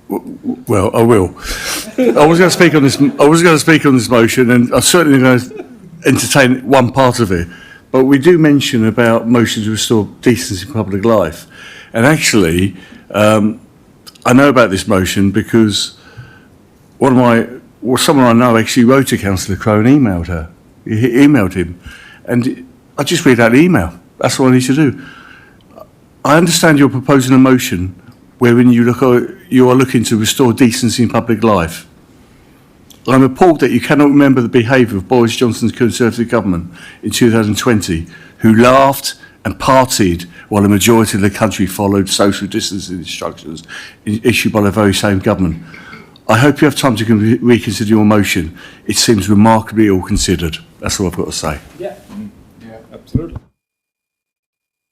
well, I will. I was going to speak on this motion, and I'm certainly going to entertain one part of it. But we do mention about motion to restore decency in public life, and actually, I know about this motion because someone I know actually wrote to Councillor Crowe and emailed her. He emailed him, and I just read out the email. That's what I need to do. I understand you're proposing a motion wherein you are looking to restore decency in public life. I'm appalled that you cannot remember the behaviour of Boris Johnson's Conservative government in 2020, who laughed and partied while the majority of the country followed social distancing instructions issued by the very same government. I hope you have time to reconsider your motion. It seems remarkably ill-considered. That's all I've got to say. Yeah, absolutely.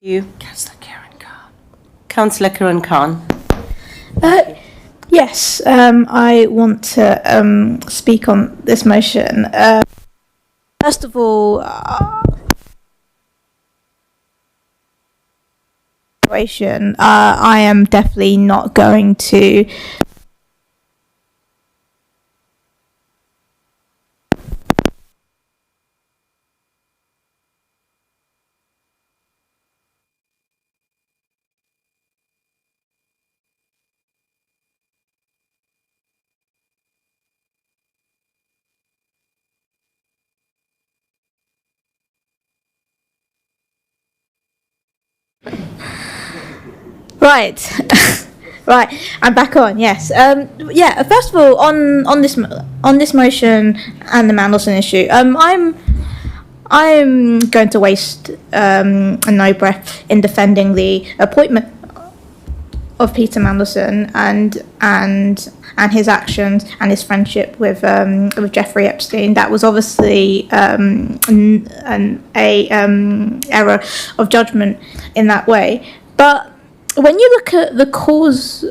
You. Councillor Kieran Khan. Yes, I want to speak on this motion. First of all, I am definitely not going to Right, right. I'm back on. Yes. First of all, on this motion and the Mandelson issue, I'm going to waste no breath in defending the appointment of Peter Mandelson and his actions and his friendship with Jeffrey Epstein. That was obviously an error of judgment in that way, but when you look at the cause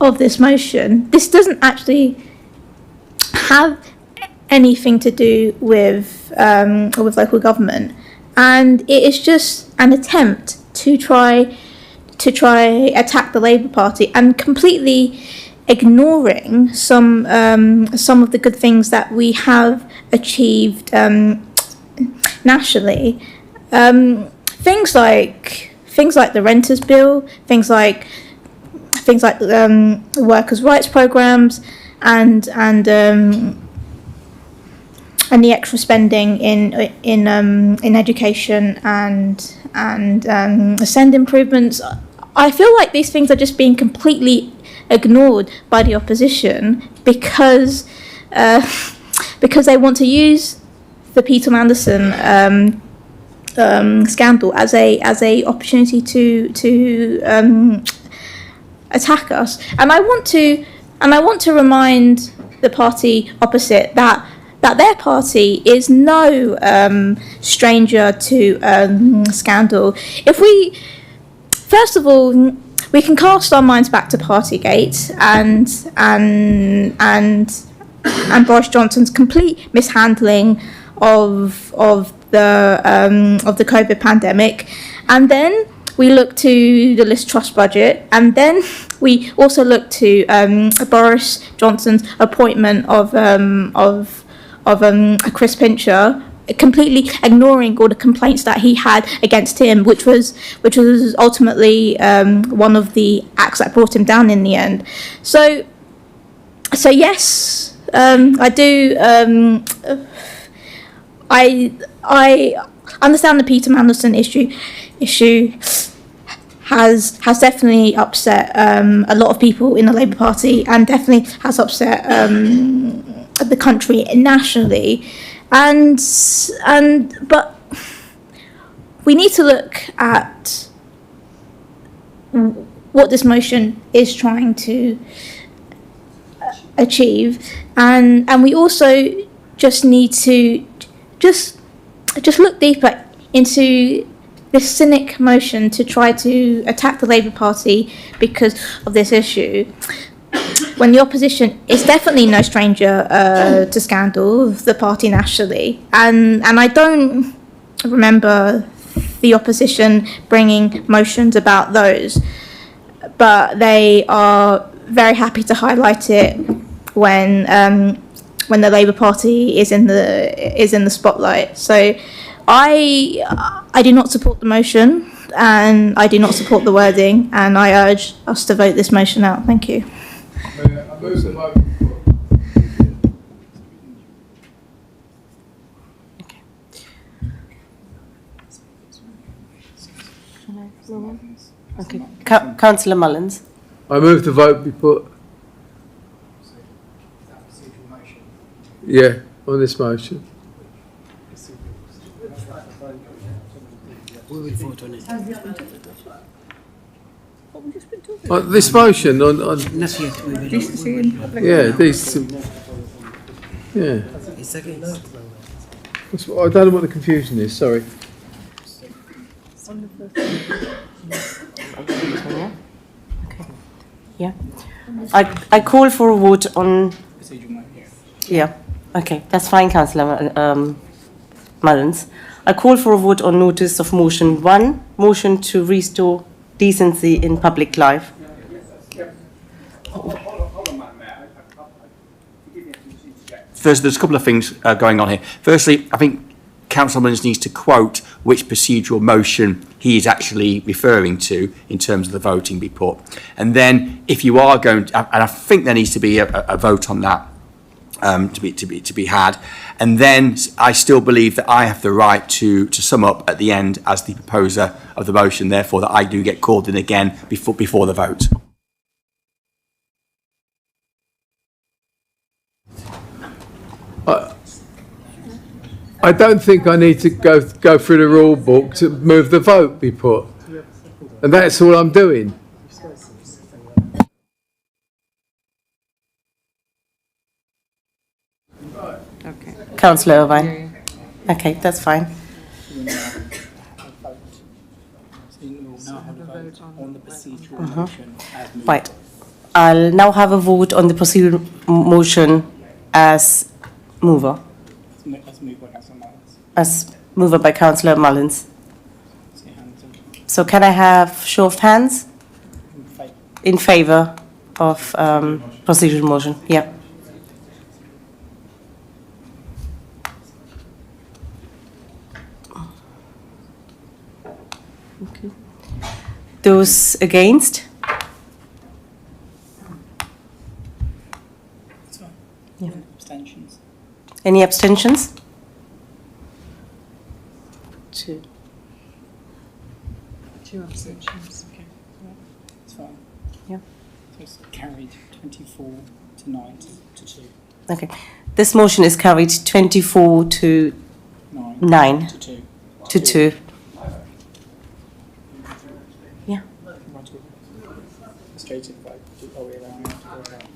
of this motion, this doesn't actually have anything to do with local government, and it is just an attempt to try attack the Labour Party and completely ignoring some of the good things that we have achieved nationally. Things like the Renters Bill, things like workers' rights programs, and the extra spending in education and ascend improvements. I feel like these things are just being completely ignored by the opposition because they want to use the Peter Mandelson scandal as a opportunity to attack us, and I want to remind the party opposite that their party is no stranger to scandal. If we, first of all, we can cast our minds back to Partygate and Boris Johnson's complete mishandling of the COVID pandemic, and then we look to the Liz Truss budget, and then we also look to Boris Johnson's appointment of Chris Pincher, completely ignoring all the complaints that he had against him, which was ultimately one of the acts that brought him down in the end. So yes, I do. I understand the Peter Mandelson issue has definitely upset a lot of people in the Labour Party, and definitely has upset the country nationally, but we need to look at what this motion is trying to achieve, and we also just need to just look deeper into this cynic motion to try to attack the Labour Party because of this issue, when the opposition is definitely no stranger to scandal, the party nationally, and I don't remember the opposition bringing motions about those, but they are very happy to highlight it when the Labour Party is in the spotlight. So I do not support the motion, and I do not support the wording, and I urge us to vote this motion out. Thank you. Okay. Councillor Mullins. I move the vote be put. Yeah, on this motion. We will vote on it. This motion on Not yet. We will. Decency in public life. Yeah. It's against. I don't know what the confusion is. Sorry. Yeah. I call for a vote on. Yeah. Okay, that's fine, Councillor Mullins. I call for a vote on notice of motion 1, motion to restore decency in public life. First, there's a couple of things going on here. Firstly, I think Councillor Mullins needs to quote which procedural motion he is actually referring to in terms of the voting be put. And then, if you are going to, and I think there needs to be a vote on that to be had. And then I still believe that I have the right to sum up at the end as the proposer of the motion, therefore that I do get called in again before the vote. I don't think I need to go through the rule book to move the vote be put. And that's all I'm doing. Okay. Councillor Irvine. Okay, that's fine. Right. I'll now have a vote on the procedural motion as mover. As mover by Councillor Mullins. So can I have show of hands in favour of procedural motion? Yeah. Okay. Those against? Yeah. Abstentions. Any abstentions? 2. 2 abstentions. Okay. Yeah. It's fine. Yeah. So it's carried 24 to 9 to 2. Okay. This motion is carried 24 to 9 to 2. To 2. Yeah. Straight to the vote. Are we allowing that to go out?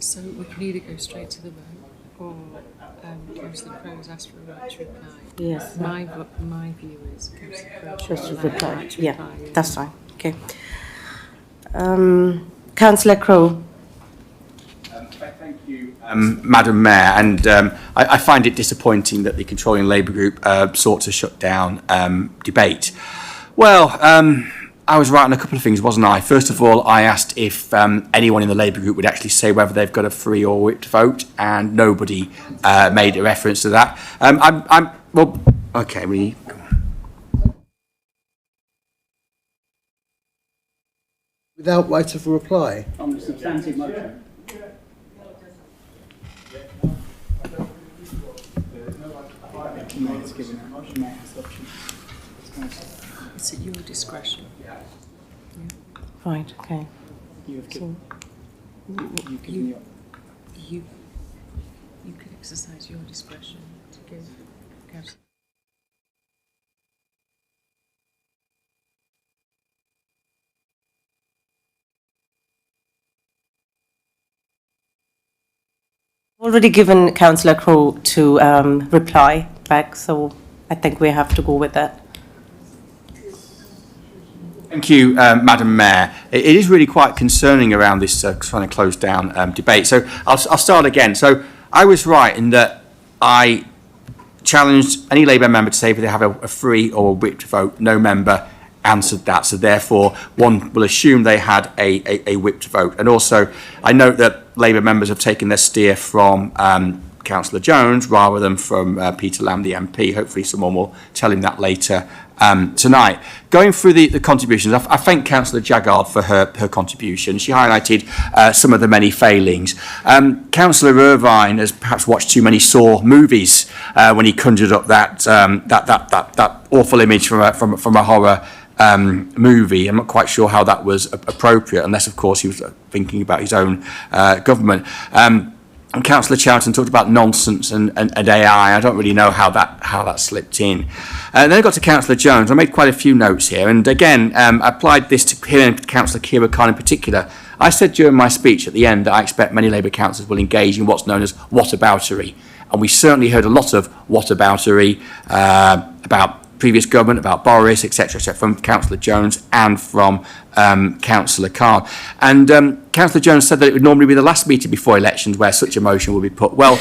So we can either go straight to the vote or Councillor Crow's asked for a right to reply. Yes. My view is Councillor Crow Just should to have a reply. right to Yeah, reply. that's fine. Okay. Councillor Crow. Thank you, Madam Mayor, and I find it disappointing that the controlling Labour group sought to shut down debate. Well, I was right on a couple of things, wasn't I? First of all, I asked if anyone in the Labour group would actually say whether they've got a free or whipped vote, and nobody made a reference to that. Well, okay, we. Without right of reply? On the substantive motion. It's at your discretion. Right, okay. You've given You can exercise your discretion to give Councillor. Already given Councillor Crowe to reply back, so I think we have to go with that. Thank you, Madam Mayor. It is really quite concerning around this trying to close down debate. So I'll start again. So I was right in that I challenged any Labour member to say whether they have a free or a whipped vote. No member answered that. So therefore, one will assume they had a whipped vote. And also, I note that Labour members have taken their steer from Councillor Jones rather than from Peter Lamb, the MP. Hopefully someone will tell him that later tonight. Going through the contributions, I thank Councillor Jaggard for her contribution. She highlighted some of the many failings. Councillor Irvine has perhaps watched too many Saw movies when he conjured up that awful image from a horror movie. I'm not quite sure how that was appropriate, unless of course he was thinking about his own government. And Councillor Charlton talked about nonsense and AI. I don't really know how that slipped in. And then I got to Councillor Jones. I made quite a few notes here. And again, I applied this to him and Councillor Kira Khan in particular. I said during my speech at the end that I expect many Labour councillors will engage in what's known as whataboutery. And we certainly heard a lot of whataboutery about previous government, about Boris, etc., from Councillor Jones and from Councillor Khan. And Councillor Jones said that it would normally be the last meeting before elections where such a motion would be put. Well,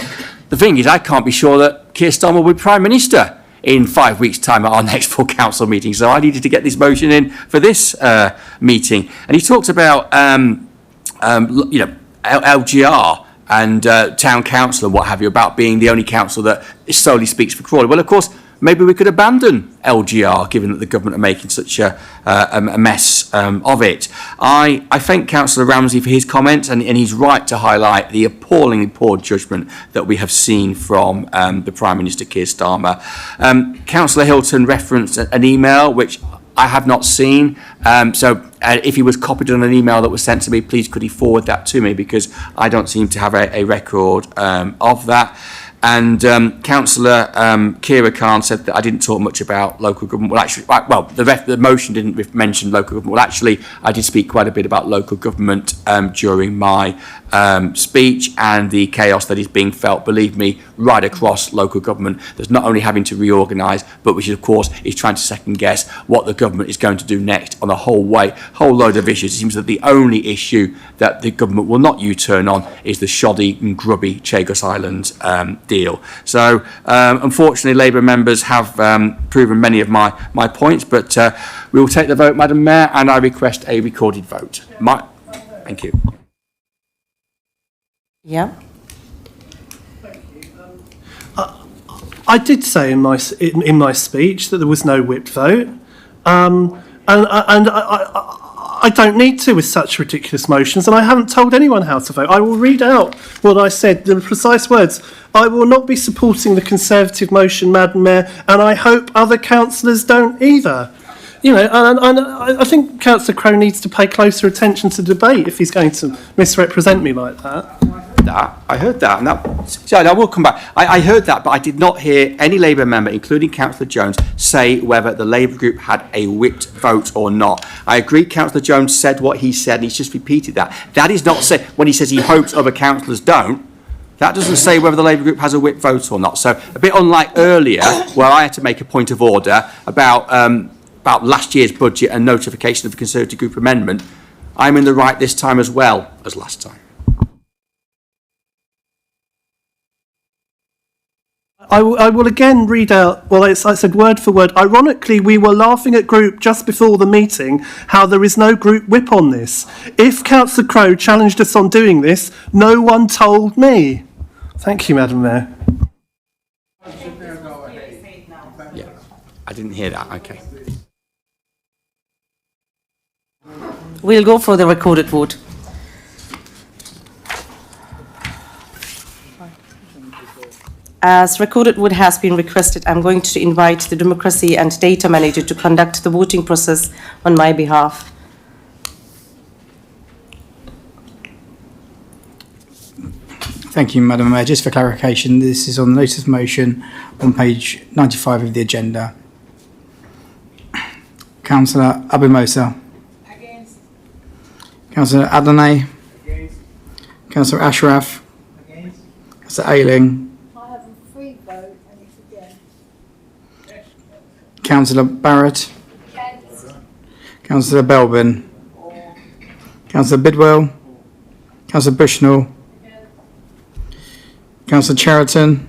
the thing is, I can't be sure that Keir Starmer will be Prime Minister in 5 weeks' time at our next full council meeting. So I needed to get this motion in for this meeting. And he talked about, LGR and town council and what have you, about being the only council that solely speaks for Crawley. Well, of course, maybe we could abandon LGR, given that the government are making such a mess of it. I thank Councillor Ramsey for his comments, and he's right to highlight the appallingly poor judgment that we have seen from the Prime Minister, Keir Starmer. Councillor Hilton referenced an email, which I have not seen. So if he was copied on an email that was sent to me, please could he forward that to me, because I don't seem to have a record of that. And Councillor Kira Khan said that I didn't talk much about local government. Well, actually, the motion didn't mention local government. Well, actually, I did speak quite a bit about local government during my speech and the chaos that is being felt, believe me, right across local government. There's not only having to reorganise, but which, of course, is trying to second guess what the government is going to do next on a whole load of issues. It seems that the only issue that the government will not U-turn on is the shoddy and grubby Chagos Island deal. So, unfortunately, Labour members have proven many of my points, but we will take the vote, Madam Mayor, and I request a recorded vote. Thank you. Yeah. I did say in my speech that there was no whipped vote, and I don't need to with such ridiculous motions, and I haven't told anyone how to vote. I will read out what I said, the precise words. I will not be supporting the Conservative motion, Madam Mayor, and I hope other councillors don't either. You know, and I think Councillor Crowe needs to pay closer attention to debate if he's going to misrepresent me like that. I heard that, and I will come back. I heard that, but I did not hear any Labour member, including Councillor Jones, say whether the Labour group had a whipped vote or not. I agree Councillor Jones said what he said, and he's just repeated that. That is not said when he says he hopes other councillors don't. That doesn't say whether the Labour group has a whipped vote or not. So a bit unlike earlier, where I had to make a point of order about last year's budget and notification of the Conservative group amendment, I'm in the right this time as well as last time. I will again read out, well, I said word for word. Ironically, we were laughing at group just before the meeting how there is no group whip on this. If Councillor Crowe challenged us on doing this, no one told me. Thank you, Madam Mayor. Yeah, I didn't hear that. Okay. We'll go for the recorded vote. As recorded vote has been requested, I'm going to invite the Democracy and Data Manager to conduct the voting process on my behalf. Thank you, Madam Mayor. Just for clarification, this is on the notice of motion on page 95 of the agenda. Councillor Abumosa. Against. Councillor Adonai. Against. Councillor Ashraf. Against. Councillor Ayling. I have a free vote and it's again. Councillor Barrett. Against. Councillor Belbin. Councillor Bidwell. Councillor Bushnell. Councillor Cheriton.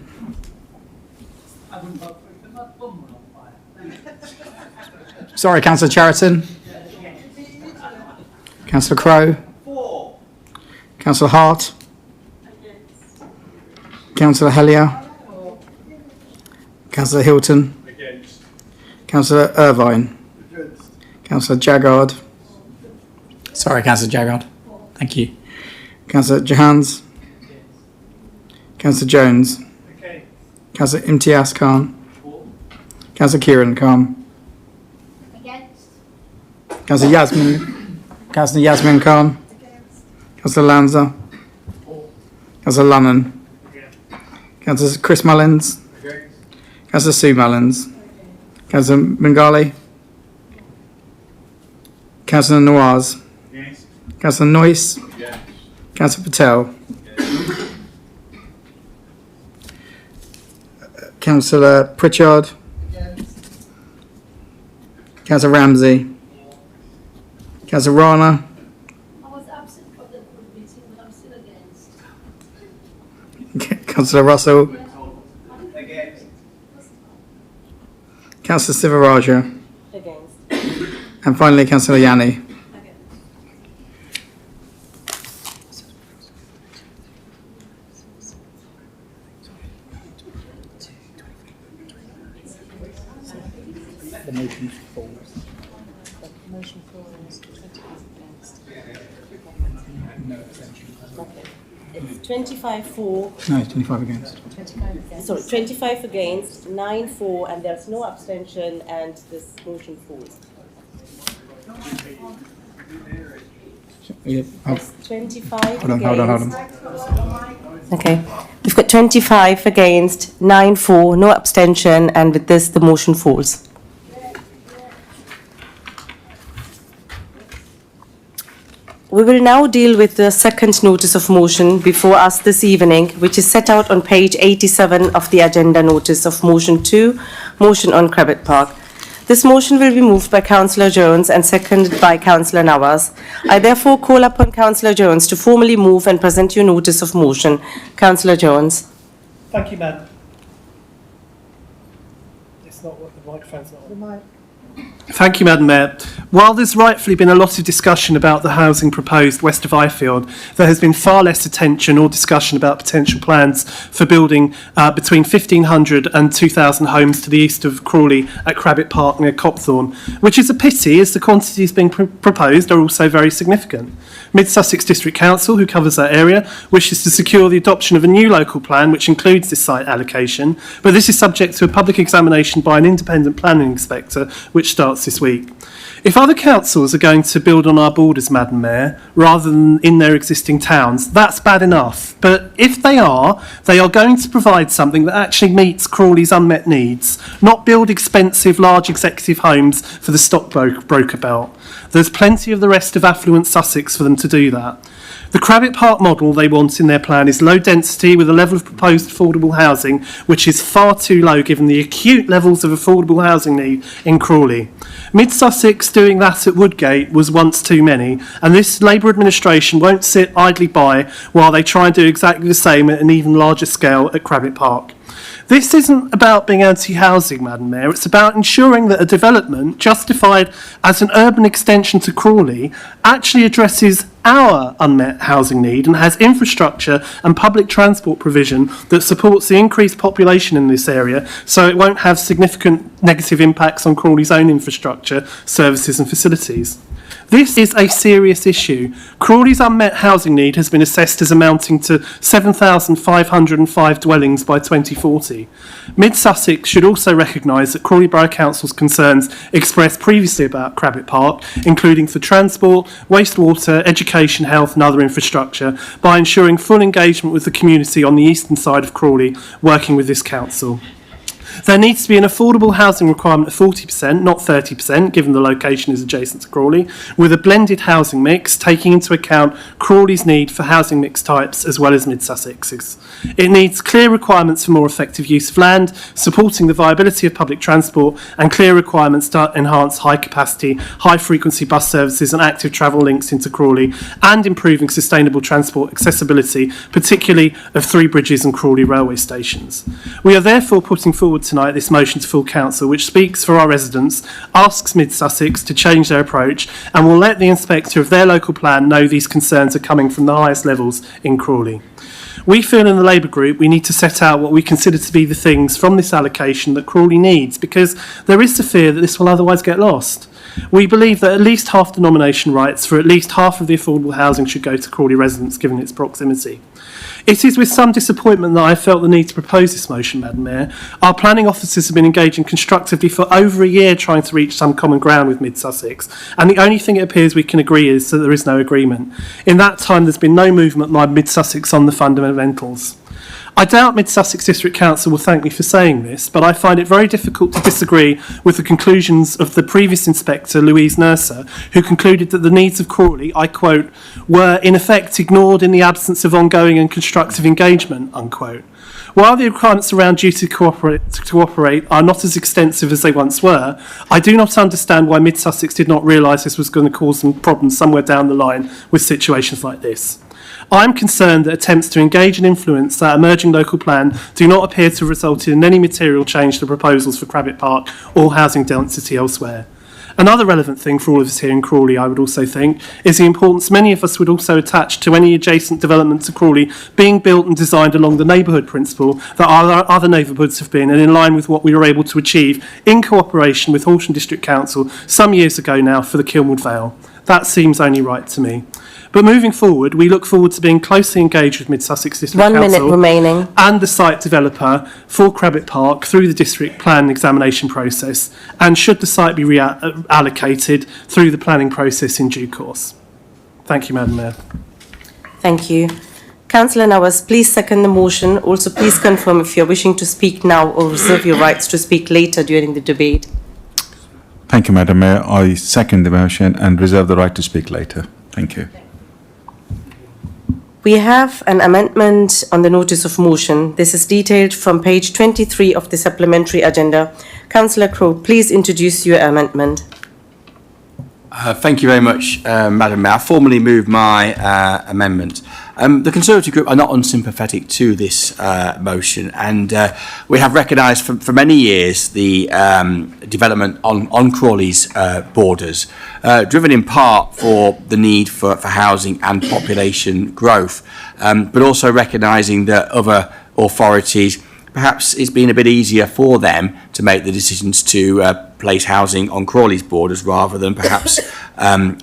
Sorry, Councillor Cheriton. Councillor Crowe. Councillor Hart. Councillor Hellier. Councillor Hilton. Councillor Irvine. Councillor Jaggard. Sorry, Councillor Jaggard. Thank you. Councillor Jahans. Councillor Jones. Councillor Imtiaz Khan. Councillor Kieran Khan. Councillor Yasmin. Councillor Yasmin Khan. Councillor Lanza. Councillor Lunnan. Councillor Chris Mullins. Councillor Sue Mullins. Councillor Bengali. Councillor Nawaz. Councillor Noyce. Councillor Patel. Councillor Pritchard. Councillor Ramsey. Councillor Rana. I was absent from the board meeting, but I'm still against. Councillor Russell. Councillor Sivaraja. Against. And finally, Councillor Yanni. The motion falls. The motion falls. 25 against. Okay. It's 25 for. No, it's 25 against. 25 against. Sorry, 25 against, 9 for, and there's no abstention, and this motion falls. Yeah, It's 25 hold on, against. hold on. Okay. We've got 25 against, 9 for, no abstention, and with this, the motion falls. We will now deal with the second notice of motion before us this evening, which is set out on page 87 of the agenda notice of motion 2, motion on Crabbit Park. This motion will be moved by Councillor Jones and seconded by Councillor Nawaz. I therefore call upon Councillor Jones to formally move and present your notice of motion. Councillor Jones. Thank you, Madam. It's not what the microphone's not on. Thank you, Madam Mayor. While there's rightfully been a lot of discussion about the housing proposed west of Ifield, there has been far less attention or discussion about potential plans for building between 1,500 and 2,000 homes to the east of Crawley at Crabbit Park near Copthorne, which is a pity as the quantities being proposed are also very significant. Mid Sussex District Council, who covers that area, wishes to secure the adoption of a new local plan which includes this site allocation, but this is subject to a public examination by an independent planning inspector which starts this week. If other councils are going to build on our borders, Madam Mayor, rather than in their existing towns, that's bad enough. But if they are going to provide something that actually meets Crawley's unmet needs, not build expensive, large executive homes for the stockbroker belt. There's plenty of the rest of affluent Sussex for them to do that. The Crabbit Park model they want in their plan is low density with a level of proposed affordable housing which is far too low given the acute levels of affordable housing need in Crawley. Mid Sussex doing that at Woodgate was once too many, and this Labour administration won't sit idly by while they try and do exactly the same at an even larger scale at Crabbit Park. This isn't about being anti-housing, Madam Mayor. It's about ensuring that a development justified as an urban extension to Crawley actually addresses our unmet housing need and has infrastructure and public transport provision that supports the increased population in this area so it won't have significant negative impacts on Crawley's own infrastructure, services and facilities. This is a serious issue. Crawley's unmet housing need has been assessed as amounting to 7,505 dwellings by 2040. Mid Sussex should also recognise that Crawley Borough Council's concerns expressed previously about Crabbit Park, including for transport, wastewater, education, health and other infrastructure, by ensuring full engagement with the community on the eastern side of Crawley, working with this council. There needs to be an affordable housing requirement of 40%, not 30%, given the location is adjacent to Crawley, with a blended housing mix, taking into account Crawley's need for housing mix types as well as Mid-Sussex's. It needs clear requirements for more effective use of land, supporting the viability of public transport, and clear requirements to enhance high-capacity, high-frequency bus services and active travel links into Crawley, and improving sustainable transport accessibility, particularly of Three Bridges and Crawley railway stations. We are therefore putting forward tonight this motion to full council, which speaks for our residents, asks Mid-Sussex to change their approach, and will let the inspector of their local plan know these concerns are coming from the highest levels in Crawley. We feel in the Labour group we need to set out what we consider to be the things from this allocation that Crawley needs, because there is the fear that this will otherwise get lost. We believe that at least half the nomination rights for at least half of the affordable housing should go to Crawley residents, given its proximity. It is with some disappointment that I felt the need to propose this motion, Madam Mayor. Our planning officers have been engaging constructively for over a year trying to reach some common ground with Mid-Sussex, and the only thing it appears we can agree is that there is no agreement. In that time, there's been no movement by Mid-Sussex on the fundamentals. I doubt Mid-Sussex District Council will thank me for saying this, but I find it very difficult to disagree with the conclusions of the previous inspector, Louise Nurser, who concluded that the needs of Crawley, I quote, were in effect ignored in the absence of ongoing and constructive engagement, unquote. While the requirements around duty to cooperate are not as extensive as they once were, I do not understand why Mid-Sussex did not realise this was going to cause some problems somewhere down the line with situations like this. I am concerned that attempts to engage and influence that emerging local plan do not appear to have resulted in any material change to the proposals for Crabbit Park or housing density elsewhere. Another relevant thing for all of us here in Crawley, I would also think, is the importance many of us would also attach to any adjacent development to Crawley being built and designed along the neighbourhood principle that our other neighbourhoods have been, and in line with what we were able to achieve in cooperation with Horsham District Council some years ago now for the Kilnwood Vale. That seems only right to me. But moving forward, we look forward to being closely engaged with Mid-Sussex District Council 1 minute remaining. And the site developer for Crabbit Park through the district plan examination process, and should the site be reallocated through the planning process in due course. Thank you, Madam Mayor. Thank you. Councillor Nawaz, please second the motion. Also, please confirm if you're wishing to speak now or reserve your rights to speak later during the debate. Thank you, Madam Mayor. I second the motion and reserve the right to speak later. Thank you. We have an amendment on the notice of motion. This is detailed from page 23 of the supplementary agenda. Councillor Crowe, please introduce your amendment. Thank you very much, Madam Mayor. I formally move my amendment. The Conservative group are not unsympathetic to this motion, and we have recognised for many years the development on Crawley's borders, driven in part for the need for housing and population growth, but also recognising that other authorities, perhaps it's been a bit easier for them to make the decisions to place housing on Crawley's borders rather than perhaps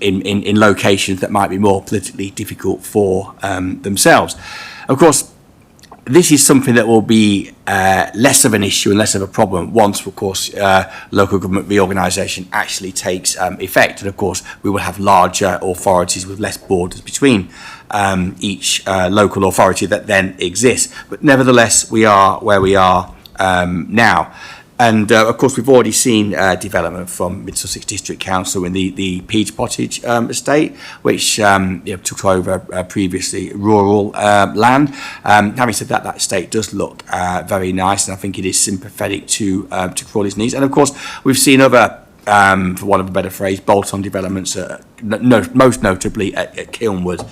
in locations that might be more politically difficult for themselves. Of course, this is something that will be less of an issue and less of a problem once, of course, local government reorganisation actually takes effect. And, of course, we will have larger authorities with less borders between each local authority that then exists. But nevertheless, we are where we are now. And, of course, we've already seen development from Mid-Sussex District Council in the Peach Pottage estate, which took over previously rural land. Having said that, that estate does look very nice, and I think it is sympathetic to Crawley's needs. And, of course, we've seen other, for want of a better phrase, bolt-on developments, most notably at Kilnwood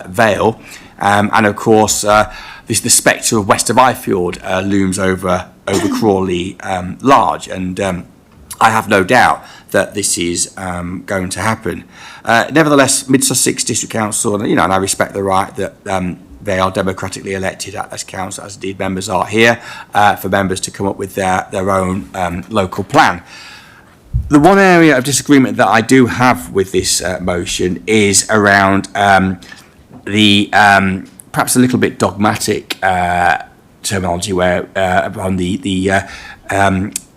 Vale. And, of course, the spectre of west of Ifield looms over Crawley large, and I have no doubt that this is going to happen. Nevertheless, Mid-Sussex District Council, and I respect the right that they are democratically elected as council, as indeed members are here, for members to come up with their own local plan. The one area of disagreement that I do have with this motion is around the perhaps a little bit dogmatic terminology where on the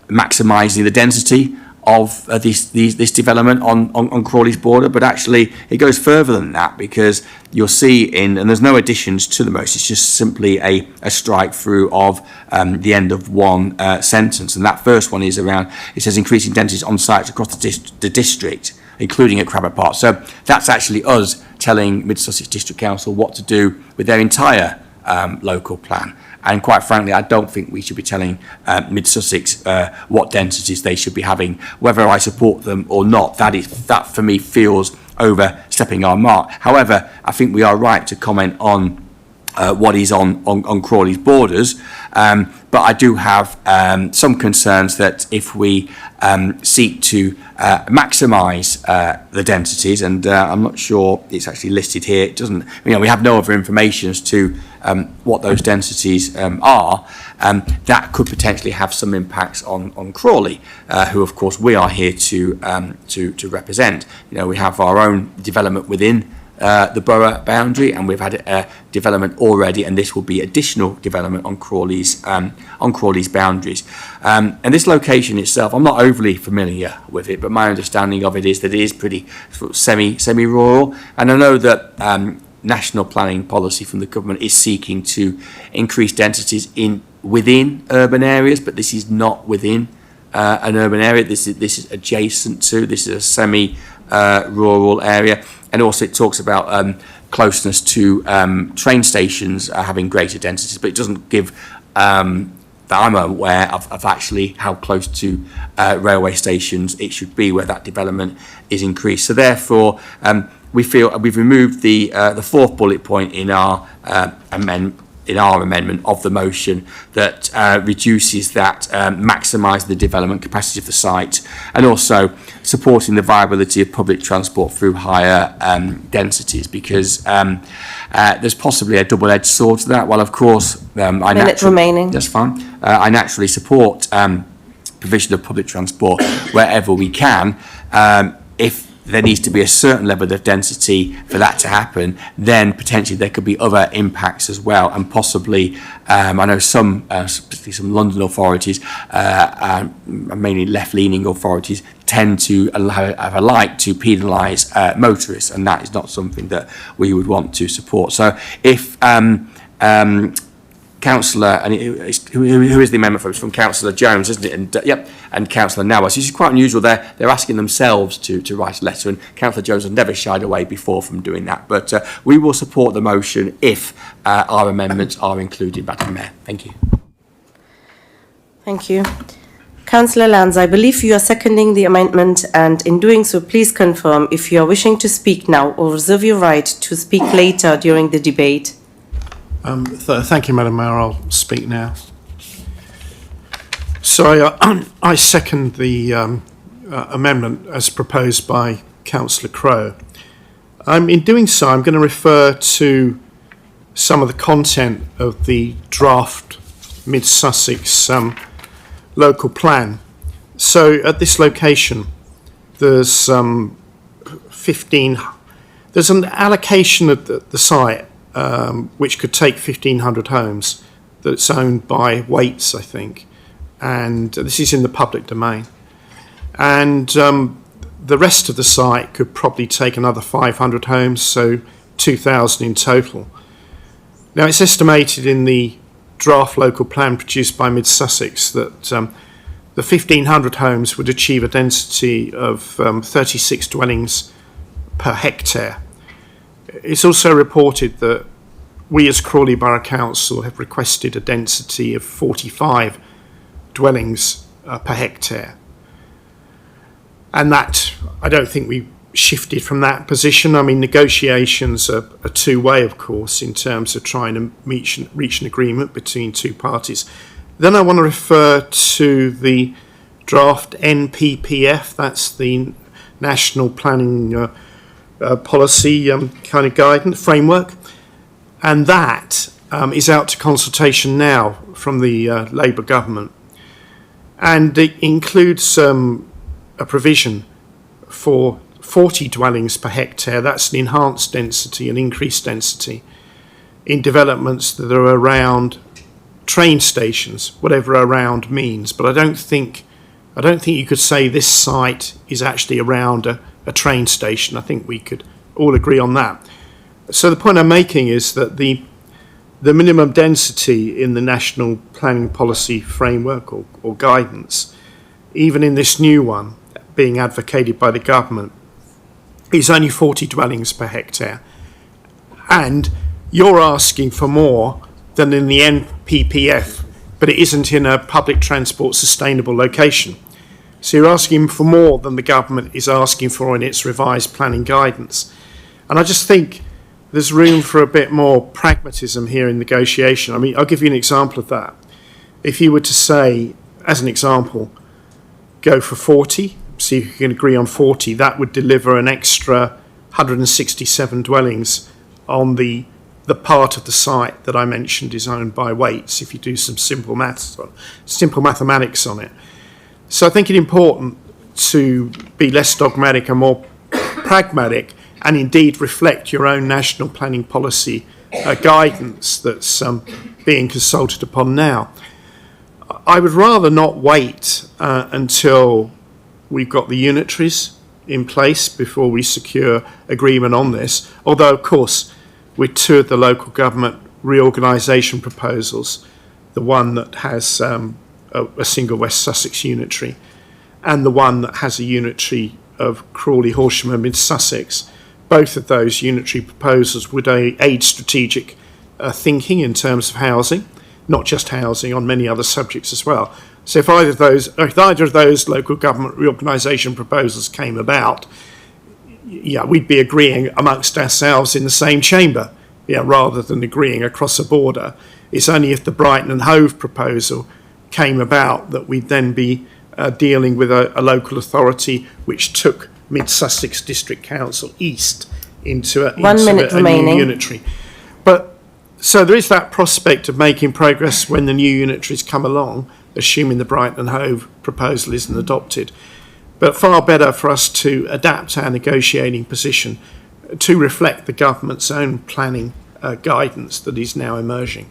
maximising the density of this development on Crawley's border, but actually it goes further than that, because you'll see and there's no additions to the motion, it's just simply a strike through of the end of one sentence. And that first one is around, it says increasing densities on sites across the district, including at Crabbet Park. So that's actually us telling Mid Sussex District Council what to do with their entire local plan. And quite frankly, I don't think we should be telling Mid Sussex what densities they should be having, whether I support them or not. That for me feels overstepping our mark. However, I think we are right to comment on what is on Crawley's borders, but I do have some concerns that if we seek to maximise the densities, and I'm not sure it's actually listed here, it doesn't, we have no other information as to what those densities are, that could potentially have some impacts on Crawley, who of course we are here to represent. We have our own development within the borough boundary, and we've had development already, and this will be additional development on Crawley's boundaries. And this location itself, I'm not overly familiar with it, but my understanding of it is that it is pretty sort of semi-rural, and I know that national planning policy from the government is seeking to increase densities within urban areas, but this is not within an urban area. This is adjacent to. This is a semi-rural area. And also it talks about closeness to train stations having greater densities, but it doesn't give, that I'm aware of actually how close to railway stations it should be where that development is increased. So therefore, we feel we've removed the fourth bullet point in our amendment of the motion that reduces that, maximise the development capacity of the site, and also supporting the viability of public transport through higher densities, because there's possibly a double-edged sword to that. Well, of course, remaining. That's fine. I naturally support provision of public transport wherever we can. If there needs to be a certain level of density for that to happen, then potentially there could be other impacts as well, and possibly I know some, particularly some London authorities, mainly left-leaning authorities, tend to have a like to penalise motorists, and that is not something that we would want to support. So if Councillor, and who is the amendment from Councillor Jones, isn't it? And and Councillor Nawaz. This is quite unusual. They're asking themselves to write a letter, and Councillor Jones has never shied away before from doing that. But we will support the motion if our amendments are included, Madam Mayor. Thank you. Thank you. Councillor Lanz, I believe you are seconding the amendment, and in doing so, please confirm if you are wishing to speak now or reserve your right to speak later during the debate. Thank you, Madam Mayor. I'll speak now. So I second the amendment as proposed by Councillor Crowe. In doing so, I'm going to refer to some of the content of the draft Mid Sussex local plan. So at this location, there's an allocation of the site which could take 1,500 homes that's owned by Waits, I think, and this is in the public domain. And the rest of the site could probably take another 500 homes, so 2,000 in total. Now, it's estimated in the draft local plan produced by Mid Sussex that the 1,500 homes would achieve a density of 36 dwellings per hectare. It's also reported that we as Crawley Borough Council have requested a density of 45 dwellings per hectare. And that, I don't think we shifted from that position. I mean, negotiations are a two-way, of course, in terms of trying to reach an agreement between two parties. Then I want to refer to the draft NPPF, that's the National Planning Policy kind of guidance framework, and that is out to consultation now from the Labour government, and it includes a provision for 40 dwellings per hectare. That's an enhanced density, an increased density in developments that are around train stations, whatever around means. But I don't think I don't think you could say this site is actually around a train station. I think we could all agree on that. So the point I'm making is that the minimum density in the National Planning Policy Framework or guidance, even in this new one being advocated by the government, is only 40 dwellings per hectare. And you're asking for more than in the NPPF, but it isn't in a public transport sustainable location. So you're asking for more than the government is asking for in its revised planning guidance. And I just think there's room for a bit more pragmatism here in negotiation. I mean, I'll give you an example of that. If you were to say, as an example, go for 40, see if you can agree on 40, that would deliver an extra 167 dwellings on the part of the site that I mentioned is owned by Waits, if you do some simple mathematics on it. So I think it's important to be less dogmatic and more pragmatic, and indeed reflect your own national planning policy guidance that's being consulted upon now. I would rather not wait until we've got the unitaries in place before we secure agreement on this, although of course with two of the local government reorganisation proposals, the one that has a single West Sussex unitary and the one that has a unitary of Crawley, Horsham and Mid-Sussex, both of those unitary proposals would aid strategic thinking in terms of housing, not just housing, on many other subjects as well. So if either of those local government reorganisation proposals came about, yeah, we'd be agreeing amongst ourselves in the same chamber, yeah, rather than agreeing across a border. It's only if the Brighton and Hove proposal came about that we'd then be dealing with a local authority which took Mid-Sussex District Council East into a new unitary. But so there is that prospect of making progress when the new unitaries come along, assuming the Brighton and Hove proposal isn't adopted. But far better for us to adapt our negotiating position to reflect the government's own planning guidance that is now emerging.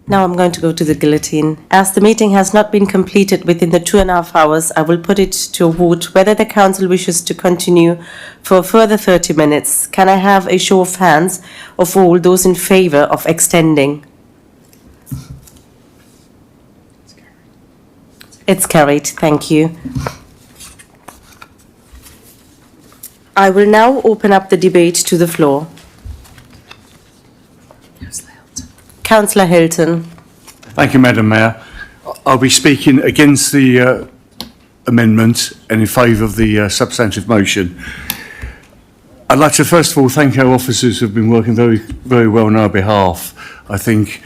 Now I'm going to go to the guillotine. As the meeting has not been completed within the 2.5 hours, I will put it to a vote whether the council wishes to continue for a further 30 minutes. Can I have a show of hands of all those in favour of extending? It's carried. Thank you. I will now open up the debate to the floor. Councillor Hilton. Thank you, Madam Mayor. I'll be speaking against the amendment and in favour of the substantive motion. I'd like to first of all thank our officers who have been working very, very well on our behalf. I think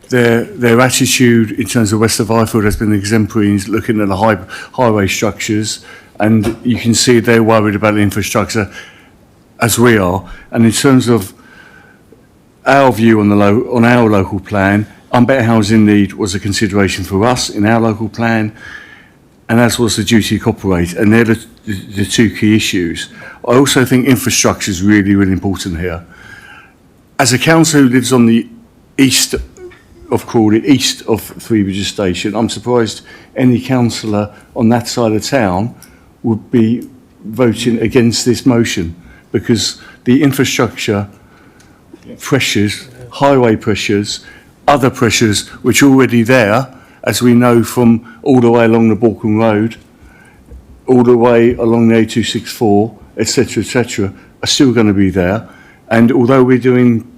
their attitude in terms of West of Ifield has been exemplary in looking at the highway structures, and you can see they're worried about the infrastructure as we are. And in terms of our view on our local plan, unbetter housing need was a consideration for us in our local plan, and as was the duty to cooperate, and they're the two key issues. I also think infrastructure is really, really important here. As a councillor who lives on the east of Crawley, east of Three Bridges Station, I'm surprised any councillor on that side of town would be voting against this motion, because the infrastructure pressures, highway pressures, other pressures which are already there, as we know from all the way along the Balkan Road, all the way along the A264, etc., are still going to be there. And although we're doing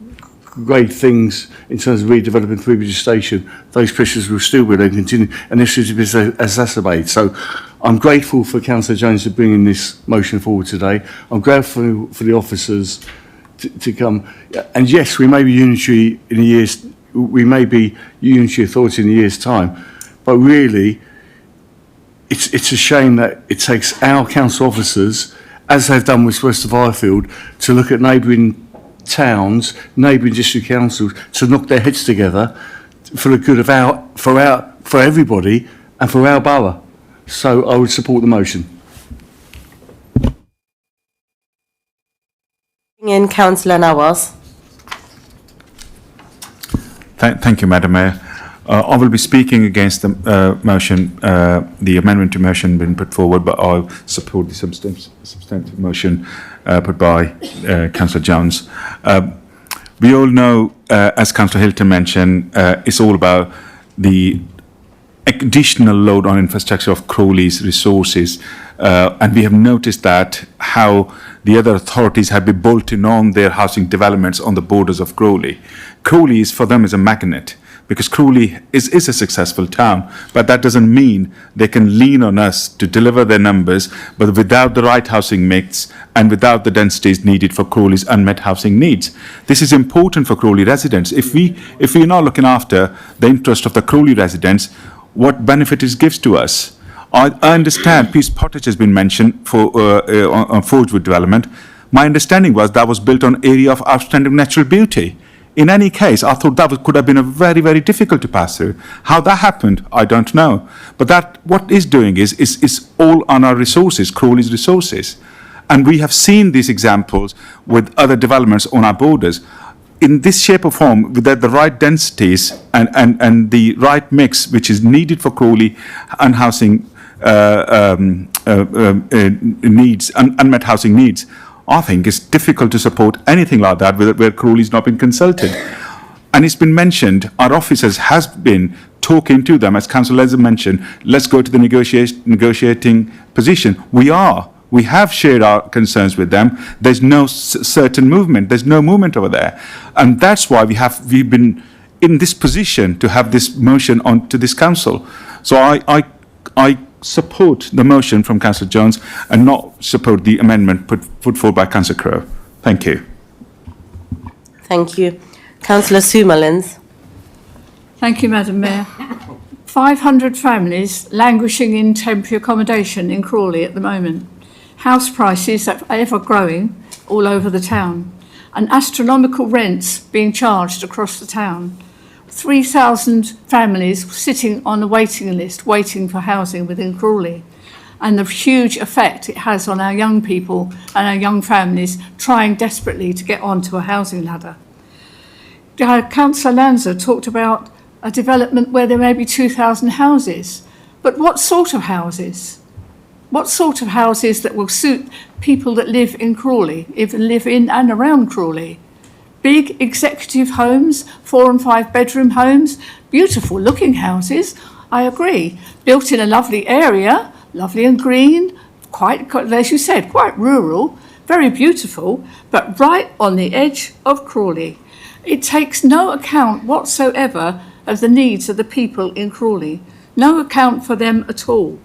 great things in terms of redeveloping Three Bridges Station, those pressures will still be there and continue, and this should be exacerbated. So I'm grateful for Councillor Jones for bringing this motion forward today. I'm grateful for the officers to come, and yes, we may be unitary in a year's, we may be unitary authority in a year's time, but really, it's a shame that it takes our council officers, as they've done with West of Ifield, to look at neighbouring towns, neighbouring district councils, to knock their heads together for the good of for everybody and for our borough. So I would support the motion. In Councillor Nawaz. Thank you, Madam Mayor. I will be speaking against the motion, the amendment to motion being put forward, but I support the substantive motion put by Councillor Jones. We all know, as Councillor Hilton mentioned, it's all about the additional load on infrastructure of Crawley's resources, and we have noticed that how the other authorities have been bolting on their housing developments on the borders of Crawley. Crawley is for them is a magnet, because Crawley is a successful town, but that doesn't mean they can lean on us to deliver their numbers, but without the right housing mix and without the densities needed for Crawley's unmet housing needs. This is important for Crawley residents. If we're not looking after the interest of the Crawley residents, what benefit it gives to us? I understand Peace Pottage has been mentioned for on Forgewood development. My understanding was that was built on area of outstanding natural beauty. In any case, I thought that could have been a very, very difficult to pass through. How that happened, I don't know. But that what is doing is all on our resources, Crawley's resources. And we have seen these examples with other developments on our borders. In this shape or form, with the right densities and the right mix which is needed for Crawley and housing needs, unmet housing needs, I think it's difficult to support anything like that where Crawley's not been consulted. And it's been mentioned, our officers has been talking to them, as Councillor Leslie mentioned, let's go to the negotiating position. We have shared our concerns with them. There's no certain movement. There's no movement over there. And that's why we've been in this position to have this motion on to this council. So I support the motion from Councillor Jones and not support the amendment put forward by Councillor Crowe. Thank you. Thank you. Councillor Sue Mullins. Thank you, Madam Mayor. 500 families languishing in temporary accommodation in Crawley at the moment. House prices that are ever growing all over the town, and astronomical rents being charged across the town. 3,000 families sitting on a waiting list, waiting for housing within Crawley, and the huge effect it has on our young people and our young families trying desperately to get onto a housing ladder. Councillor Lanza talked about a development where there may be 2,000 houses, but what sort of houses? What sort of houses that will suit people that live in Crawley, even live in and around Crawley? Big executive homes, 4 and 5 bedroom homes, beautiful looking houses, I agree. Built in a lovely area, lovely and green, quite, as you said, quite rural, very beautiful, but right on the edge of Crawley. It takes no account whatsoever of the needs of the people in Crawley, no account for them at all.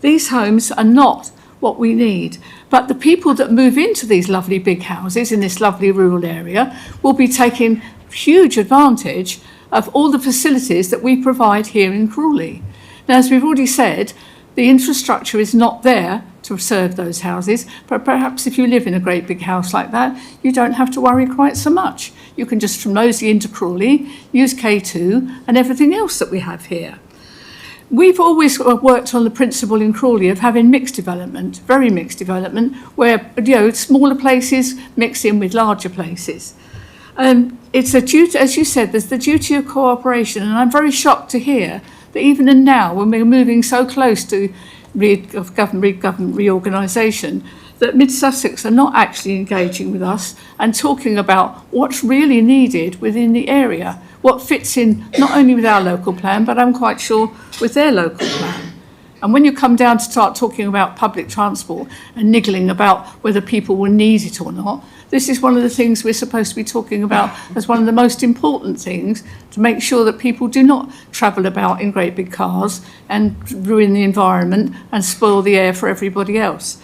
These homes are not what we need, but the people that move into these lovely big houses in this lovely rural area will be taking huge advantage of all the facilities that we provide here in Crawley. Now, as we've already said, the infrastructure is not there to serve those houses, but perhaps if you live in a great big house like that, you don't have to worry quite so much. You can just mosey into Crawley, use K2 and everything else that we have here. We've always worked on the principle in Crawley of having mixed development, very mixed development, where smaller places mix in with larger places. It's a duty, as you said, there's the duty of cooperation, and I'm very shocked to hear that even now, when we're moving so close to government reorganisation, that Mid Sussex are not actually engaging with us and talking about what's really needed within the area, what fits in not only with our local plan, but I'm quite sure with their local plan. And when you come down to start talking about public transport and niggling about whether people will need it or not, this is one of the things we're supposed to be talking about as one of the most important things, to make sure that people do not travel about in great big cars and ruin the environment and spoil the air for everybody else.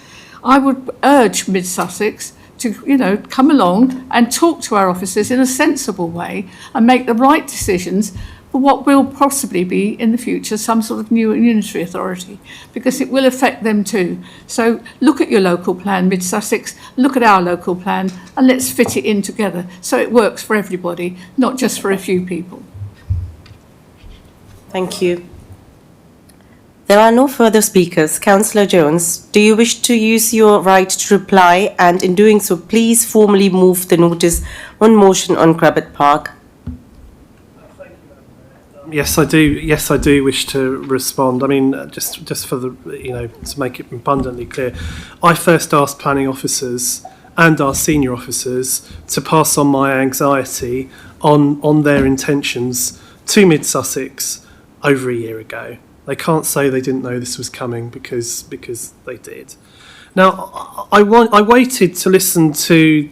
I would urge Mid Sussex to, come along and talk to our officers in a sensible way and make the right decisions for what will possibly be in the future some sort of new unitary authority, because it will affect them too. So look at your local plan, Mid Sussex, look at our local plan, and let's fit it in together so it works for everybody, not just for a few people. Thank you. There are no further speakers. Councillor Jones, do you wish to use your right to reply, and in doing so, please formally move the notice on motion on Crabbit Park? Thank Yes, I do. Yes, I do wish to respond. I mean, just for the, to make it abundantly clear, I first asked planning officers and our senior officers to pass on my anxiety on their intentions to Mid Sussex over a year ago. They can't say they didn't know this was coming because they did. Now, I waited to listen to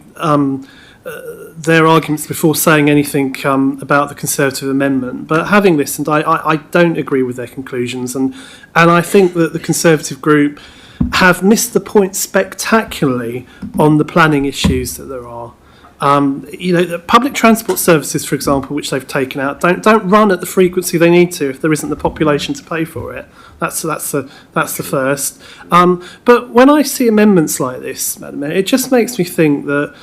their arguments before saying anything about the Conservative amendment, but having listened, I don't agree with their conclusions, and I think that the Conservative group have missed the point spectacularly on the planning issues that there are. The public transport services, for example, which they've taken out, don't run at the frequency they need to if there isn't the population to pay for it. That's the first. But when I see amendments like this, Madam Mayor, it just makes me think that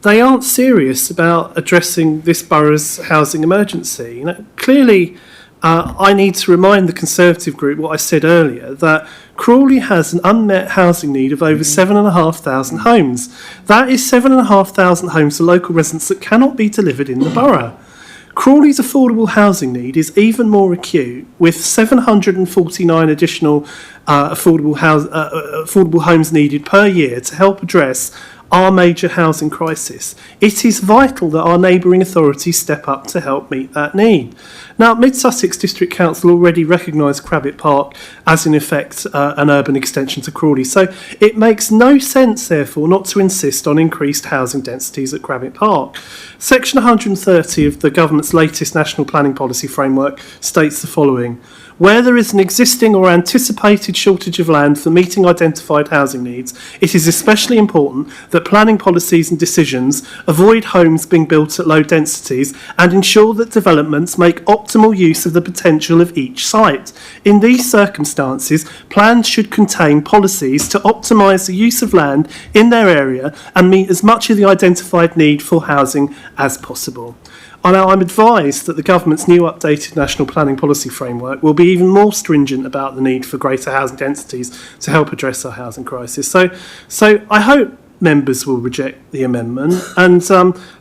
they aren't serious about addressing this borough's housing emergency. Clearly, I need to remind the Conservative group what I said earlier, that Crawley has an unmet housing need of over 7,500 homes. That is 7,500 homes for local residents that cannot be delivered in the borough. Crawley's affordable housing need is even more acute, with 749 additional affordable homes needed per year to help address our major housing crisis. It is vital that our neighbouring authorities step up to help meet that need. Now, Mid Sussex District Council already recognised Crabbit Park as in effect an urban extension to Crawley, so it makes no sense therefore not to insist on increased housing densities at Crabbit Park. Section 130 of the government's latest national planning policy framework states the following: where there is an existing or anticipated shortage of land for meeting identified housing needs, it is especially important that planning policies and decisions avoid homes being built at low densities and ensure that developments make optimal use of the potential of each site. In these circumstances, plans should contain policies to optimise the use of land in their area and meet as much of the identified need for housing as possible. Now, I'm advised that the government's new updated national planning policy framework will be even more stringent about the need for greater housing densities to help address our housing crisis. So I hope members will reject the amendment, and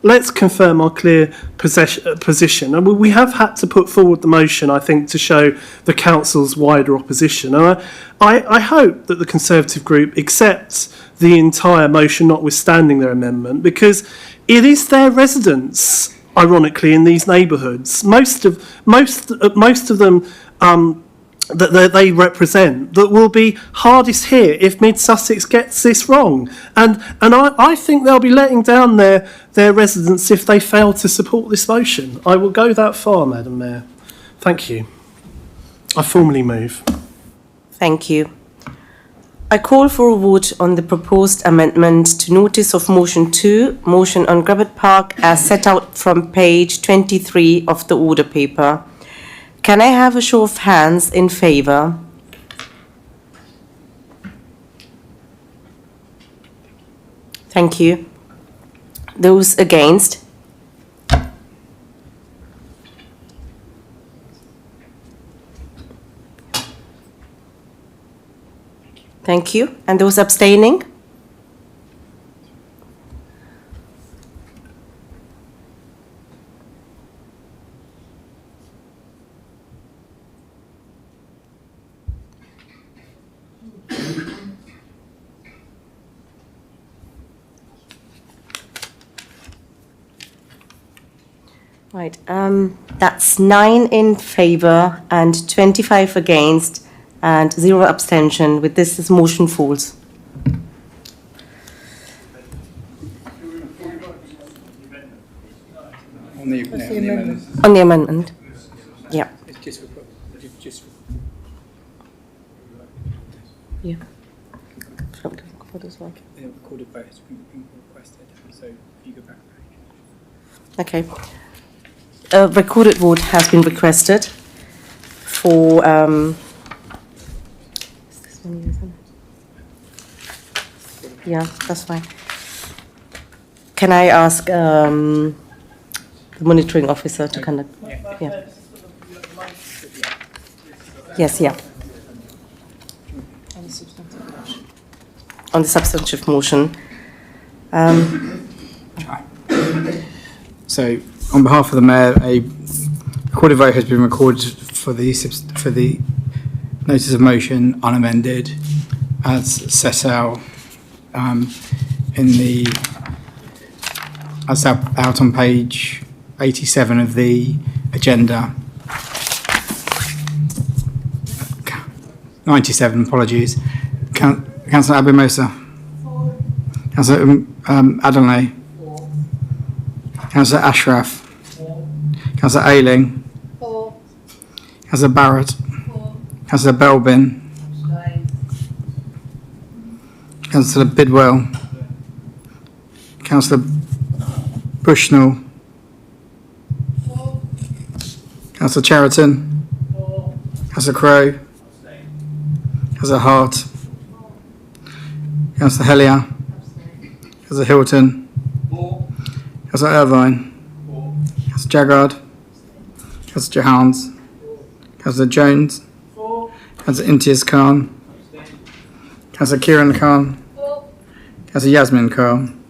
let's confirm our clear position. And we have had to put forward the motion, I think, to show the council's wider opposition. And I hope that the Conservative group accepts the entire motion, notwithstanding their amendment, because it is their residents, ironically, in these neighbourhoods, most of them that they represent, that will be hardest hit if Mid Sussex gets this wrong, and I think they'll be letting down their residents if they fail to support this motion. I will go that far, Madam Mayor. Thank you. I formally move. Thank you. I call for a vote on the proposed amendment to Notice of Motion 2, motion on Crabbit Park, as set out from page 23 of the order paper. Can I have a show of hands in favour? Thank you. Those against? Thank you. And those abstaining? Right, that's 9 in favour and 25 against and 0 abstention. With this motion falls. On the amendment. On the amendment. Yeah. Yeah. What is what? The recorded vote has been requested, so if you go back. Okay. A recorded vote has been requested for yeah, that's fine. Can I ask the monitoring officer to conduct? Yeah. Yes, yeah. On the substantive motion. So, on behalf of the Mayor, a Recorded vote has been recorded for the notice of motion unamended as set out out on page 87 of the agenda. 97, apologies. Councillor Abimosa. Councillor Adonai. Councillor Ashraf. Councillor Ayling. Councillor Barrett. Councillor Belbin. Councillor Bidwell. Councillor Bushnell. Councillor Cheriton. Councillor Crowe. Councillor Hart. Councillor Hellier. Councillor Hilton. Councillor Irvine. Councillor Jaggard. Councillor Johans. Councillor Jones. Councillor Imtiaz Khan. Councillor Kieran Khan. Councillor Yasmin Khan.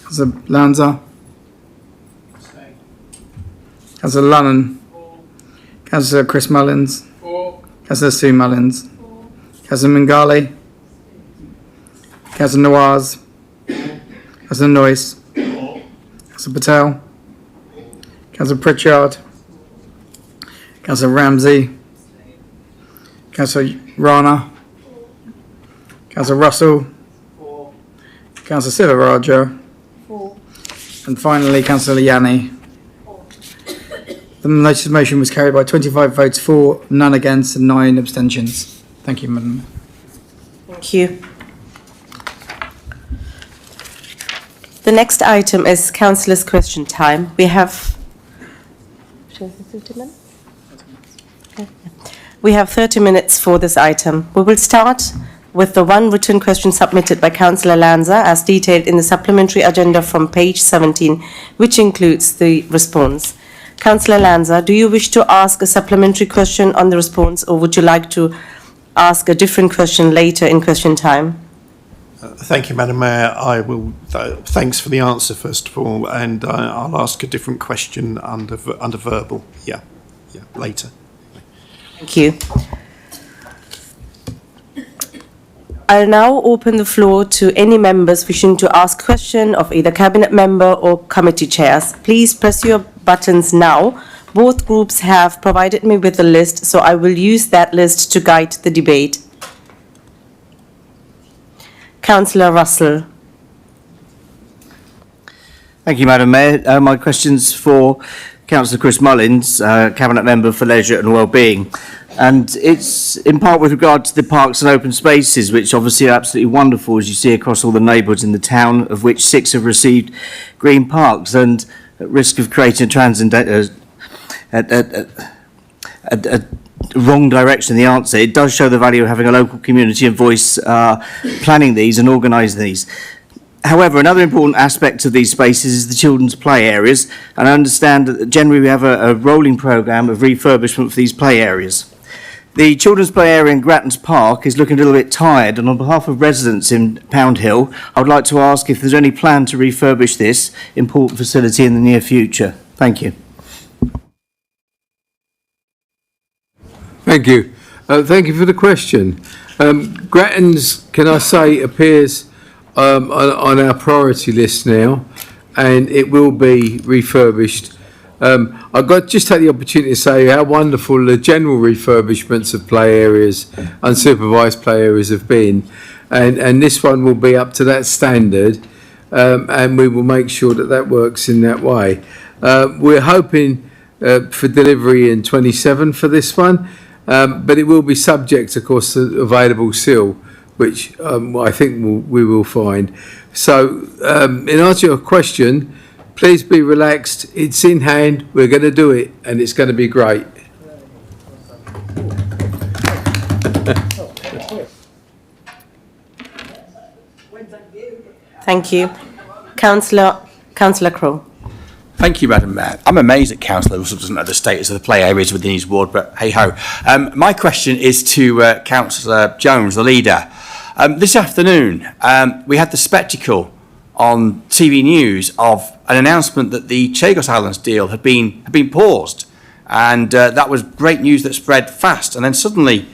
Councillor Lanza. Councillor Lunnon. Councillor Chris Mullins. Councillor Sue Mullins. Councillor Mingali. Councillor Nawaz. Councillor Noyce. Councillor Patel. Councillor Pritchard. Councillor Ramsey. Councillor Rana. Councillor Russell. Councillor Sivaraja. And finally, Councillor Yanni. The notice of motion was carried by 25 votes for, none against, and 9 abstentions. Thank you, Madam. Thank you. The next item is Councillors' question time. We have 30 minutes for this item. We will start with the one written question submitted by Councillor Lanza as detailed in the supplementary agenda from page 17, which includes the response. Councillor Lanza, do you wish to ask a supplementary question on the response, or would you like to ask a different question later in question time? Thank you, Madam Mayor. I will. Thanks for the answer, first of all, and I'll ask a different question under verbal. Yeah, later. Thank you. I'll now open the floor to any members wishing to ask question of either cabinet member or committee chairs. Please press your buttons now. Both groups have provided me with a list, so I will use that list to guide the debate. Councillor Russell. Thank you, Madam Mayor. My question's for Councillor Chris Mullins, Cabinet Member for Leisure and Wellbeing. And it's in part with regard to the parks and open spaces, which obviously are absolutely wonderful, as you see across all the neighbourhoods in the town, of which 6 have received green parks. And at risk of creating a wrong direction in the answer, it does show the value of having a local community and voice planning these and organising these. However, another important aspect of these spaces is the children's play areas, and I understand that generally we have a rolling programme of refurbishment for these play areas. The children's play area in Grattan's Park is looking a little bit tired, and on behalf of residents in Pound Hill, I would like to ask if there's any plan to refurbish this important facility in the near future. Thank you. Thank you. Thank you for the question. Grattan's, can I say, appears on our priority list now, and it will be refurbished. I've got just take the opportunity to say how wonderful the general refurbishments of play areas, unsupervised play areas have been, and this one will be up to that standard, and we will make sure that that works in that way. We're hoping for delivery in 27 for this one, but it will be subject, of course, to available seal, which I think we will find. So, in answer to your question, please be relaxed. It's in hand. We're going to do it, and it's going to be great. Thank you. Councillor Crowe. Thank you, Madam Mayor. I'm amazed that Councillor Russell doesn't know the status of the play areas within his ward, but hey-ho. My question is to Councillor Jones, the leader. This afternoon, we had the spectacle on TV News of an announcement that the Chagos Islands deal had been paused. And that was great news that spread fast. And then suddenly,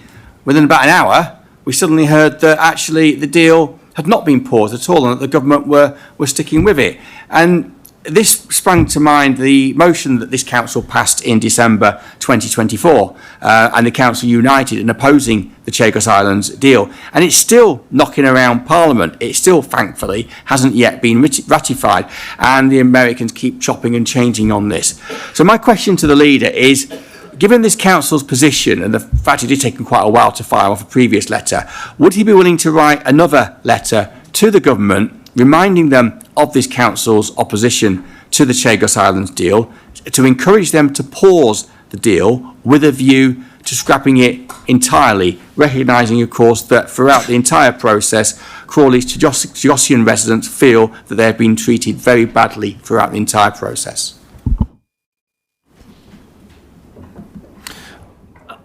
within about an hour, we suddenly heard that actually the deal had not been paused at all and that the government were sticking with it. And this sprang to mind the motion that this council passed in December 2024, and the council united in opposing the Chagos Islands deal. And it's still knocking around Parliament. It still, thankfully, hasn't yet been ratified, and the Americans keep chopping and changing on this. So my question to the leader is, given this council's position and the fact it did take him quite a while to fire off a previous letter, would he be willing to write another letter to the government reminding them of this council's opposition to the Chagos Islands deal, to encourage them to pause the deal with a view to scrapping it entirely, recognising, of course, that throughout the entire process, Crawley's Chagosian residents feel that they have been treated very badly throughout the entire process?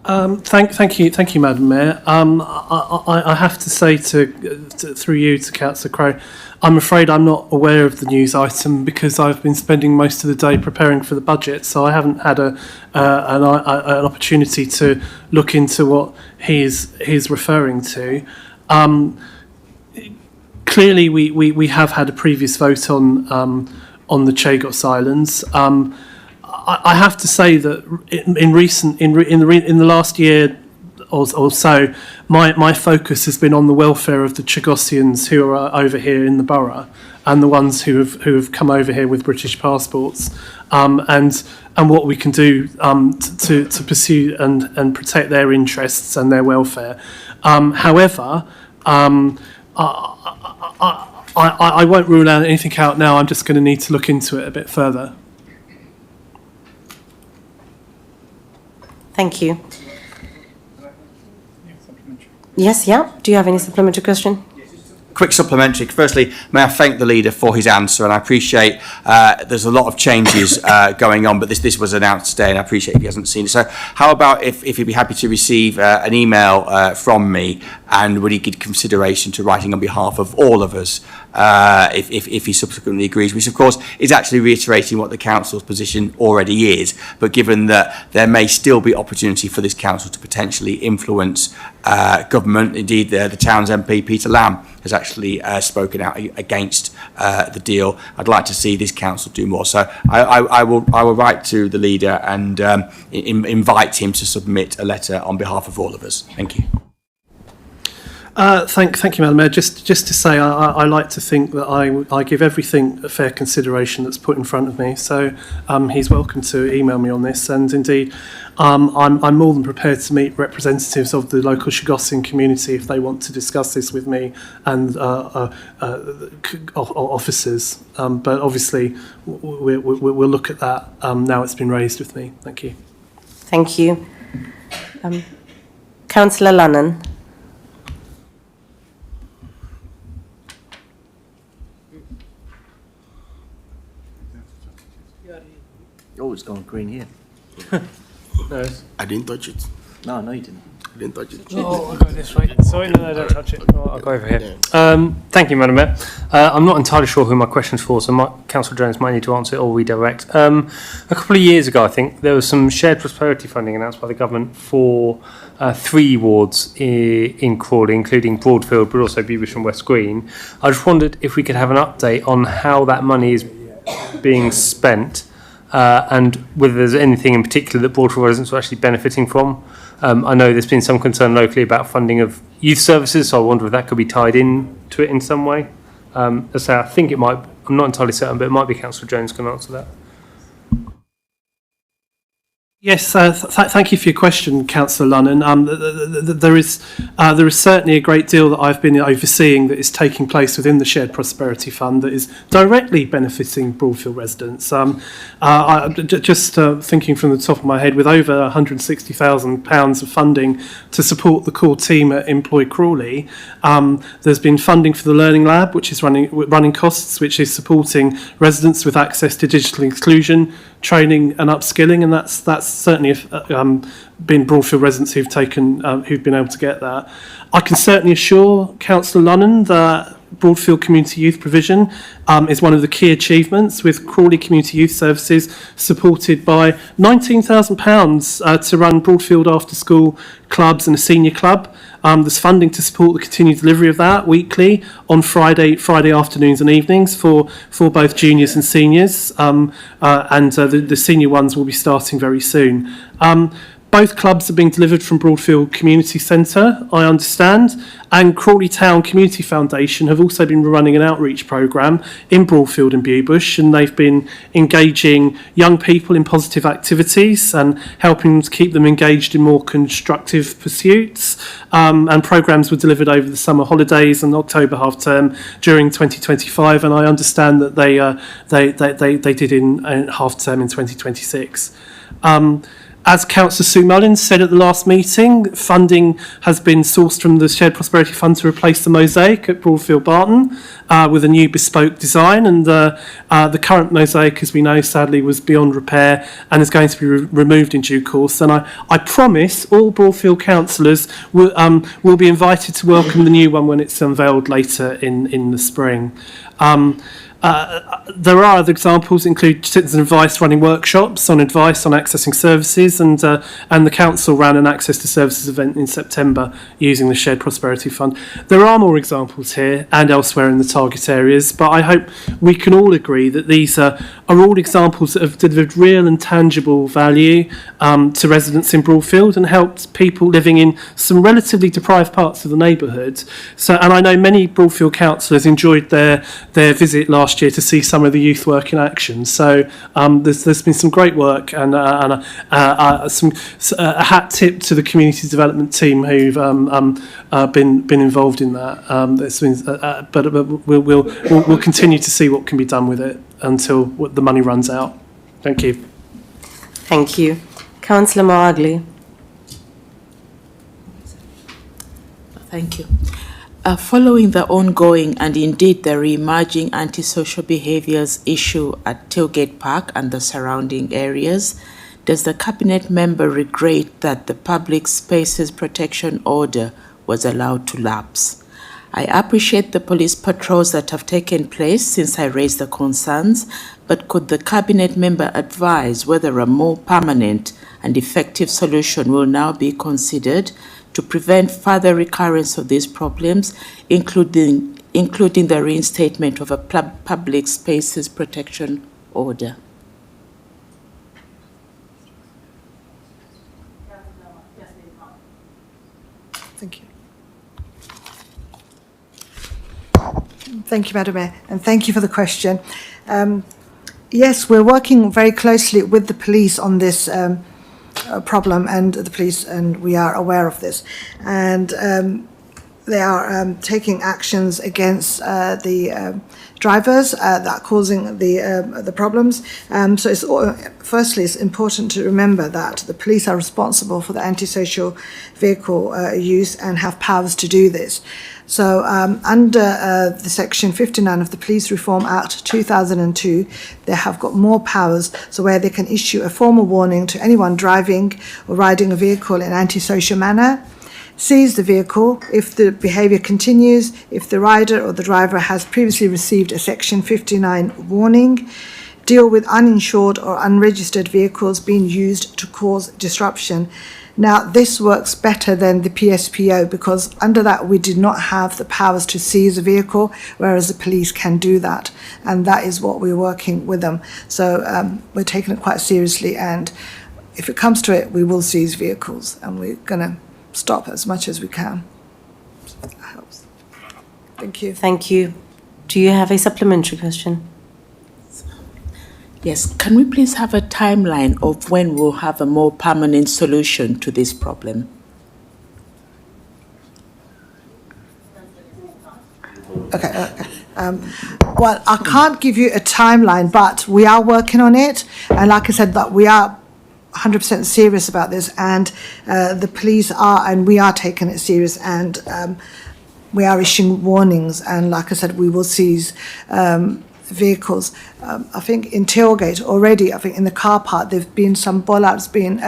Thank you, Madam Mayor. I have to say through you to Councillor Crowe, I'm afraid I'm not aware of the news item because I've been spending most of the day preparing for the budget, so I haven't had an opportunity to look into what he's referring to. Clearly, we have had a previous vote on the Chagos Islands. I have to say that in the last year or so, my focus has been on the welfare of the Chagosians who are over here in the borough and the ones who have come over here with British passports, and what we can do to pursue and protect their interests and their welfare. However, I won't rule anything out now. I'm just going to need to look into it a bit further. Thank you. Yes, yeah. Do you have any supplementary question? Quick supplementary. Firstly, may I thank the leader for his answer, and I appreciate there's a lot of changes going on, but this was announced today, and I appreciate if he hasn't seen it. So how about if he'd be happy to receive an email from me, and would he give consideration to writing on behalf of all of us if he subsequently agrees, which of course is actually reiterating what the council's position already is, but given that there may still be opportunity for this council to potentially influence government. Indeed, the town's MP, Peter Lamb, has actually spoken out against the deal. I'd like to see this council do more. So I will write to the leader and invite him to submit a letter on behalf of all of us. Thank you. Thank you, Madam Mayor. Just to say, I like to think that I give everything a fair consideration that's put in front of me. So he's welcome to email me on this. And indeed, I'm more than prepared to meet representatives of the local Chagosian community if they want to discuss this with me and officers. But obviously, we'll look at that now it's been raised with me. Thank you. Thank you. Councillor Lunnan. Oh, it's gone green here. No. I didn't touch it. No, you didn't. I didn't touch it. Oh, I'll go this way. Sorry, no, don't touch it. Oh, I'll go over here. Thank you, Madam Mayor. I'm not entirely sure who my question's for, so Councillor Jones might need to answer it or redirect. A couple of years ago, I think, there was some shared prosperity funding announced by the government for 3 wards in Crawley, including Broadfield, but also Beamish and West Green. I just wondered if we could have an update on how that money is being spent, and whether there's anything in particular that Broadfield residents are actually benefiting from. I know there's been some concern locally about funding of youth services, so I wonder if that could be tied in to it in some way. As I say, I think it might, I'm not entirely certain, but it might be Councillor Jones can answer that. Yes, thank you for your question, Councillor Lunnan. There is certainly a great deal that I've been overseeing that is taking place within the Shared Prosperity Fund that is directly benefiting Broadfield residents. Just thinking from the top of my head, with over £160,000 of funding to support the core team at Employ Crawley, there's been funding for the Learning Lab, which is running costs, which is supporting residents with access to digital inclusion, training and upskilling, and that's certainly been Broadfield residents who've been able to get that. I can certainly assure Councillor Lunnan that Broadfield Community Youth Provision is one of the key achievements, with Crawley Community Youth Services supported by £19,000 to run Broadfield after school clubs and a senior club. There's funding to support the continued delivery of that weekly on Friday afternoons and evenings for both juniors and seniors, the senior ones will be starting very soon. Both clubs are being delivered from Broadfield Community Centre, I understand, and Crawley Town Community Foundation have also been running an outreach programme in Broadfield and Bewbush, and they've been engaging young people in positive activities and helping them to keep them engaged in more constructive pursuits. And programmes were delivered over the summer holidays and October half term during 2025, and I understand that they did in half term in 2026. As Councillor Sue Mullins said at the last meeting, funding has been sourced from the Shared Prosperity Fund to replace the mosaic at Broadfield Barton with a new bespoke design, and the current mosaic, as we know, sadly was beyond repair and is going to be removed in due course. And I promise all Broadfield councillors will be invited to welcome the new one when it's unveiled later in the spring. There are other examples, include citizen advice running workshops on advice on accessing services, and the council ran an access to services event in September using the Shared Prosperity Fund. There are more examples here and elsewhere in the target areas, but I hope we can all agree that these are all examples that have delivered real and tangible value to residents in Broadfield and helped people living in some relatively deprived parts of the neighbourhood. And I know many Broadfield councillors enjoyed their visit last year to see some of the youth work in action. So there's been some great work, and a hat tip to the community development team who've been involved in that. But we'll continue to see what can be done with it until the money runs out. Thank you. Thank you. Councillor Moagli. Thank you. Following the ongoing and indeed the re-emerging antisocial behaviours issue at Tailgate Park and the surrounding areas, does the Cabinet member regret that the Public Spaces Protection Order was allowed to lapse? I appreciate the police patrols that have taken place since I raised the concerns, but could the Cabinet member advise whether a more permanent and effective solution will now be considered to prevent further recurrence of these problems, including the reinstatement of a Public Spaces Protection Order? Thank you. Thank you, Madam Mayor, and thank you for the question. Yes, we're working very closely with the police on this problem, and the police, and we are aware of this, and they are taking actions against the drivers that are causing the problems. So firstly, it's important to remember that the police are responsible for the antisocial vehicle use and have powers to do this. So under the Section 59 of the Police Reform Act 2002, they have got more powers, so where they can issue a formal warning to anyone driving or riding a vehicle in an antisocial manner, seize the vehicle if the behaviour continues, if the rider or the driver has previously received a Section 59 warning, deal with uninsured or unregistered vehicles being used to cause disruption. Now, this works better than the PSPO because under that we did not have the powers to seize a vehicle, whereas the police can do that, and that is what we're working with them. So we're taking it quite seriously, and if it comes to it, we will seize vehicles, and we're going to stop as much as we can. So that helps. Thank you. Thank you. Do you have a supplementary question? Yes, can we please have a timeline of when we'll have a more permanent solution to this problem? Okay. Well, I can't give you a timeline, but we are working on it, and like I said, that we are 100% serious about this, and the police are, and we are taking it serious, and we are issuing warnings, and like I said, we will seize vehicles. I think in Tailgate already, I think in the car park, there've been some bollards being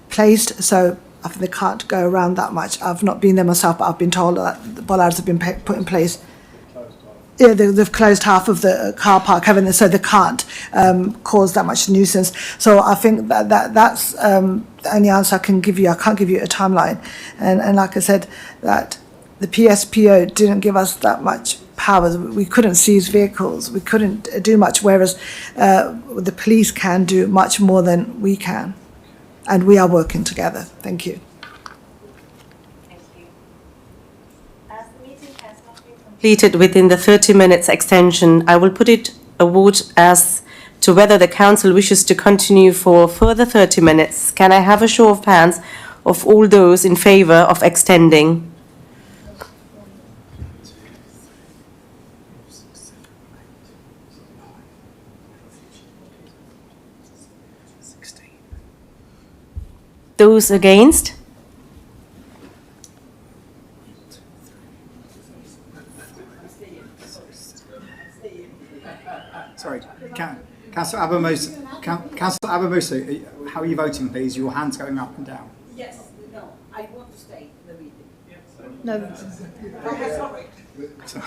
placed, so I think they can't go around that much. I've not been there myself, but I've been told that the bollards have been put in place Yeah, they've closed half of the car park, haven't they? So they can't cause that much nuisance. So I think that's the only answer I can give you. I can't give you a timeline. And like I said, that the PSPO didn't give us that much power. We couldn't seize vehicles. We couldn't do much, whereas the police can do much more than we can. And we are working together. Thank you. Completed within the 30 minutes extension, I will put it a vote as to whether the council wishes to continue for further 30 minutes. Can I have a show of hands of all those in favour of extending? Those against? Sorry, Councillor Abamusa, how are you voting, please? Your hand's going up and down. Yes, no, I want to stay in the meeting. No. Sorry.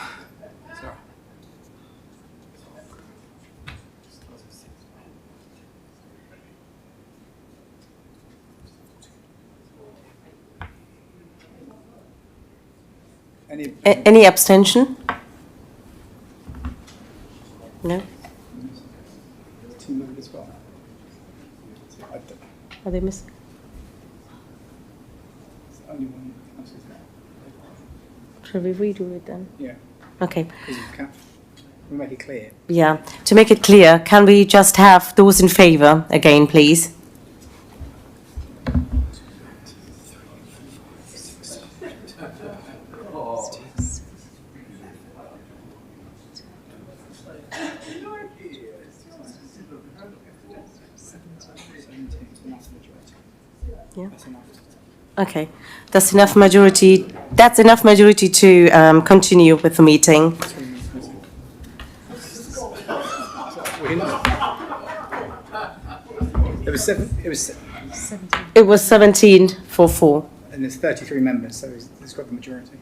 Any abstention? No? Are they missing? Shall we redo it then? Yeah. Okay. We'll make it clear. Yeah. To make it clear, can we just have those in favour again, please? Yeah. Okay, that's enough majority. That's enough majority to continue with the meeting. It was 17 for 4. And there's 33 members, so it's got the majority.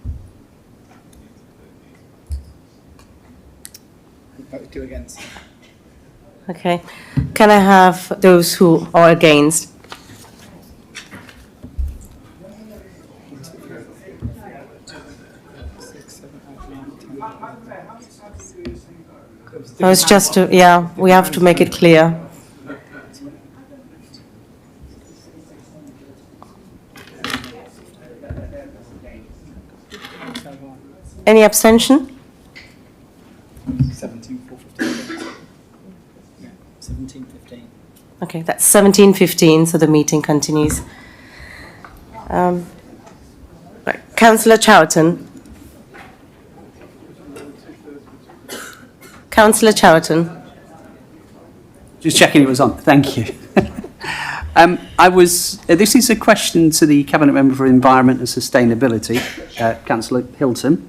Vote 2 against. Okay, can I have those who are against? No, it's just to, yeah, we have to make it clear. Any abstention? 17, 4, 15. Yeah, 17, 15. Okay, that's 17:15, so the meeting continues. Right, Councillor Chowton. Councillor Chowton. Just checking it was on. Thank you. This is a question to the Cabinet Member for Environment and Sustainability, Councillor Hilton.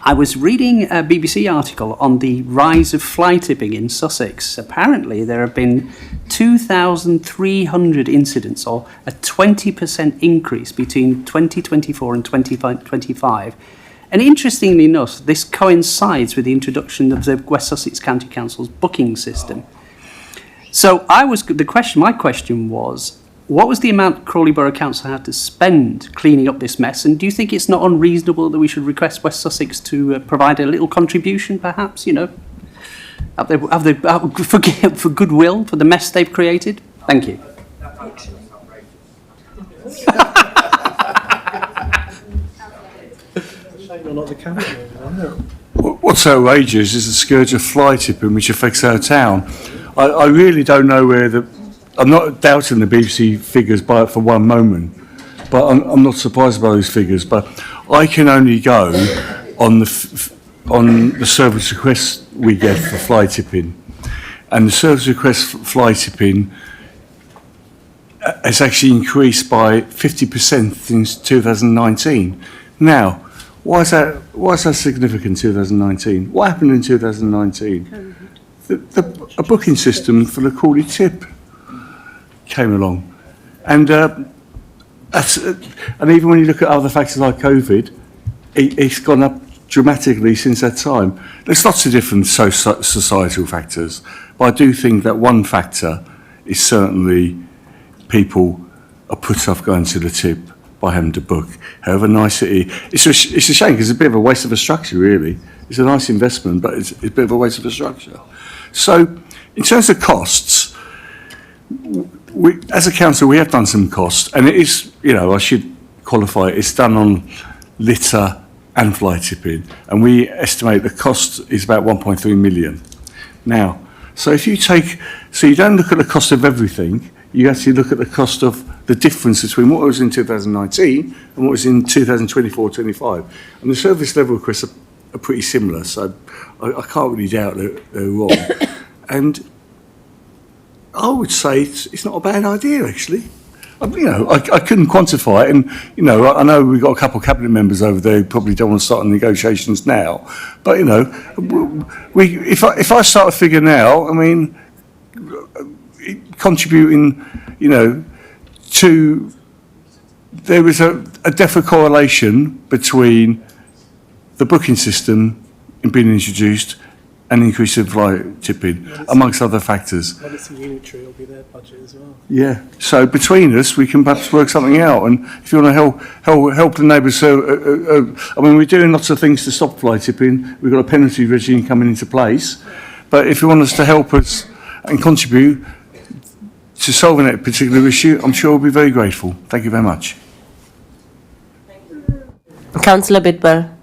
I was reading a BBC article on the rise of fly tipping in Sussex. Apparently, there have been 2,300 incidents, or a 20% increase between 2024 and 2025. And interestingly enough, this coincides with the introduction of the West Sussex County Council's booking system. So my question was, what was the amount Crawley Borough Council had to spend cleaning up this mess? And do you think it's not unreasonable that we should request West Sussex to provide a little contribution, perhaps, for goodwill, for the mess they've created? Thank you. What's outrageous is the scourge of fly tipping which affects our town. I really don't know I'm not doubting the BBC figures for one moment, but I'm not surprised by those figures. But I can only go on the service requests we get for fly tipping, and the service request for fly tipping has actually increased by 50% since 2019. Now, why is that significant? 2019. What happened in 2019? A booking system for the Crawley tip came along, and even when you look at other factors like COVID, it's gone up dramatically since that time. There's lots of different societal factors, but I do think that one factor is certainly people are put off going to the tip by having to book, however nice it is. It's a shame because it's a bit of a waste of a structure, really. It's a nice investment, but it's a bit of a waste of a structure. So, in terms of costs, we, as a council, we have done some costs, and it is, you know, I should qualify it, it's done on litter and fly tipping, and we estimate the cost is about 1.3 million. Now, so if you take, so you don't look at the cost of everything, you actually look at the cost of the difference between what was in 2019 and what was in 2024-25. And the service level requests are pretty similar, so I can't really doubt that they're wrong. And I would say it's not a bad idea, actually. You know, I couldn't quantify it, and you know, I know we've got a couple of cabinet members over there who probably don't want to start negotiations now. But you know, if I start a figure now, I mean, contributing, you know, to there is a definite correlation between the booking system in being introduced and increase of fly tipping, amongst other factors. Well, it's a unitary, it'll be their budget as well. Yeah, so between us, we can perhaps work something out. And if you want to help the neighbours, so I mean, we're doing lots of things to stop fly tipping. We've got a penalty regime coming into place. But if you want us to help us and contribute to solving that particular issue, I'm sure we'll be very grateful. Thank you very much. Councillor Bidwell.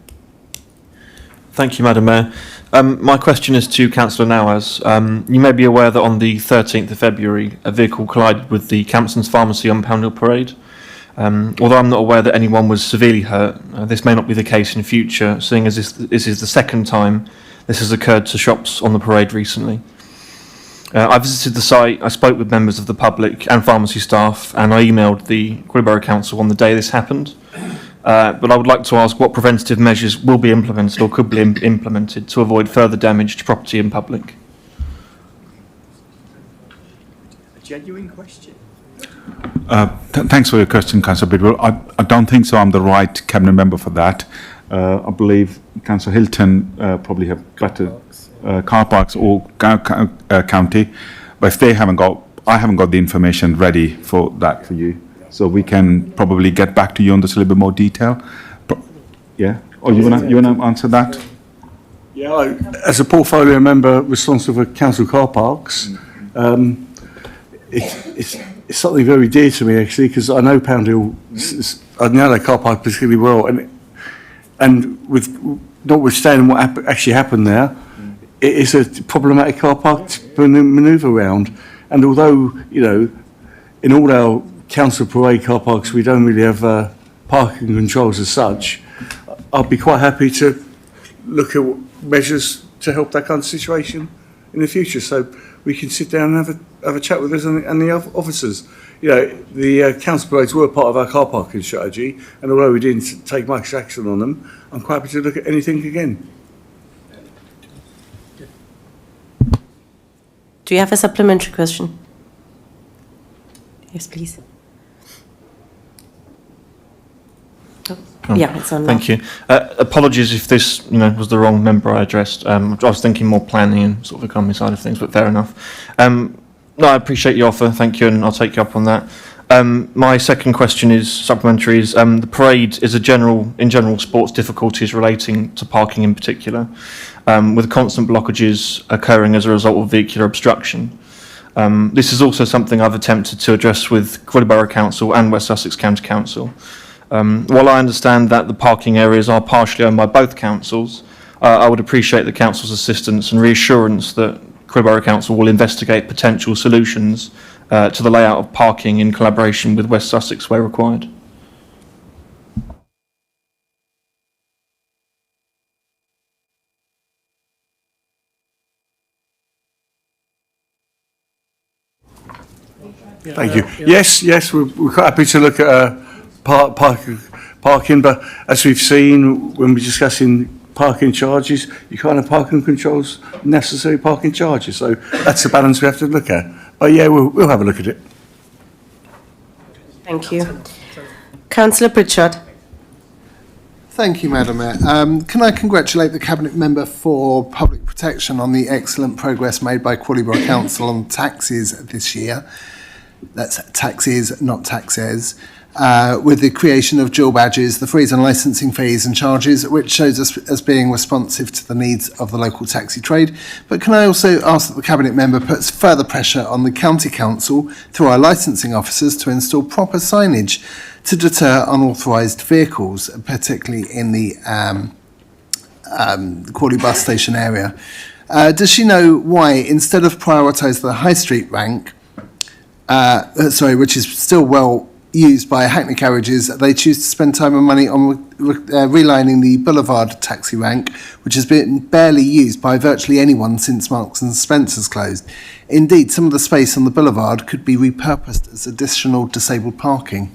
Thank you, Madam Mayor. My question is to Councillor Nawaz. You may be aware that on the 13th of February, a vehicle collided with the Campson's Pharmacy on Pound Hill Parade. Although I'm not aware that anyone was severely hurt, this may not be the case in future, seeing as this is the second time this has occurred to shops on the parade recently. I visited the site, I spoke with members of the public and pharmacy staff, and I emailed the Crabbet Borough Council on the day this happened. But I would like to ask what preventative measures will be implemented or could be implemented to avoid further damage to property and public. A genuine question. Thanks for your question, Councillor Bidwell. I don't think so. I'm the right cabinet member for that. I believe Councillor Hilton probably have better car parks or county, but if they haven't got, I haven't got the information ready for that for you. So we can probably get back to you on this a little bit more detail. Yeah? Or you wanna answer that? Yeah, as a portfolio member responsible for council car parks, it's something very dear to me actually, because I know Pound Hill, I know that car park particularly well, and with notwithstanding what actually happened there, it is a problematic car park to manoeuvre around. And although, you know, in all our council parade car parks we don't really have parking controls as such, I'd be quite happy to look at measures to help that kind of situation in the future, so we can sit down and have a chat with us and the officers. You know, the council parades were part of our car parking strategy, and although we didn't take much action on them, I'm quite happy to look at anything again. Do you have a supplementary question? Yes, please. Yeah, it's on. Thank you. Apologies if this, was the wrong member I addressed. I was thinking more planning and sort of economy side of things, but fair enough. No, I appreciate your offer. Thank you, and I'll take you up on that. My second question is supplementary. Is the parade is in general sports difficulties relating to parking in particular, with constant blockages occurring as a result of vehicular obstruction. This is also something I've attempted to address with Crabbit Borough Council and West Sussex County Council. While I understand that the parking areas are partially owned by both councils, I would appreciate the council's assistance and reassurance that Crabbit Borough Council will investigate potential solutions to the layout of parking in collaboration with West Sussex where required. Thank you. Yes, we're quite happy to look at parking, but as we've seen when we're discussing parking charges, you can't have parking controls, necessary parking charges. So that's the balance we have to look at. But yeah, we'll have a look at it. Thank you. Councillor Pritchard. Thank you, Madam Mayor. Can I congratulate the Cabinet Member for Public Protection on the excellent progress made by Crawley Borough Council on taxes this year. That's taxes, not taxes. With the creation of dual badges, the freeze on licensing fees and charges, which shows us as being responsive to the needs of the local taxi trade. But can I also ask that the Cabinet Member puts further pressure on the County Council through our licensing officers to install proper signage to deter unauthorised vehicles, particularly in the Crawley bus station area? Does she know why, instead of prioritise the High Street rank, which is still well used by Hackney carriages, they choose to spend time and money on relining the Boulevard taxi rank, which has been barely used by virtually anyone since Marks and Spencer's closed? Indeed, some of the space on the Boulevard could be repurposed as additional disabled parking.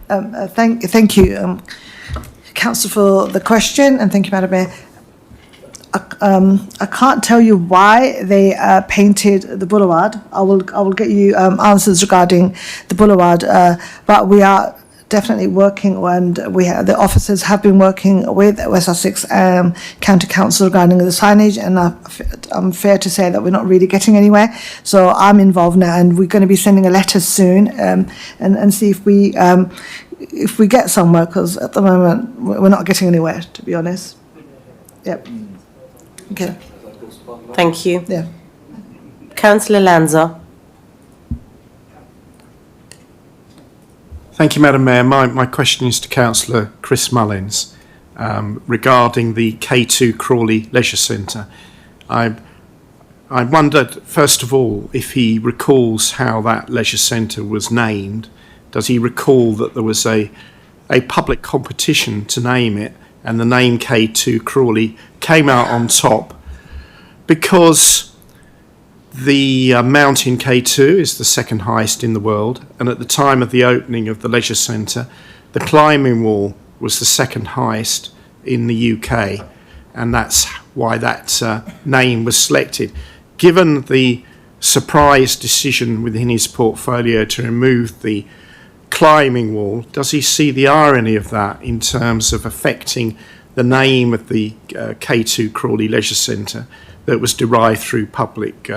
Thank you, Councillor, for the question, and thank you, Madam Mayor. I can't tell you why they painted the boulevard. I will get you answers regarding the boulevard, but we are definitely working, and the officers have been working with West Sussex County Council regarding the signage, and I'm fair to say that we're not really getting anywhere. So I'm involved now, and we're going to be sending a letter soon and see if we get somewhere, because at the moment we're not getting anywhere, to be honest. Yep. Okay. Thank you. Yeah. Councillor Lanza. Thank you, Madam Mayor. My question is to Councillor Chris Mullins regarding the K2 Crawley Leisure Centre. I wondered, first of all, if he recalls how that leisure centre was named. Does he recall that there was a public competition to name it, and the name K2 Crawley came out on top because the mountain K2 is the second highest in the world, and at the time of the opening of the leisure centre, the climbing wall was the second highest in the UK, and that's why that name was selected. Given the surprise decision within his portfolio to remove the climbing wall, does he see the irony of that in terms of affecting the name of the K2 Crawley Leisure Centre that was derived through public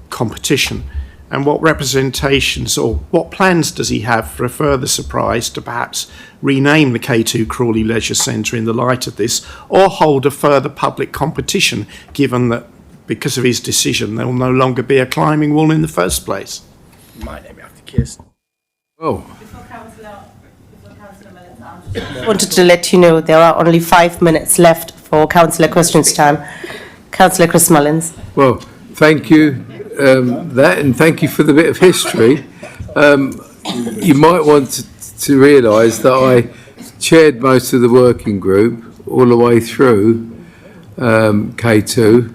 competition? And what representations or what plans does he have for a further surprise to perhaps rename the K2 Crawley Leisure Centre in the light of this, or hold a further public competition, given that because of his decision there will no longer be a climbing wall in the first place? My name after Kiss. Oh. Wanted to let you know there are only 5 minutes left for councillor questions time. Councillor Chris Mullins. Well, thank you and thank you for the bit of history. You might want to realise that I chaired most of the working group all the way through K2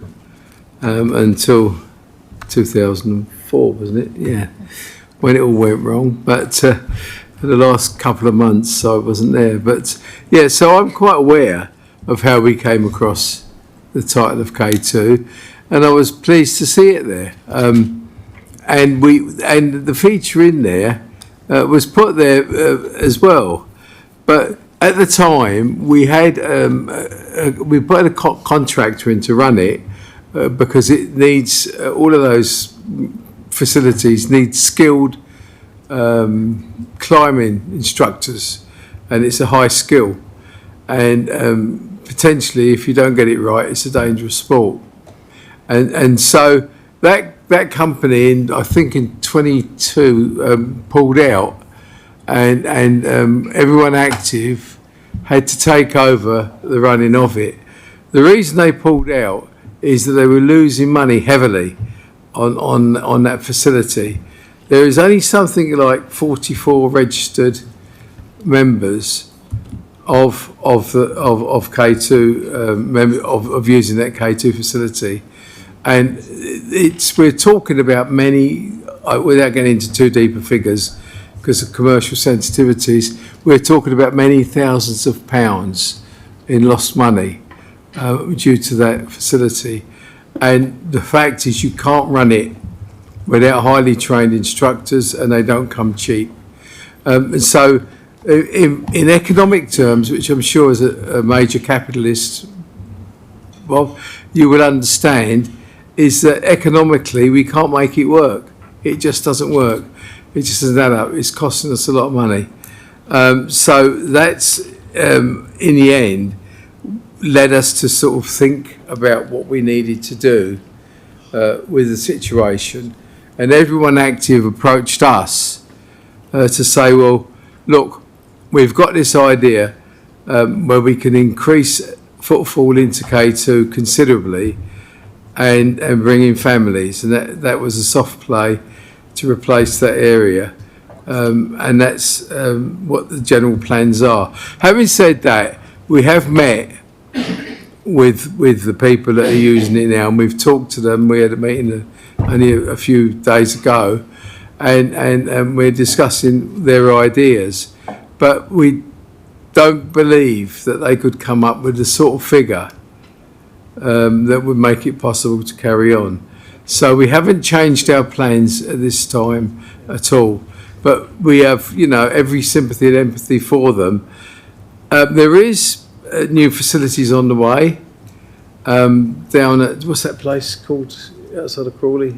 until 2004, wasn't it? Yeah, when it all went wrong. But for the last couple of months I wasn't there. But yeah, so I'm quite aware of how we came across the title of K2, and I was pleased to see it there. And the feature in there was put there as well. But at the time we had we put a contractor in to run it because it needs all of those facilities need skilled climbing instructors, and it's a high skill, and potentially if you don't get it right it's a dangerous sport, and so that company in I think in 22 pulled out, and everyone active had to take over the running of it. The reason they pulled out is that they were losing money heavily on that facility. There is only something like 44 registered members of K2 of using that K2 facility, and we're talking about many, without getting into too deeper figures because of commercial sensitivities, we're talking about many thousands of pounds in lost money due to that facility. And the fact is you can't run it without highly trained instructors, and they don't come cheap. And so, in economic terms, which I'm sure as a major capitalist, Bob, you will understand, is that economically we can't make it work. It just doesn't work. It just doesn't add up. It's costing us a lot of money. So that's, in the end, led us to sort of think about what we needed to do with the situation. And everyone active approached us to say, well, look, we've got this idea where we can increase footfall into K2 considerably and bring in families. And that was a soft play to replace that area. And that's what the general plans are. Having said that, we have met with the people that are using it now, and we've talked to them. We had a meeting only a few days ago, and we're discussing their ideas. But we don't believe that they could come up with the sort of figure that would make it possible to carry on. So we haven't changed our plans at this time at all. But we have, every sympathy and empathy for them. There is new facilities on the way down at, what's that place called outside of Crawley?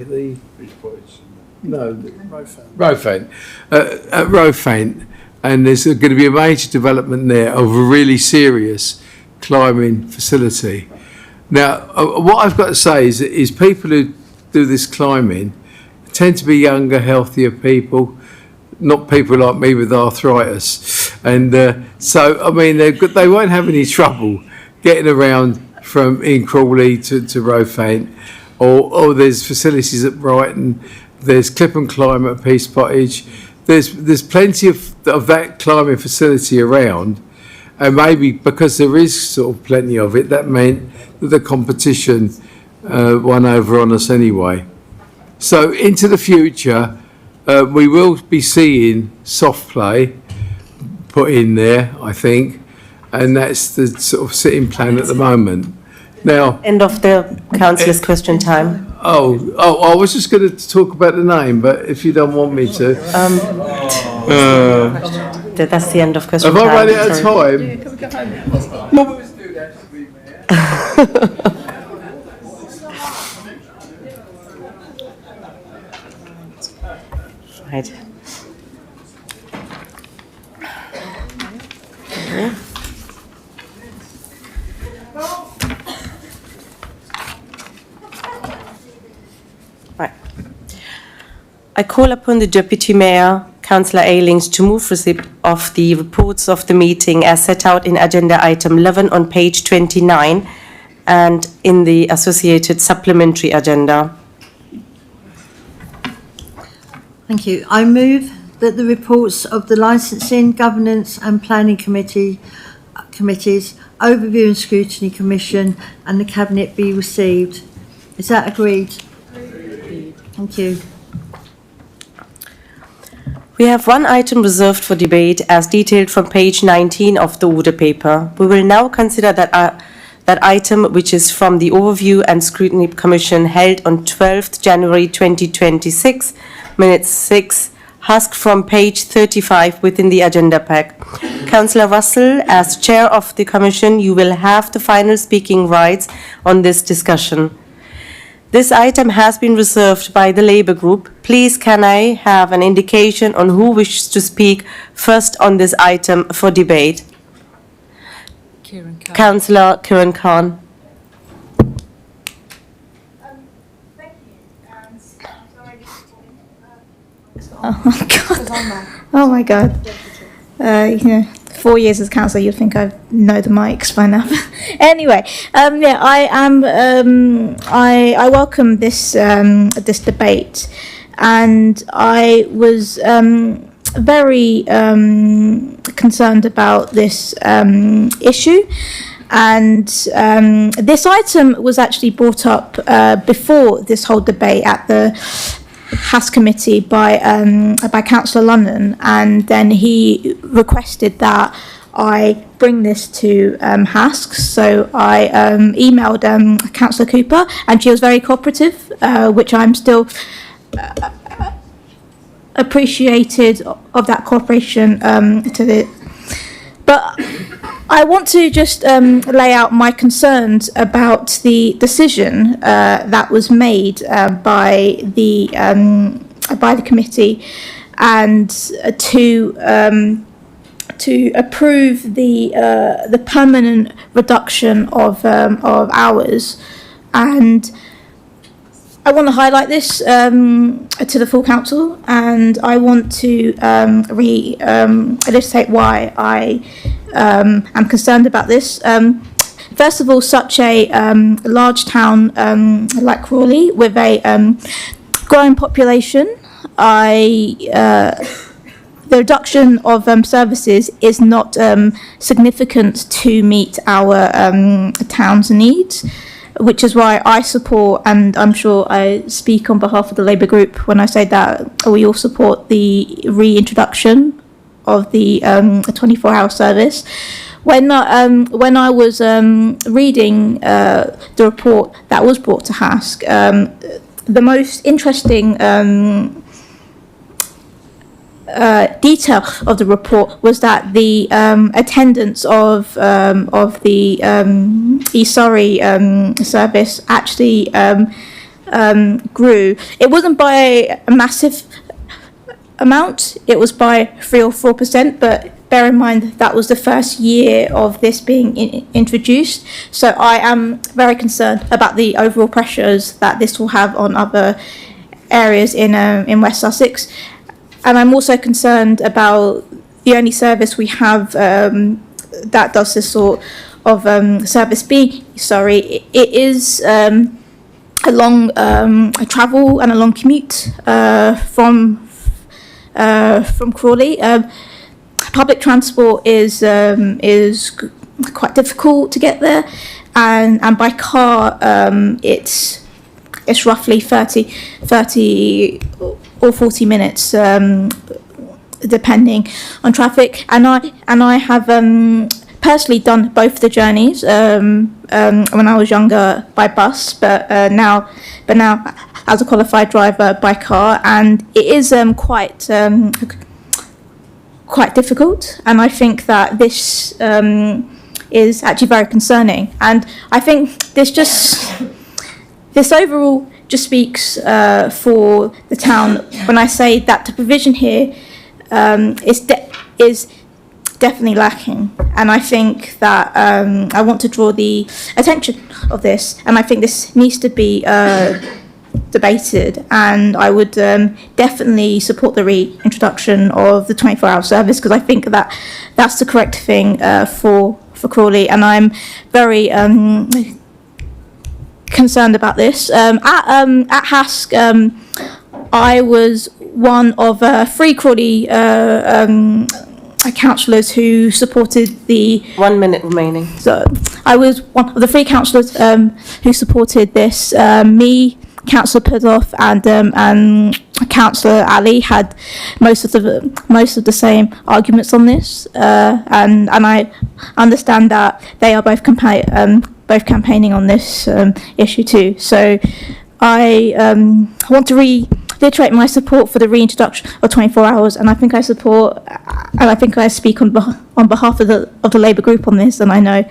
Rofant. At Rofant. And there's going to be a major development there of a really serious climbing facility. Now, what I've got to say is people who do this climbing tend to be younger, healthier people, not people like me with arthritis. And so, I mean, they won't have any trouble getting around from in Crawley to Rofant, or there's facilities at Brighton, there's Clip and Climb at Peace Cottage. There's plenty of that climbing facility around, and maybe because there is sort of plenty of it, that meant that the competition won over on us anyway. So into the future, we will be seeing soft play put in there, I think, and that's the sort of sitting plan at the moment. Now, end of the councillor's question time. Oh, I was just going to talk about the name, but if you don't want me to. That's the end of question time. Have I run out of time? Right. Right. I call upon the Deputy Mayor, Councillor Aylings, to move receipt of the reports of the meeting as set out in agenda item 11 on page 29 and in the associated supplementary agenda. Thank you. I move that the reports of the Licensing, Governance and Planning committees, Overview and Scrutiny Commission and the Cabinet be received. Is that agreed? Agreed. Thank you. We have one item reserved for debate as detailed from page 19 of the order paper. We will now consider that item, which is from the Overview and Scrutiny Commission held on 12th January 2026, minute 6, asked from page 35 within the agenda pack. Councillor Russell, as chair of the commission, you will have the final speaking rights on this discussion. This item has been reserved by the Labour Group. Please can I have an indication on who wishes to speak first on this item for debate? Councillor Kiran Khan. Oh my God. Oh my God. 4 years as councillor, you'd think I know the mics by now. Anyway, I welcome this this debate, and I was very concerned about this issue. And this item was actually brought up before this whole debate at the HAS committee by Councillor Lunnon, and then he requested that I bring this to HASC. So I emailed Councillor Cooper, and she was very cooperative, which I'm still appreciated of that cooperation to the. But I want to just lay out my concerns about the decision that was made by the committee, and to approve the permanent reduction of hours. And I want to highlight this to the full council, and I want to illustrate why I am concerned about this. First of all, such a large town like Crawley with a growing population, the reduction of services is not significant to meet our town's needs, which is why I support, and I'm sure I speak on behalf of the Labour group when I say that we all support the reintroduction of the 24-hour service. When I was reading the report that was brought to HASC, the most interesting detail of the report was that the attendance of the Surrey service actually grew. It wasn't by a massive amount, it was by 3 or 4%, but bear in mind that was the first year of this being introduced. So I am very concerned about the overall pressures that this will have on other areas in West Sussex. And I'm also concerned about the only service we have that does this sort of service being Surrey. It is a long travel and a long commute from Crawley. Public transport is quite difficult to get there, and by car it's roughly 30 or 40 minutes, depending on traffic. And I have personally done both the journeys when I was younger by bus, but now as a qualified driver by car, and it is quite difficult. And I think that this is actually very concerning. And I think this overall just speaks for the town when I say that the provision here is definitely lacking. And I think that I want to draw the attention of this, and I think this needs to be debated, and I would definitely support the reintroduction of the 24-hour service, because I think that that's the correct thing for Crawley, and I'm very concerned about this. At HASC, I was one of 3 Crawley councillors who supported the... 1 minute remaining. So I was one of the 3 councillors who supported this. Me, Councillor Pudoff, and Councillor Ali had most of the same arguments on this, and I understand that they are both campaigning on this issue too. So I want to reiterate my support for the reintroduction of 24 hours, and I think I speak on behalf of the Labour group on this, and I know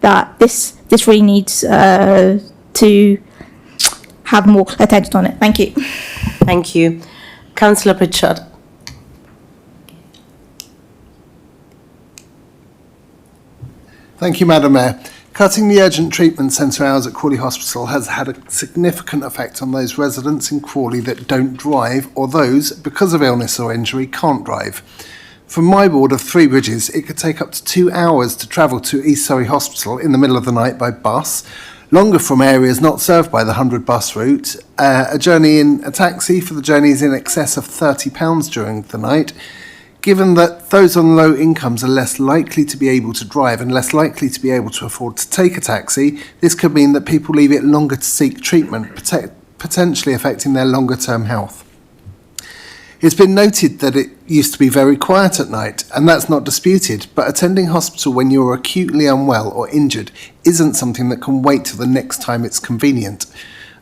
that this really needs to have more attention on it. Thank you. Thank you. Councillor Pritchard. Thank you, Madam Mayor. Cutting the urgent treatment centre hours at Crawley Hospital has had a significant effect on those residents in Crawley that don't drive, or those, because of illness or injury, can't drive. From my ward of 3 Bridges, it could take up to 2 hours to travel to East Surrey Hospital in the middle of the night by bus, longer from areas not served by the 100 bus route, a journey in a taxi for the journeys in excess of £30 during the night. Given that those on low incomes are less likely to be able to drive and less likely to be able to afford to take a taxi, this could mean that people leave it longer to seek treatment, potentially affecting their longer term health. It's been noted that it used to be very quiet at night, and that's not disputed, but attending hospital when you're acutely unwell or injured isn't something that can wait till the next time it's convenient.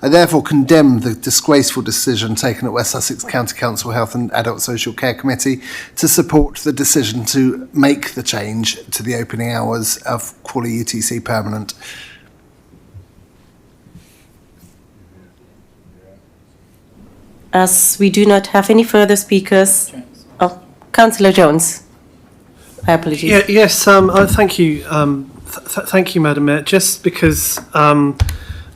I therefore condemn the disgraceful decision taken at West Sussex County Council Health and Adult Social Care Committee to support the decision to make the change to the opening hours of Crawley UTC permanent. As we do not have any further speakers, Councillor Jones. My apologies. Yes, thank you. Thank you, Madam Mayor. Just because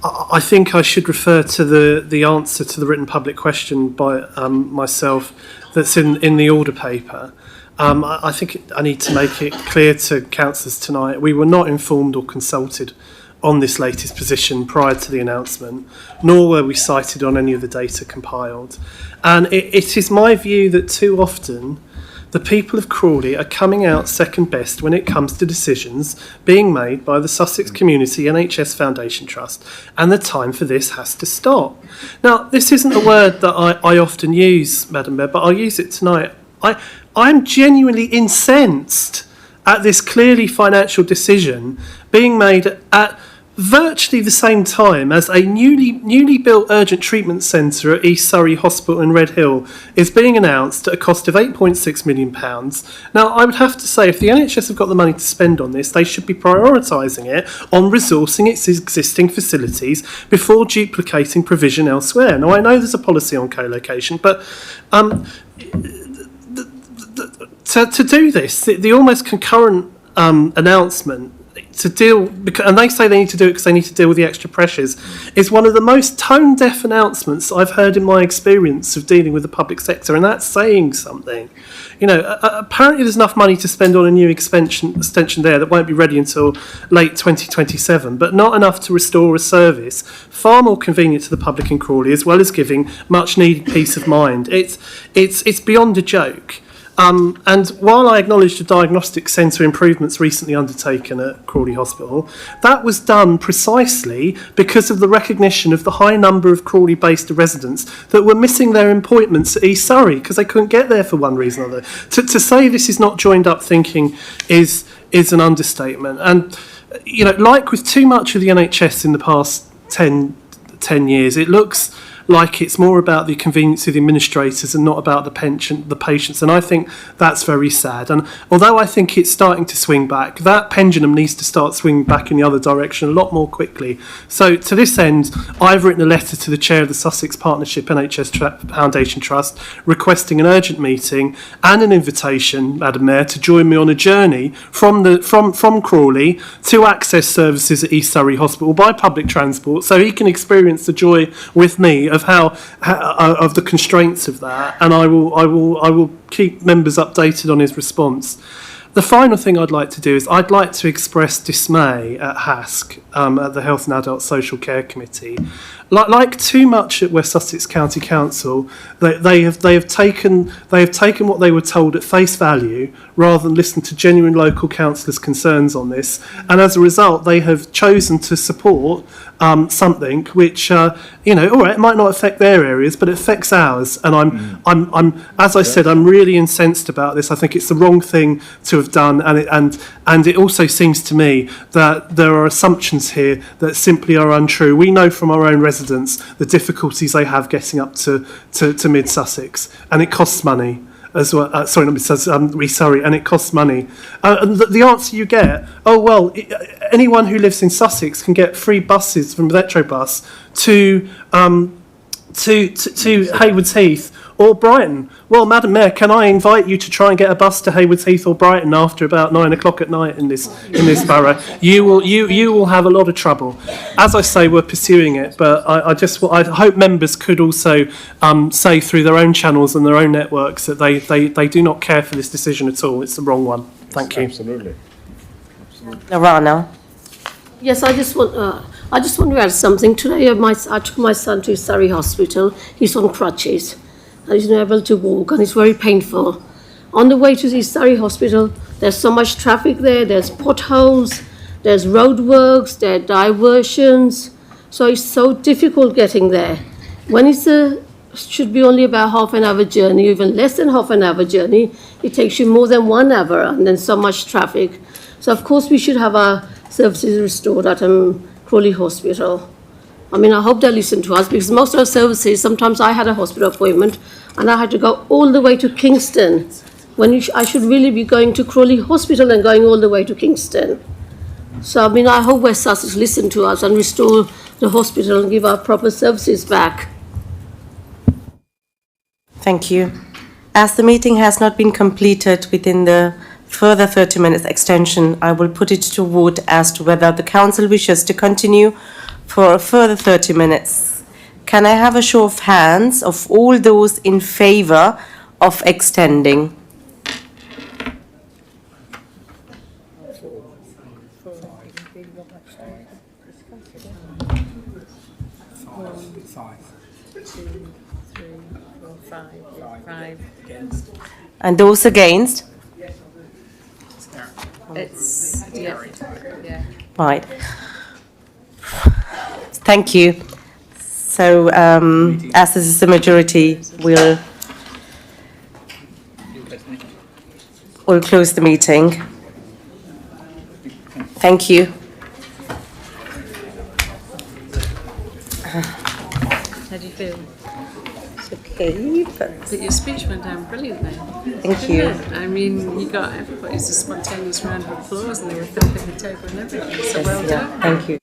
I think I should refer to the answer to the written public question by myself that's in the order paper. I think I need to make it clear to councillors tonight, we were not informed or consulted on this latest position prior to the announcement, nor were we cited on any of the data compiled. And it is my view that too often the people of Crawley are coming out second best when it comes to decisions being made by the Sussex Community NHS Foundation Trust, and the time for this has to stop. Now, this isn't a word that I often use, Madam Mayor, but I'll use it tonight. I'm genuinely incensed at this clearly financial decision being made at virtually the same time as a newly built urgent treatment centre at East Surrey Hospital in Red Hill is being announced at a cost of £8.6 million. Now, I would have to say, if the NHS have got the money to spend on this, they should be prioritising it on resourcing its existing facilities before duplicating provision elsewhere. Now, I know there's a policy on co-location, but to do this, the almost concurrent announcement to deal, and they say they need to do it because they need to deal with the extra pressures, is one of the most tone-deaf announcements I've heard in my experience of dealing with the public sector, and that's saying something. You know, apparently there's enough money to spend on a new extension there that won't be ready until late 2027, but not enough to restore a service far more convenient to the public in Crawley, as well as giving much-needed peace of mind. It's beyond a joke. And while I acknowledge the diagnostic centre improvements recently undertaken at Crawley Hospital, that was done precisely because of the recognition of the high number of Crawley-based residents that were missing their appointments at East Surrey because they couldn't get there for one reason or another. To say this is not joined up thinking is an understatement. And, you know, like with too much of the NHS in the past 10 years, it looks like it's more about the convenience of the administrators and not about the patients, and I think that's very sad. And although I think it's starting to swing back, that pendulum needs to start swinging back in the other direction a lot more quickly. So to this end, I've written a letter to the chair of the Sussex Partnership NHS Foundation Trust requesting an urgent meeting and an invitation, Madam Mayor, to join me on a journey from Crawley to access services at East Surrey Hospital by public transport, so he can experience the joy with me of of the constraints of that, and I will keep members updated on his response. The final thing I'd like to do is I'd like to express dismay at HASC, at the Health and Adult Social Care Committee. Like too much at West Sussex County Council, they have taken what they were told at face value rather than listen to genuine local councillors' concerns on this, and as a result, they have chosen to support something which, all right, it might not affect their areas, but it affects ours. And I'm as I said, I'm really incensed about this. I think it's the wrong thing to have done, and it also seems to me that there are assumptions here that simply are untrue. We know from our own residents the difficulties they have getting up to mid Sussex, and it costs money as well. Sorry, not mid Sussex, Surrey, and it costs money. And the answer you get, anyone who lives in Sussex can get free buses from Metrobus to Haywards Heath or Brighton. Well, Madam Mayor, can I invite you to try and get a bus to Haywards Heath or Brighton after about 9 o'clock at night in this borough? You will have a lot of trouble. As I say, we're pursuing it, but I hope members could also say through their own channels and their own networks that they do not care for this decision at all. It's the wrong one. Thank you. Absolutely. Rana. Yes, I just want to add something. Today, I took my son to Surrey Hospital. He's on crutches, and he's not able to walk, and it's very painful. On the way to the Surrey Hospital, there's so much traffic there. There's potholes, there's roadworks, there are diversions. So it's so difficult getting there. When should be only about half an hour journey, even less than half an hour journey, it takes you more than 1 hour, and then so much traffic. So of course we should have our services restored at Crawley Hospital. I mean, I hope they listen to us, because most of our services, sometimes I had a hospital appointment and I had to go all the way to Kingston, when I should really be going to Crawley Hospital and going all the way to Kingston. So, I mean, I hope West Sussex listen to us and restore the hospital and give our proper services back. Thank you. As the meeting has not been completed within the further 30 minutes extension, I will put it to vote as to whether the council wishes to continue for a further 30 minutes. Can I have a show of hands of all those in favour of extending? And those against? It's, yeah. Right. Thank you. So, as this is the majority, we'll close the meeting. Thank you. How do you feel? It's okay, But your speech went down brilliantly. Thank you. I mean, you got everybody's a spontaneous round of applause and they were thumping the table and everything. So well done. Thank you.